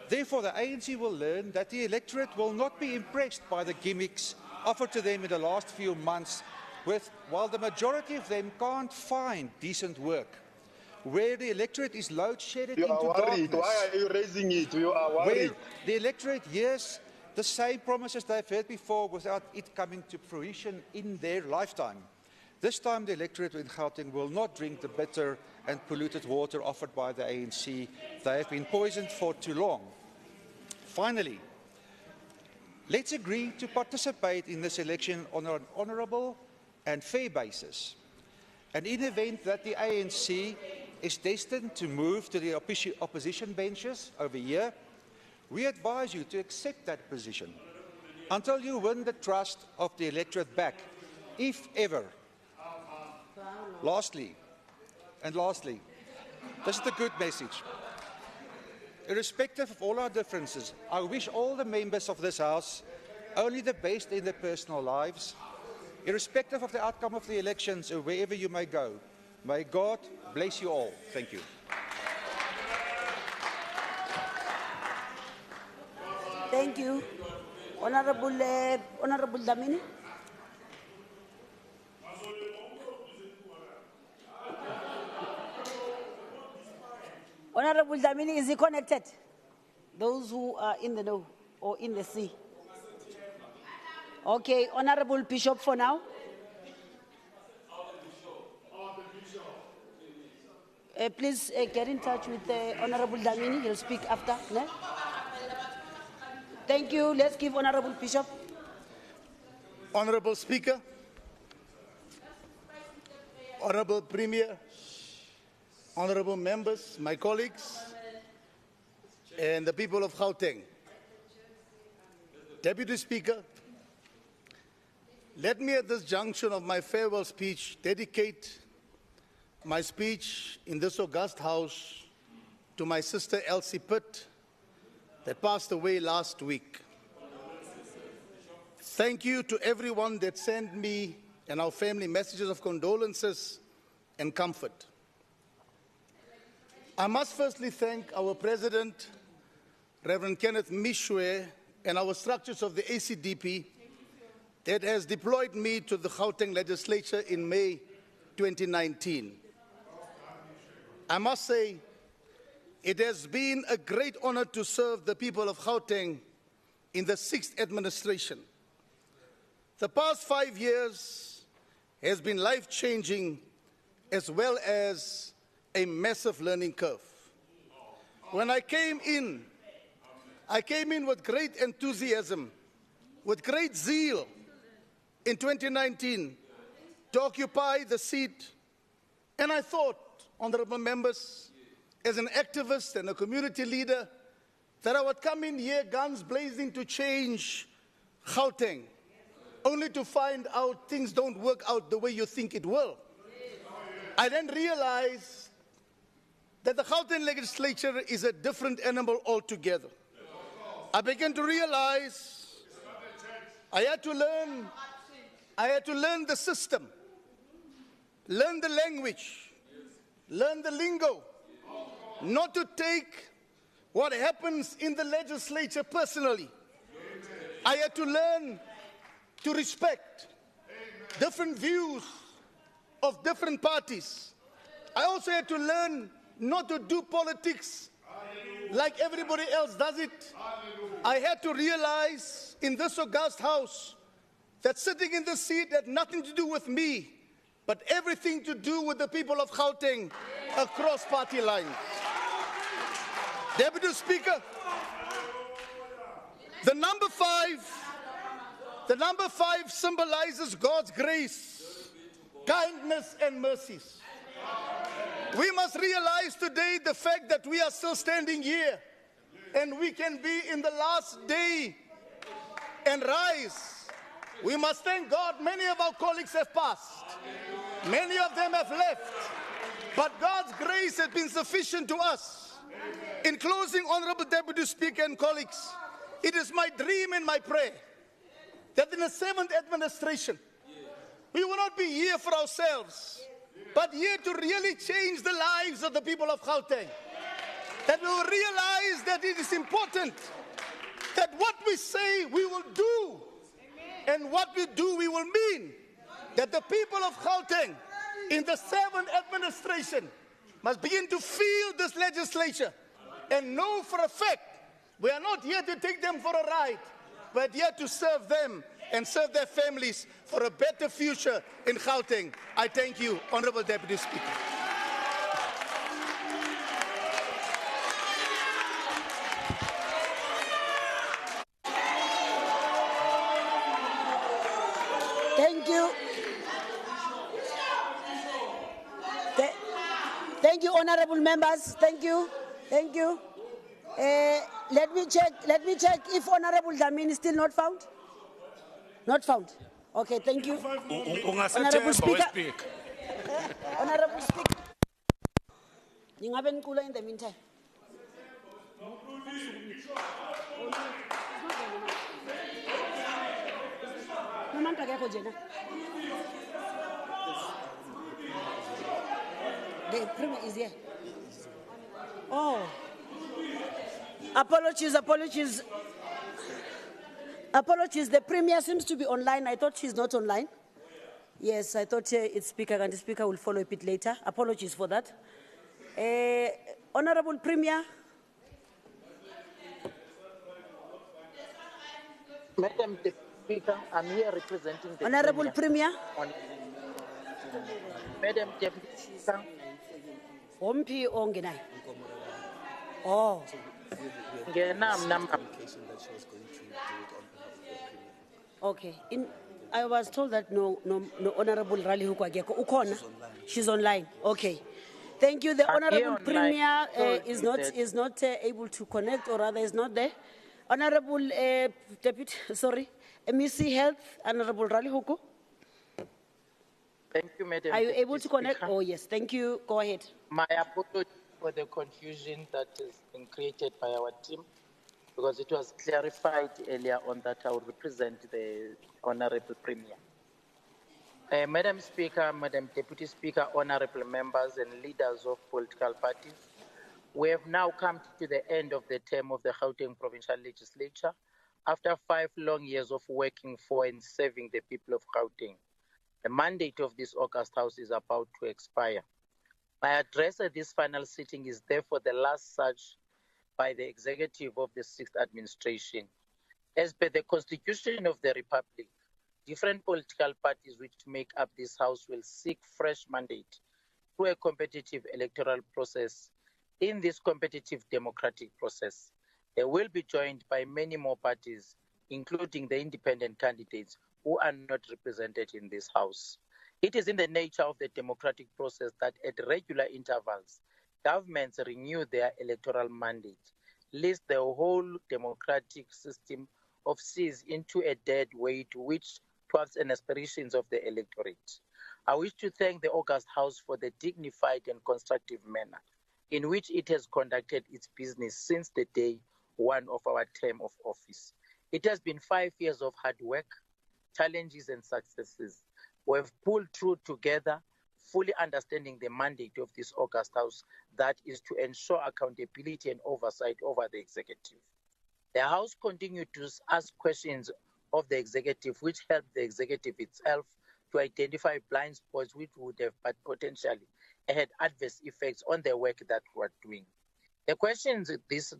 Therefore, the ANC will learn that the electorate will not be impressed by the gimmicks offered to them in the last few months, while the majority of them can't find decent work. Where the electorate is load-shedded into darkness. Why are you raising it? You are worried. Where the electorate hears the same promises they've heard before without it coming to fruition in their lifetime. This time the electorate in Gauteng will not drink the bitter and polluted water offered by the ANC. They have been poisoned for too long. Finally, let's agree to participate in this election on an honourable and fair basis. And in the event that the ANC is destined to move to the opposition benches over here, we advise you to accept that position until you win the trust of the electorate back, if ever. Lastly, this is the good message. Irrespective of all our differences, I wish all the members of this House only the best in their personal lives, irrespective of the outcome of the elections or wherever you may go. May God bless you all. Thank you. Thank you. Honorable Dlamini. Honorable Dlamini, is he connected? Those who are in the know or in the sea. Okay, Honorable Bishop for now. Please get in touch with Honorable Dlamini. He'll speak after. No? Thank you. Let's give Honorable Bishop. Honorable Speaker, Honorable Premier, Honorable members, my colleagues, and the people of Gauteng. Deputy Speaker, let me at this junction of my farewell speech dedicate my speech in this august house to my sister Elsie Pitt that passed away last week. Thank you to everyone that sent me and our family messages of condolences and comfort. I must firstly thank our President, Reverend Kenneth Mishwe, and our structures of the ACDP that has deployed me to the Gauteng legislature in May 2019. I must say, it has been a great honor to serve the people of Gauteng in the 6th administration. The past 5 years has been life-changing as well as a massive learning curve. When I came in with great enthusiasm, with great zeal in 2019 to occupy the seat, and I thought, honorable members, as an activist and a community leader, that I would come in here guns blazing to change Gauteng, only to find out things don't work out the way you think it will. I then realized that the Gauteng legislature is a different animal altogether. I began to realize I had to learn the system, learn the language, learn the lingo, not to take what happens in the legislature personally. I had to learn to respect different views of different parties. I also had to learn not to do politics like everybody else does it. I had to realize in this august house that sitting in the seat had nothing to do with me, but everything to do with the people of Gauteng across party lines. Deputy Speaker, the number five symbolizes God's grace, kindness, and mercies. We must realize today the fact that we are still standing here and we can be in the last day and rise. We must thank God many of our colleagues have passed. Many of them have left. But God's grace has been sufficient to us. In closing, Honorable Deputy Speaker and colleagues, it is my dream and my prayer that in the 7th administration, we will not be here for ourselves, but here to really change the lives of the people of Gauteng. That we will realize that it is important that what we say we will do, and what we do we will mean. That the people of Gauteng in the 7th administration must begin to feel this legislature and know for a fact we are not here to take them for a ride, but here to serve them and serve their families for a better future in Gauteng. I thank you, Honorable Deputy Speaker. Thank you. Thank you, honorable members. Thank you. Thank you. Let me check if Honorable Dlamini is still not found. Not found. Okay, thank you. Honorable Speaker. Honorable Speaker. Ningabe Nkula in the meantime. The premier is here. Oh. Apologies. The premier seems to be online. I thought she's not online. Yes, I thought it's speaker, and the speaker will follow a bit later. Apologies for that. Honorable Premier. Madam Speaker, I'm here representing the Honorable Premier. Madam Deputy Speaker. Ompi Ongenai. Oh. Okay. I was told that no Honorable Rally Hukwageko Ukona. She's online. Okay. Thank you. The Honorable Premier is not able to connect, or rather is not there. Honorable Deputy, MEC Health, Honorable Rally Huku. Thank you, Madam. Are you able to connect? Speaker. Oh, yes. Thank you. Go ahead. My apology for the confusion that has been created by our team, because it was clarified earlier on that I would represent the Honorable Premier. Madam Speaker, Madam Deputy Speaker, honorable members and leaders of political parties, we have now come to the end of the term of the Gauteng Provincial Legislature after 5 long years of working for and serving the people of Gauteng. The mandate of this August House is about to expire. My address at this final sitting is therefore the last such by the executive of the 6th administration. As per the Constitution of the Republic, different political parties which make up this House will seek fresh mandate through a competitive electoral process. In this competitive democratic process, they will be joined by many more parties, including the independent candidates who are not represented in this House. It is in the nature of the democratic process that at regular intervals, governments renew their electoral mandate, lest the whole democratic system of seas into a dead weight which thwarts and aspirations of the electorate. I wish to thank the August House for the dignified and constructive manner in which it has conducted its business since the day one of our term of office. It has been 5 years of hard work, challenges and successes. We have pulled through together, fully understanding the mandate of this August House, that is to ensure accountability and oversight over the executive. The House continued to ask questions of the executive, which helped the executive itself to identify blind spots which would have but potentially had adverse effects on the work that we're doing. The questions of this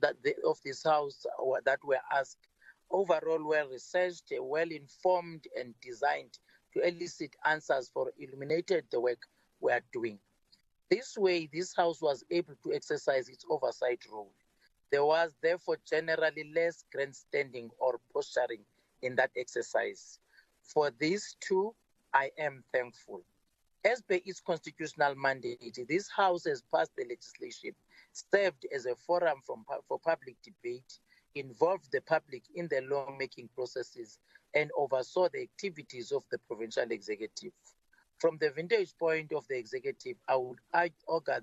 House that were asked overall well researched, well informed, and designed to elicit answers for illuminated the work we are doing. This way, this House was able to exercise its oversight role. There was therefore generally less grandstanding or posturing in that exercise. For this too, I am thankful. As per its constitutional mandate, this House has passed the legislation, served as a forum for public debate, involved the public in the lawmaking processes, and oversaw the activities of the provincial executive. From the vantage point of the executive, I would argue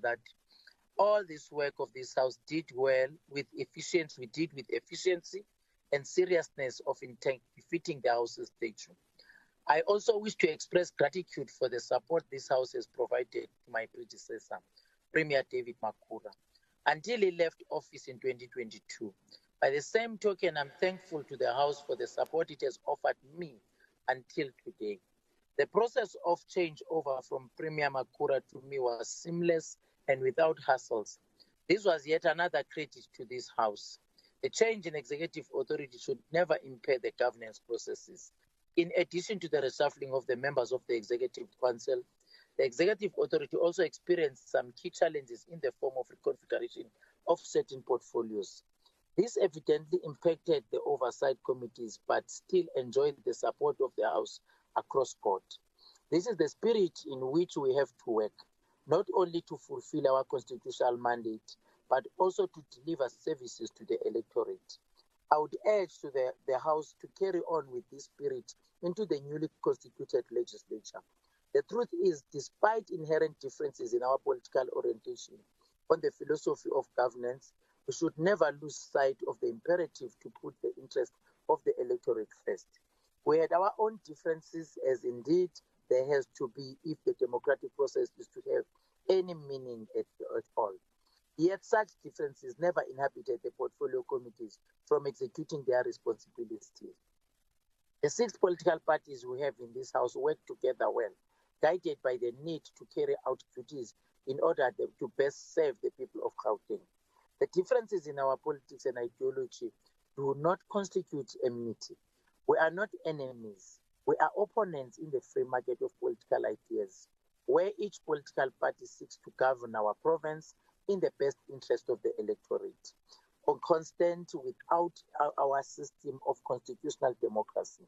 that all this work of this House did well with efficiency. We did with efficiency and seriousness of intent befitting the House's statute. I also wish to express gratitude for the support this House has provided to my predecessor, Premier David Makura, until he left office in 2022. By the same token, I'm thankful to the House for the support it has offered me until today. The process of changeover from Premier Makura to me was seamless and without hassles. This was yet another credit to this House. The change in executive authority should never impair the governance processes. In addition to the reshuffling of the members of the Executive Council, the Executive Authority also experienced some key challenges in the form of reconfiguration of certain portfolios. This evidently impacted the oversight committees, but still enjoyed the support of the House across board. This is the spirit in which we have to work, not only to fulfill our constitutional mandate, but also to deliver services to the electorate. I would urge to the House to carry on with this spirit into the newly constituted legislature. The truth is, despite inherent differences in our political orientation on the philosophy of governance, we should never lose sight of the imperative to put the interest of the electorate first. We had our own differences, as indeed there has to be if the democratic process is to have any meaning at all. Yet such differences never inhibited the portfolio committees from executing their responsibilities. The 6 political parties we have in this House work together well, guided by the need to carry out duties in order to best serve the people of Gauteng. The differences in our politics and ideology do not constitute enmity. We are not enemies. We are opponents in the free market of political ideas, where each political party seeks to govern our province in the best interest of the electorate, constant without our system of constitutional democracy.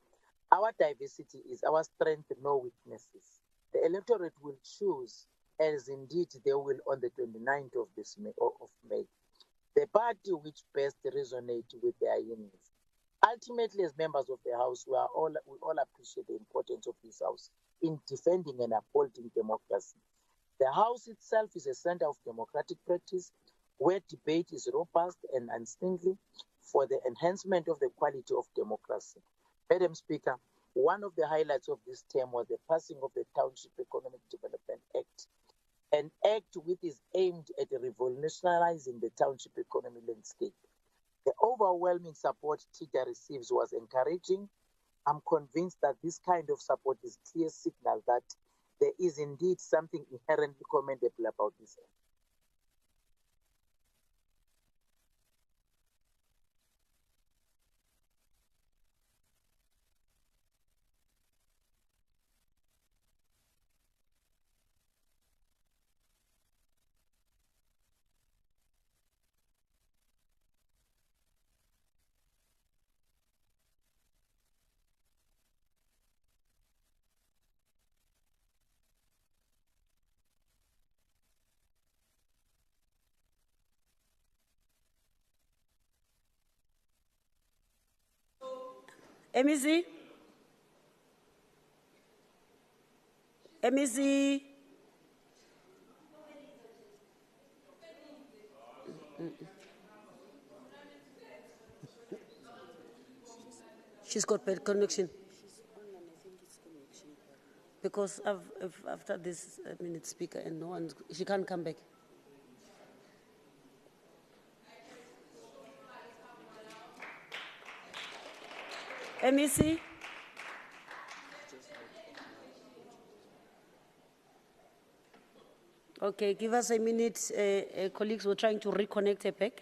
Our diversity is our strength, no weaknesses. The electorate will choose, as indeed they will on the 29th of May, the party which best resonates with their unions. Ultimately, as members of the House, we all appreciate the importance of this House in defending and upholding democracy. The House itself is a center of democratic practice where debate is robust and unstinted for the enhancement of the quality of democracy. Madam Speaker, one of the highlights of this term was the passing of the Township Economic Development Act, an act which is aimed at revolutionizing the township economy landscape. The overwhelming support TIDA receives was encouraging. I'm convinced that this kind of support is a clear signal that there is indeed something inherently commendable about this act. MEC? MEC? She's got bad connection. Because after this minute speaker and no one, she can't come back. MEC? Okay, give us a minute. Colleagues, we're trying to reconnect her back.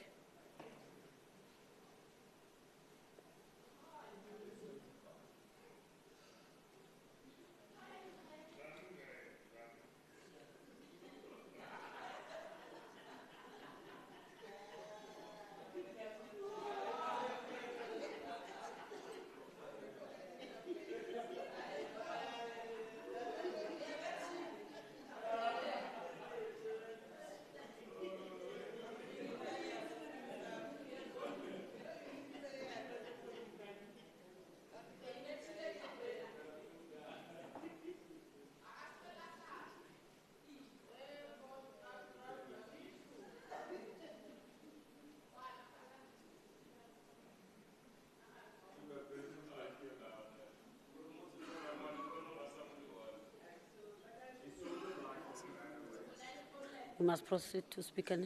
We must proceed to speaker.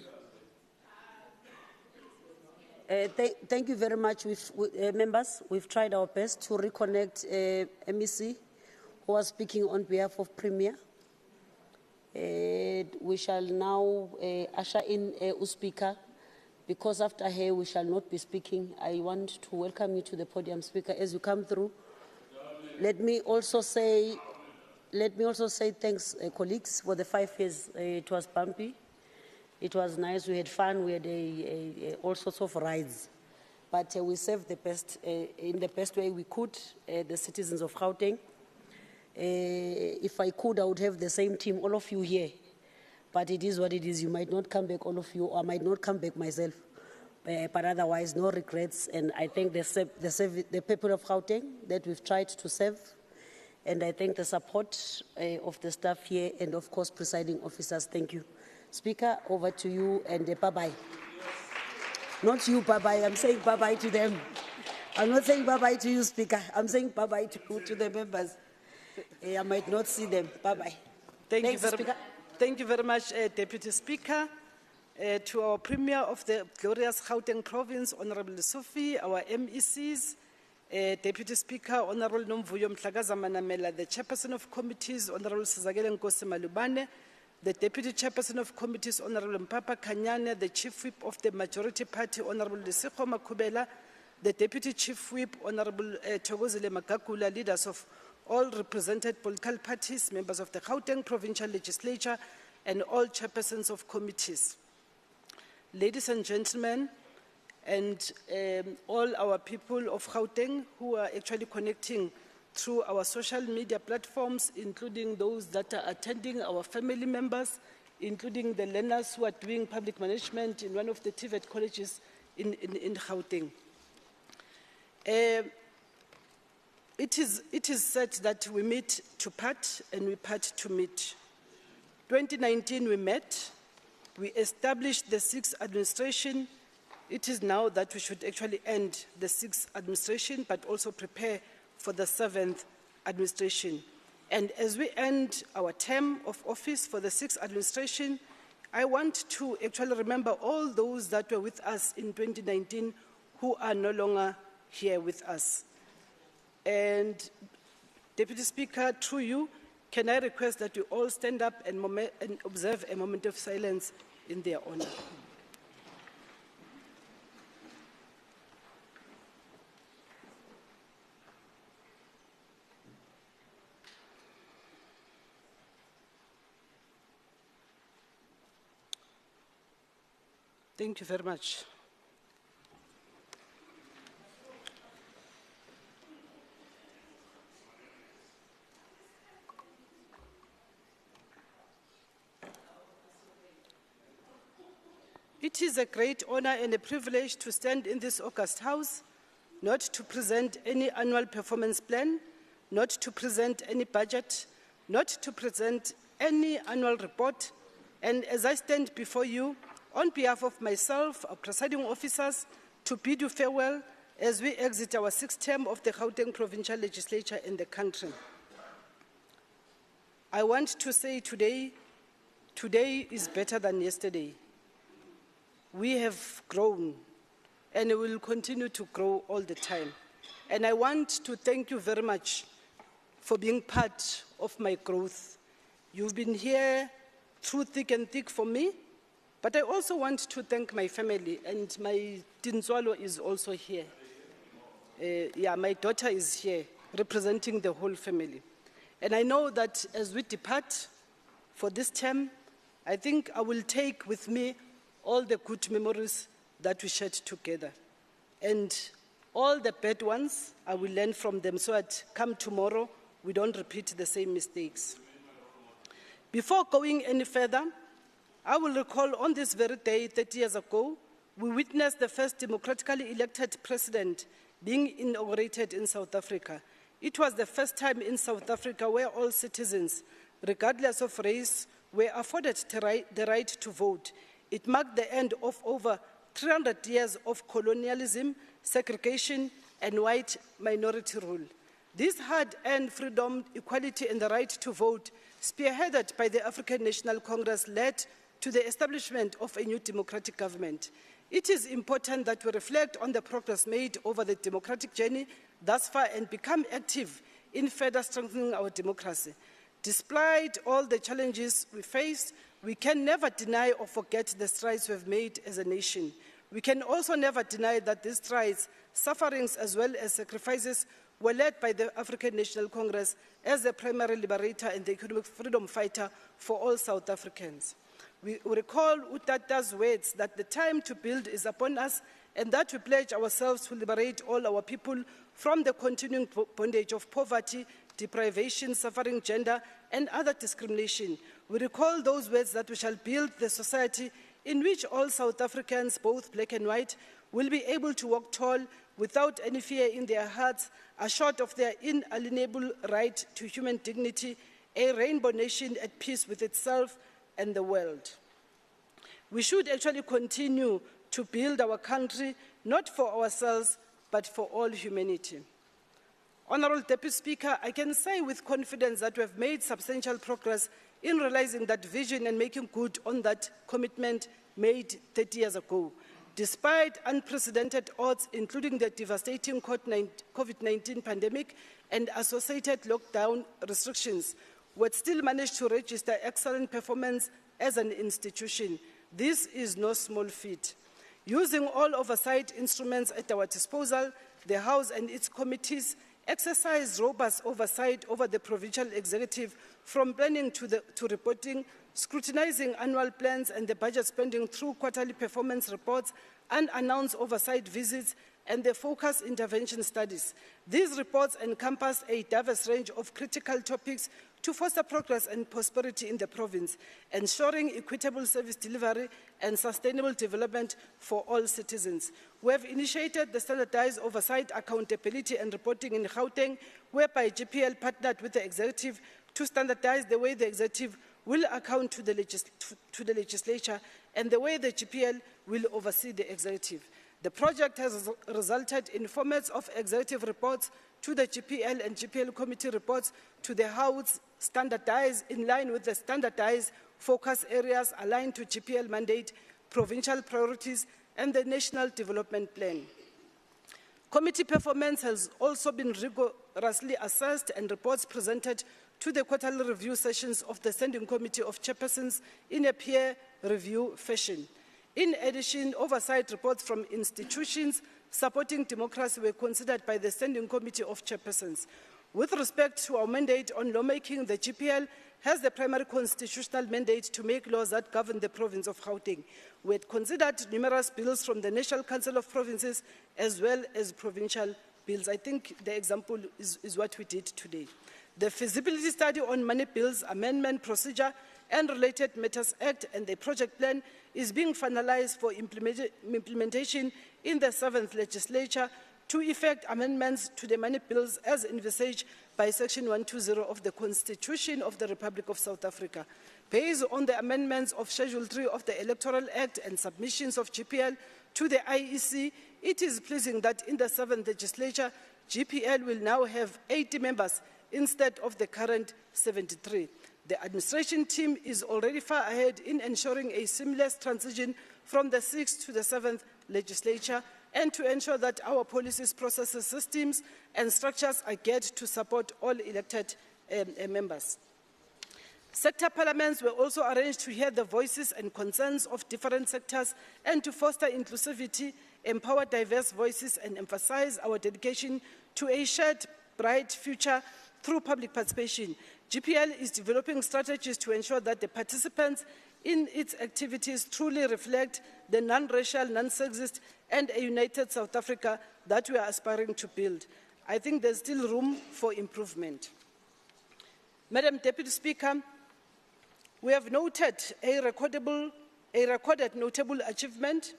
Thank you very much, members. We've tried our best to reconnect MEC, who was speaking on behalf of Premier. We shall now usher in Speaker, because after her we shall not be speaking. I want to welcome you to the podium, Speaker, as you come through. Let me also say thanks, colleagues, for the 5 years. It was bumpy. It was nice. We had fun. We had all sorts of rides. But we served the best, in the best way we could, the citizens of Gauteng. If I could, I would have the same team, all of you here. But it is what it is. You might not come back, all of you, or I might not come back myself. But otherwise, no regrets. And I thank the people of Gauteng that we've tried to serve. And I thank the support of the staff here and, of course, presiding officers. Thank you. Speaker, over to you, and bye-bye. Not you, bye-bye. I'm saying bye-bye to them. I'm not saying bye-bye to you, Speaker. I'm saying bye-bye to the members. I might not see them. Bye-bye. Thank you very much, Deputy Speaker. To our Premier of the glorious Gauteng Province, Honorable Sophie, our MECs, Deputy Speaker, Honorable Nomvuyo Mhlagaza Manamela, the Chairperson of Committees, Honorable Sizakele Nkosi Malubane, the Deputy Chairperson of Committees, Honorable Mpapa Kanyane, the Chief Whip of the Majority Party, Honorable Lesego Makubela, the Deputy Chief Whip, Honorable Thokozile Magagula, leaders of all represented political parties, members of the Gauteng Provincial Legislature, and all chairpersons of committees. Ladies and gentlemen, and all our people of Gauteng who are actually connecting through our social media platforms, including those that are attending, our family members, including the learners who are doing public management in one of the TVET colleges in Gauteng. It is said that we meet to part and we part to meet. 2019 we met, we established the 6th administration. It is now that we should actually end the 6th administration, but also prepare for the 7th administration. And as we end our term of office for the 6th administration, I want to actually remember all those that were with us in 2019 who are no longer here with us. And Deputy Speaker, through you, can I request that you all stand up and observe a moment of silence in their honor. Thank you very much. It is a great honor and a privilege to stand in this august house, not to present any annual performance plan, not to present any budget, not to present any annual report, and as I stand before you, on behalf of myself, our presiding officers, to bid you farewell as we exit our 6th term of the Gauteng Provincial Legislature in the country. I want to say today is better than yesterday. We have grown and we will continue to grow all the time. And I want to thank you very much for being part of my growth. You've been here through thick and thick for me. But I also want to thank my family, and my Tinzwalo is also here. Yeah, my daughter is here, representing the whole family. And I know that as we depart for this term, I think I will take with me all the good memories that we shared together. And all the bad ones, I will learn from them so that come tomorrow, we don't repeat the same mistakes. Before going any further, I will recall on this very day, 30 years ago, we witnessed the first democratically elected president being inaugurated in South Africa. It was the first time in South Africa where all citizens, regardless of race, were afforded the right to vote. It marked the end of over 300 years of colonialism, segregation, and white minority rule. This hard-earned freedom, equality, and the right to vote, spearheaded by the African National Congress, led to the establishment of a new democratic government. It is important that we reflect on the progress made over the democratic journey thus far and become active in further strengthening our democracy. Despite all the challenges we face, we can never deny or forget the strides we have made as a nation. We can also never deny that these strides, sufferings, as well as sacrifices were led by the African National Congress as the primary liberator and the economic freedom fighter for all South Africans. We recall Utata's words that the time to build is upon us and that we pledge ourselves to liberate all our people from the continuing bondage of poverty, deprivation, suffering, gender, and other discrimination. We recall those words that we shall build the society in which all South Africans, both black and white, will be able to walk tall without any fear in their hearts, assured of their inalienable right to human dignity, a rainbow nation at peace with itself and the world. We should actually continue to build our country, not for ourselves, but for all humanity. Honorable Deputy Speaker, I can say with confidence that we have made substantial progress in realizing that vision and making good on that commitment made 30 years ago. Despite unprecedented odds, including the devastating COVID-19 pandemic and associated lockdown restrictions, we still managed to register excellent performance as an institution. This is no small feat. Using all oversight instruments at our disposal, the House and its committees exercise robust oversight over the provincial executive, from planning to reporting, scrutinizing annual plans and the budget spending through quarterly performance reports, unannounced oversight visits, and the focus intervention studies. These reports encompass a diverse range of critical topics to foster progress and prosperity in the province, ensuring equitable service delivery and sustainable development for all citizens. We have initiated the standardized oversight, accountability and reporting in Gauteng, whereby GPL partnered with the executive to standardize the way the executive will account to the legislature and the way the GPL will oversee the executive. The project has resulted in formats of executive reports to the GPL and GPL committee reports to the House, standardized in line with the standardized focus areas aligned to GPL mandate, provincial priorities, and the National Development Plan. Committee performance has also been rigorously assessed and reports presented to the quarterly review sessions of the Standing Committee of Chairpersons in a peer review fashion. In addition, oversight reports from institutions supporting democracy were considered by the Standing Committee of Chairpersons. With respect to our mandate on lawmaking, the GPL has the primary constitutional mandate to make laws that govern the province of Gauteng. We had considered numerous bills from the National Council of Provinces as well as provincial bills. I think the example is what we did today. The feasibility study on money bills, amendment procedure, and Related Matters Act and the project plan is being finalized for implementation in the 7th legislature to effect amendments to the money bills as envisaged by Section 120 of the Constitution of the Republic of South Africa. Based on the amendments of Schedule 3 of the Electoral Act and submissions of GPL to the IEC, it is pleasing that in the 7th legislature, GPL will now have 80 members instead of the current 73. The administration team is already far ahead in ensuring a seamless transition from the 6th to the 7th legislature and to ensure that our policies, processes, systems, and structures are geared to support all elected members. Sector parliaments were also arranged to hear the voices and concerns of different sectors and to foster inclusivity, empower diverse voices, and emphasize our dedication to a shared bright future through public participation. GPL is developing strategies to ensure that the participants in its activities truly reflect the non-racial, non-sexist, and a united South Africa that we are aspiring to build. I think there's still room for improvement. Madam Deputy Speaker, we have noted a recorded notable achievement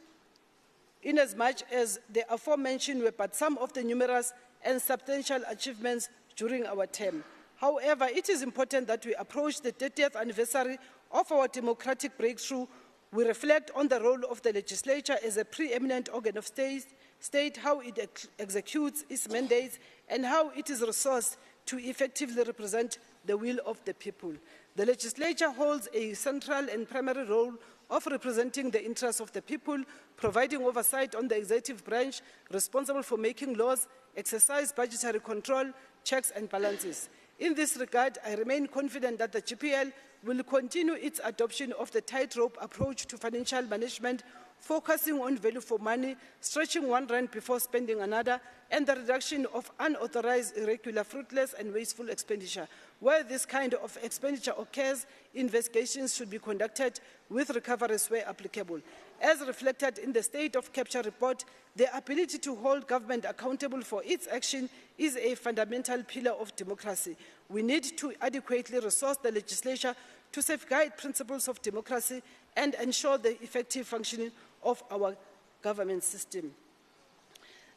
inasmuch as the aforementioned were but some of the numerous and substantial achievements during our term. However, it is important that we approach the 30th anniversary of our democratic breakthrough. We reflect on the role of the legislature as a preeminent organ of state, how it executes its mandates, and how it is resourced to effectively represent the will of the people. The legislature holds a central and primary role of representing the interests of the people, providing oversight on the executive branch responsible for making laws, exercise budgetary control, checks and balances. In this regard, I remain confident that the GPL will continue its adoption of the tightrope approach to financial management, focusing on value for money, stretching one rand before spending another, and the reduction of unauthorized, irregular, fruitless, and wasteful expenditure. Where this kind of expenditure occurs, investigations should be conducted with recoveries where applicable. As reflected in the State of Capture report, the ability to hold government accountable for its action is a fundamental pillar of democracy. We need to adequately resource the legislature to safeguard principles of democracy and ensure the effective functioning of our government system.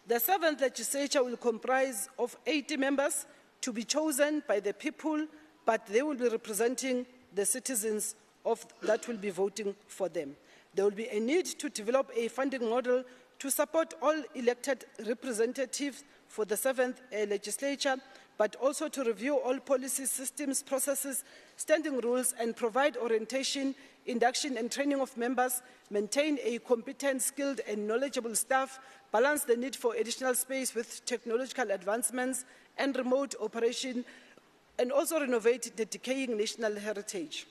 The 7th legislature will comprise of 80 members to be chosen by the people, but they will be representing the citizens that will be voting for them. There will be a need to develop a funding model to support all elected representatives for the 7th legislature, but also to review all policies, systems, processes, standing rules, and provide orientation, induction, and training of members, maintain a competent, skilled, and knowledgeable staff, balance the need for additional space with technological advancements and remote operation, and also renovate the decaying national heritage.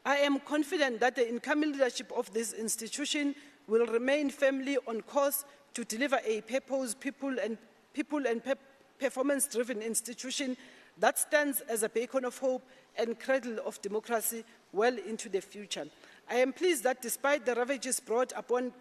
I am confident that the incoming leadership of this institution will remain firmly on course to deliver a purpose, people and performance-driven institution that stands as a beacon of hope and cradle of democracy well into the future. I am pleased that despite the ravages brought upon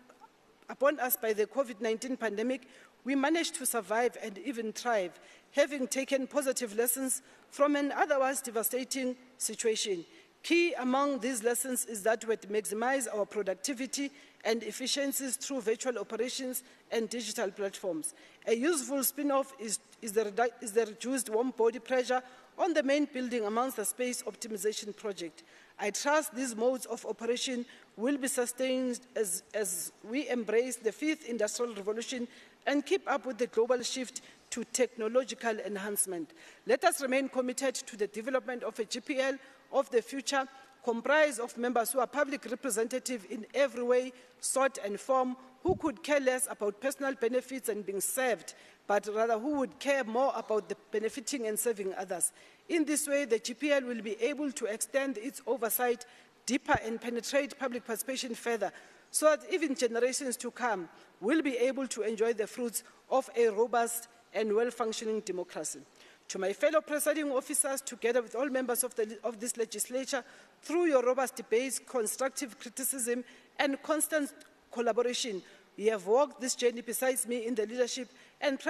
us by the COVID-19 pandemic, we managed to survive and even thrive, having taken positive lessons from an otherwise devastating situation. Key among these lessons is that we maximize our productivity and efficiencies through virtual operations and digital platforms. A useful spin-off is the reduced warm body pressure on the main building amongst the space optimization project. I trust these modes of operation will be sustained as we embrace the 5th industrial revolution and keep up with the global shift to technological enhancement. Let us remain committed to the development of a GPL of the future, comprised of members who are public representatives in every way, sort and form, who could care less about personal benefits and being served, but rather who would care more about the benefiting and serving others. In this way, the GPL will be able to extend its oversight deeper and penetrate public participation further, so that even generations to come will be able to enjoy the fruits of a robust and well-functioning democracy. To my fellow presiding officers, together with all members of this legislature, through your robust debates, constructive criticism, and constant collaboration, you have walked this journey besides me in the leadership and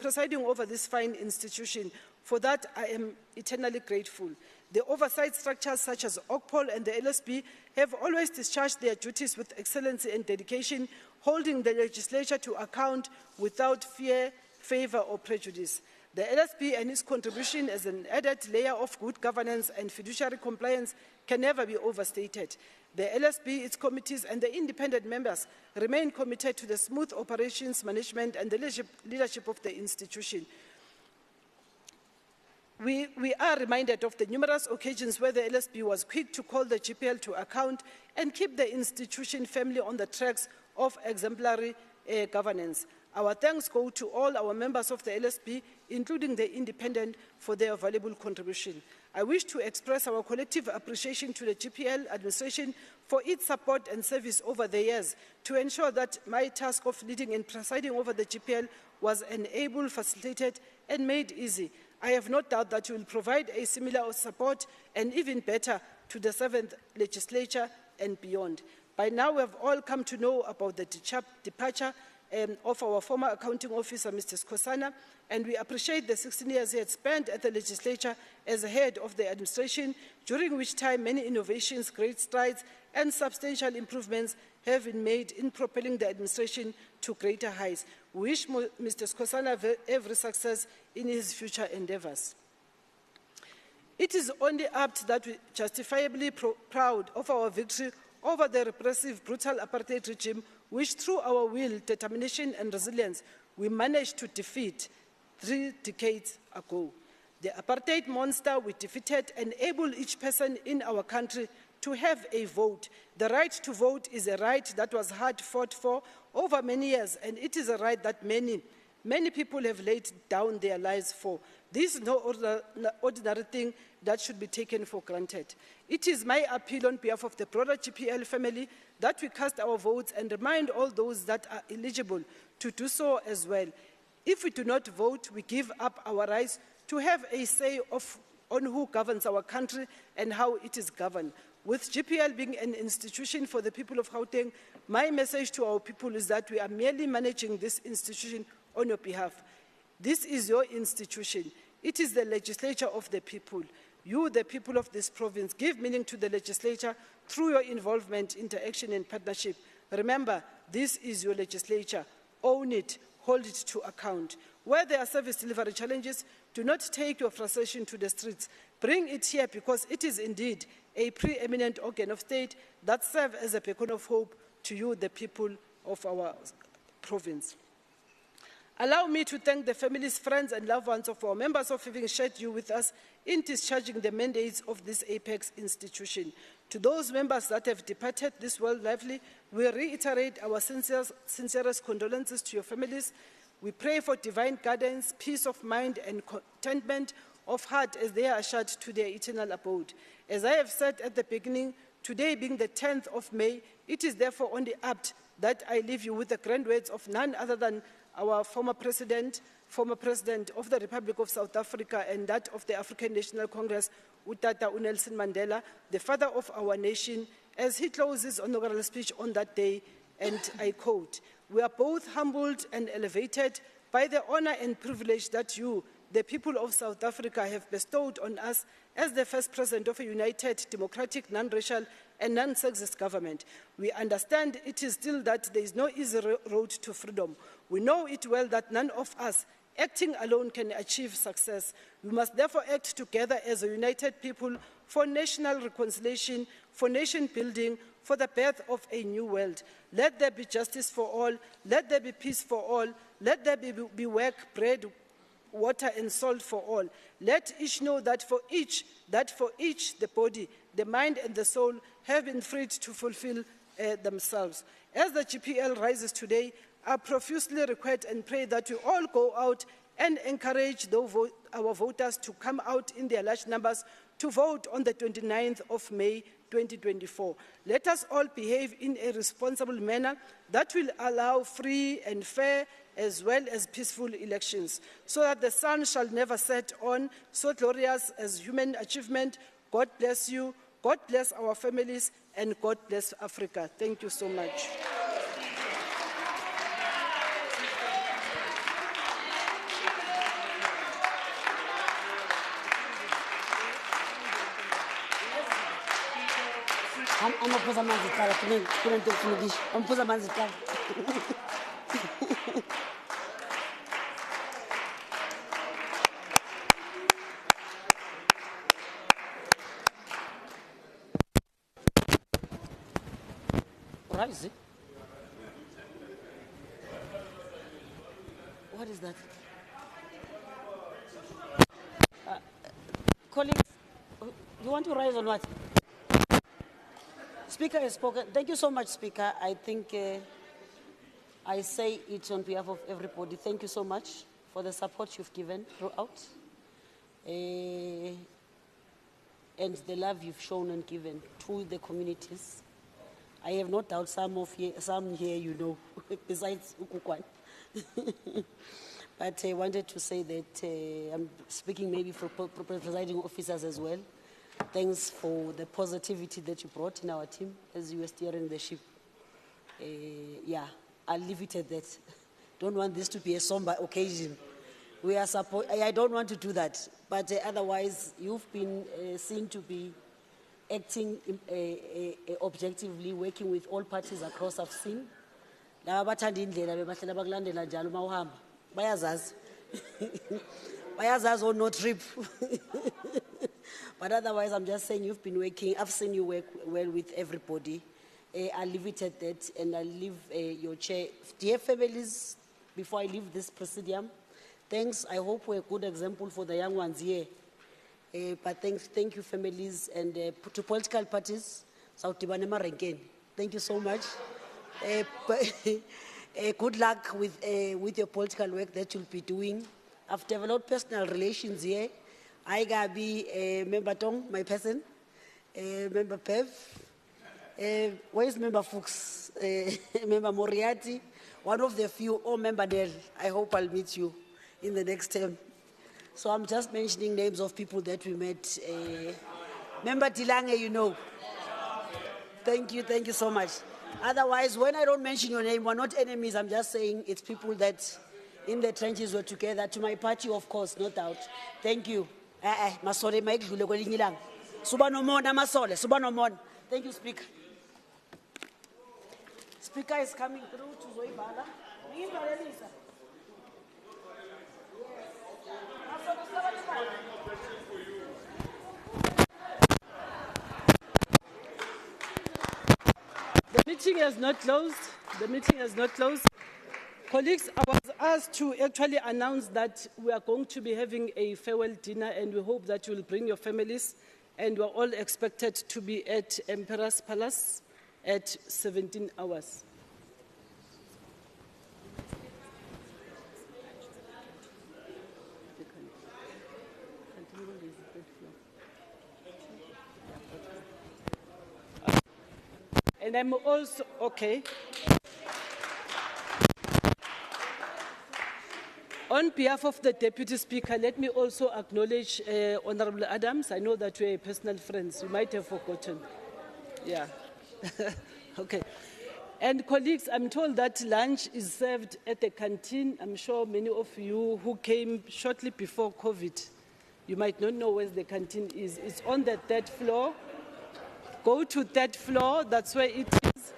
presiding over this fine institution. For that, I am eternally grateful. The oversight structures such as OCPOL and the LSB have always discharged their duties with excellency and dedication, holding the legislature to account without fear, favor, or prejudice. The LSB and its contribution as an added layer of good governance and fiduciary compliance can never be overstated. The LSB, its committees, and the independent members remain committed to the smooth operations, management, and the leadership of the institution. We are reminded of the numerous occasions where the LSB was quick to call the GPL to account and keep the institution firmly on the tracks of exemplary governance. Our thanks go to all our members of the LSB, including the independent, for their valuable contribution. I wish to express our collective appreciation to the GPL administration for its support and service over the years to ensure that my task of leading and presiding over the GPL was enabled, facilitated, and made easy. I have no doubt that you will provide a similar support and even better to the 7th legislature and beyond. By now, we have all come to know about the departure of our former accounting officer, Mr. Skosana, and we appreciate the 16 years he had spent at the legislature as head of the administration, during which time many innovations, great strides, and substantial improvements have been made in propelling the administration to greater heights. We wish Mr. Skosana every success in his future endeavors. It is only apt that we justifiably proud of our victory over the repressive, brutal apartheid regime, which through our will, determination, and resilience, we managed to defeat 3 decades ago. The apartheid monster we defeated enabled each person in our country to have a vote. The right to vote is a right that was hard fought for over many years, and it is a right that many people have laid down their lives for. This is no ordinary thing that should be taken for granted. It is my appeal on behalf of the broader GPL family that we cast our votes and remind all those that are eligible to do so as well. If we do not vote, we give up our rights to have a say on who governs our country and how it is governed. With GPL being an institution for the people of Gauteng, my message to our people is that we are merely managing this institution on your behalf. This is your institution. It is the legislature of the people. You, the people of this province, give meaning to the legislature through your involvement, interaction, and partnership. Remember, this is your legislature. Own it, hold it to account. Where there are service delivery challenges, do not take your frustration to the streets. Bring it here, because it is indeed a preeminent organ of state that serves as a beacon of hope to you, the people of our province. Allow me to thank the families, friends, and loved ones of our members for having shared you with us in discharging the mandates of this apex institution. To those members that have departed this world lively, we reiterate our sincerest condolences to your families. We pray for divine guidance, peace of mind, and contentment of heart as they are ushered to their eternal abode. As I have said at the beginning, today being the 10th of May, it is therefore only apt that I leave you with the grand words of none other than our former president of the Republic of South Africa and that of the African National Congress, Utata Nelson Mandela, the father of our nation, as he closes his inaugural speech on that day, and I quote, "We are both humbled and elevated by the honor and privilege that you, the people of South Africa, have bestowed on us as the first president of a united, democratic, non-racial, and non-sexist government. We understand it is still that there is no easy road to freedom. We know it well that none of us, acting alone, can achieve success. We must therefore act together as a united people for national reconciliation, for nation building, for the birth of a new world. Let there be justice for all. Let there be peace for all. Let there be work, bread, water, and salt for all. Let each know that for each the body, the mind, and the soul have been freed to fulfill themselves. As the GPL rises today, I profusely request and pray that we all go out and encourage our voters to come out in their large numbers to vote on the 29th of May 2024. Let us all behave in a responsible manner that will allow free and fair as well as peaceful elections, so that the sun shall never set on so glorious as human achievement. God bless you, God bless our families, and God bless Africa. Thank you so much. I'm a posa manzitala, I'm posa manzitala. Rise. What is that? Colleagues, you want to rise or what? Speaker has spoken. Thank you so much, Speaker. I think I say it on behalf of everybody. Thank you so much for the support you've given throughout. and the love you've shown and given to the communities. I have no doubt some here you know, besides Ukukwan. But I wanted to say that I'm speaking maybe for presiding officers as well. Thanks for the positivity that you brought in our team as you were steering the ship. Yeah, I'll leave it at that. Don't want this to be a somber occasion. I don't want to do that, but otherwise you've been seen to be acting objectively, working with all parties across. I've seen. Bayazazi or no trip. But otherwise, I'm just saying you've been working. I've seen you work well with everybody. I'll leave it at that, and I'll leave your chair. Dear families, before I leave this presidium, thanks. I hope we're a good example for the young ones here. But thank you, families, and to political parties. Thank you so much. Good luck with your political work that you'll be doing. I've developed personal relations here. I Gabi, Member Tong, my person, Member Pev. Where's Member Fuchs? Member Moriarty, one of the few, or Member Dell. I hope I'll meet you in the next term. So I'm just mentioning names of people that we met. Member Tilange, you know. Thank you so much. Otherwise, when I don't mention your name, we're not enemies. I'm just saying it's people that in the trenches were together. To my party, of course, no doubt. Thank you. Masole Mike Julegolingilang. Subanomon, Masole, Subanomon. Thank you, Speaker. Speaker is coming through to Zoibala. The meeting has not closed. The meeting has not closed. Colleagues, I was asked to actually announce that we are going to be having a farewell dinner, and we hope that you will bring your families, and we're all expected to be at Emperor's Palace at 17 hours. And I'm also, okay. On behalf of the Deputy Speaker, let me also acknowledge Honorable Adams. I know that we're personal friends. You might have forgotten. Yeah. Okay. And colleagues, I'm told that lunch is served at the canteen. I'm sure many of you who came shortly before COVID, you might not know where the canteen is. It's on the third floor. Go to that floor, that's where it is,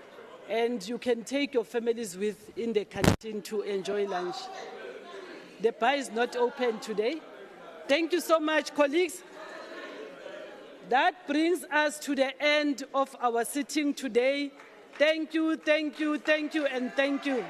and you can take your families in the canteen to enjoy lunch. The bar is not open today. Thank you so much, colleagues. That brings us to the end of our sitting today. Thank you, and thank you.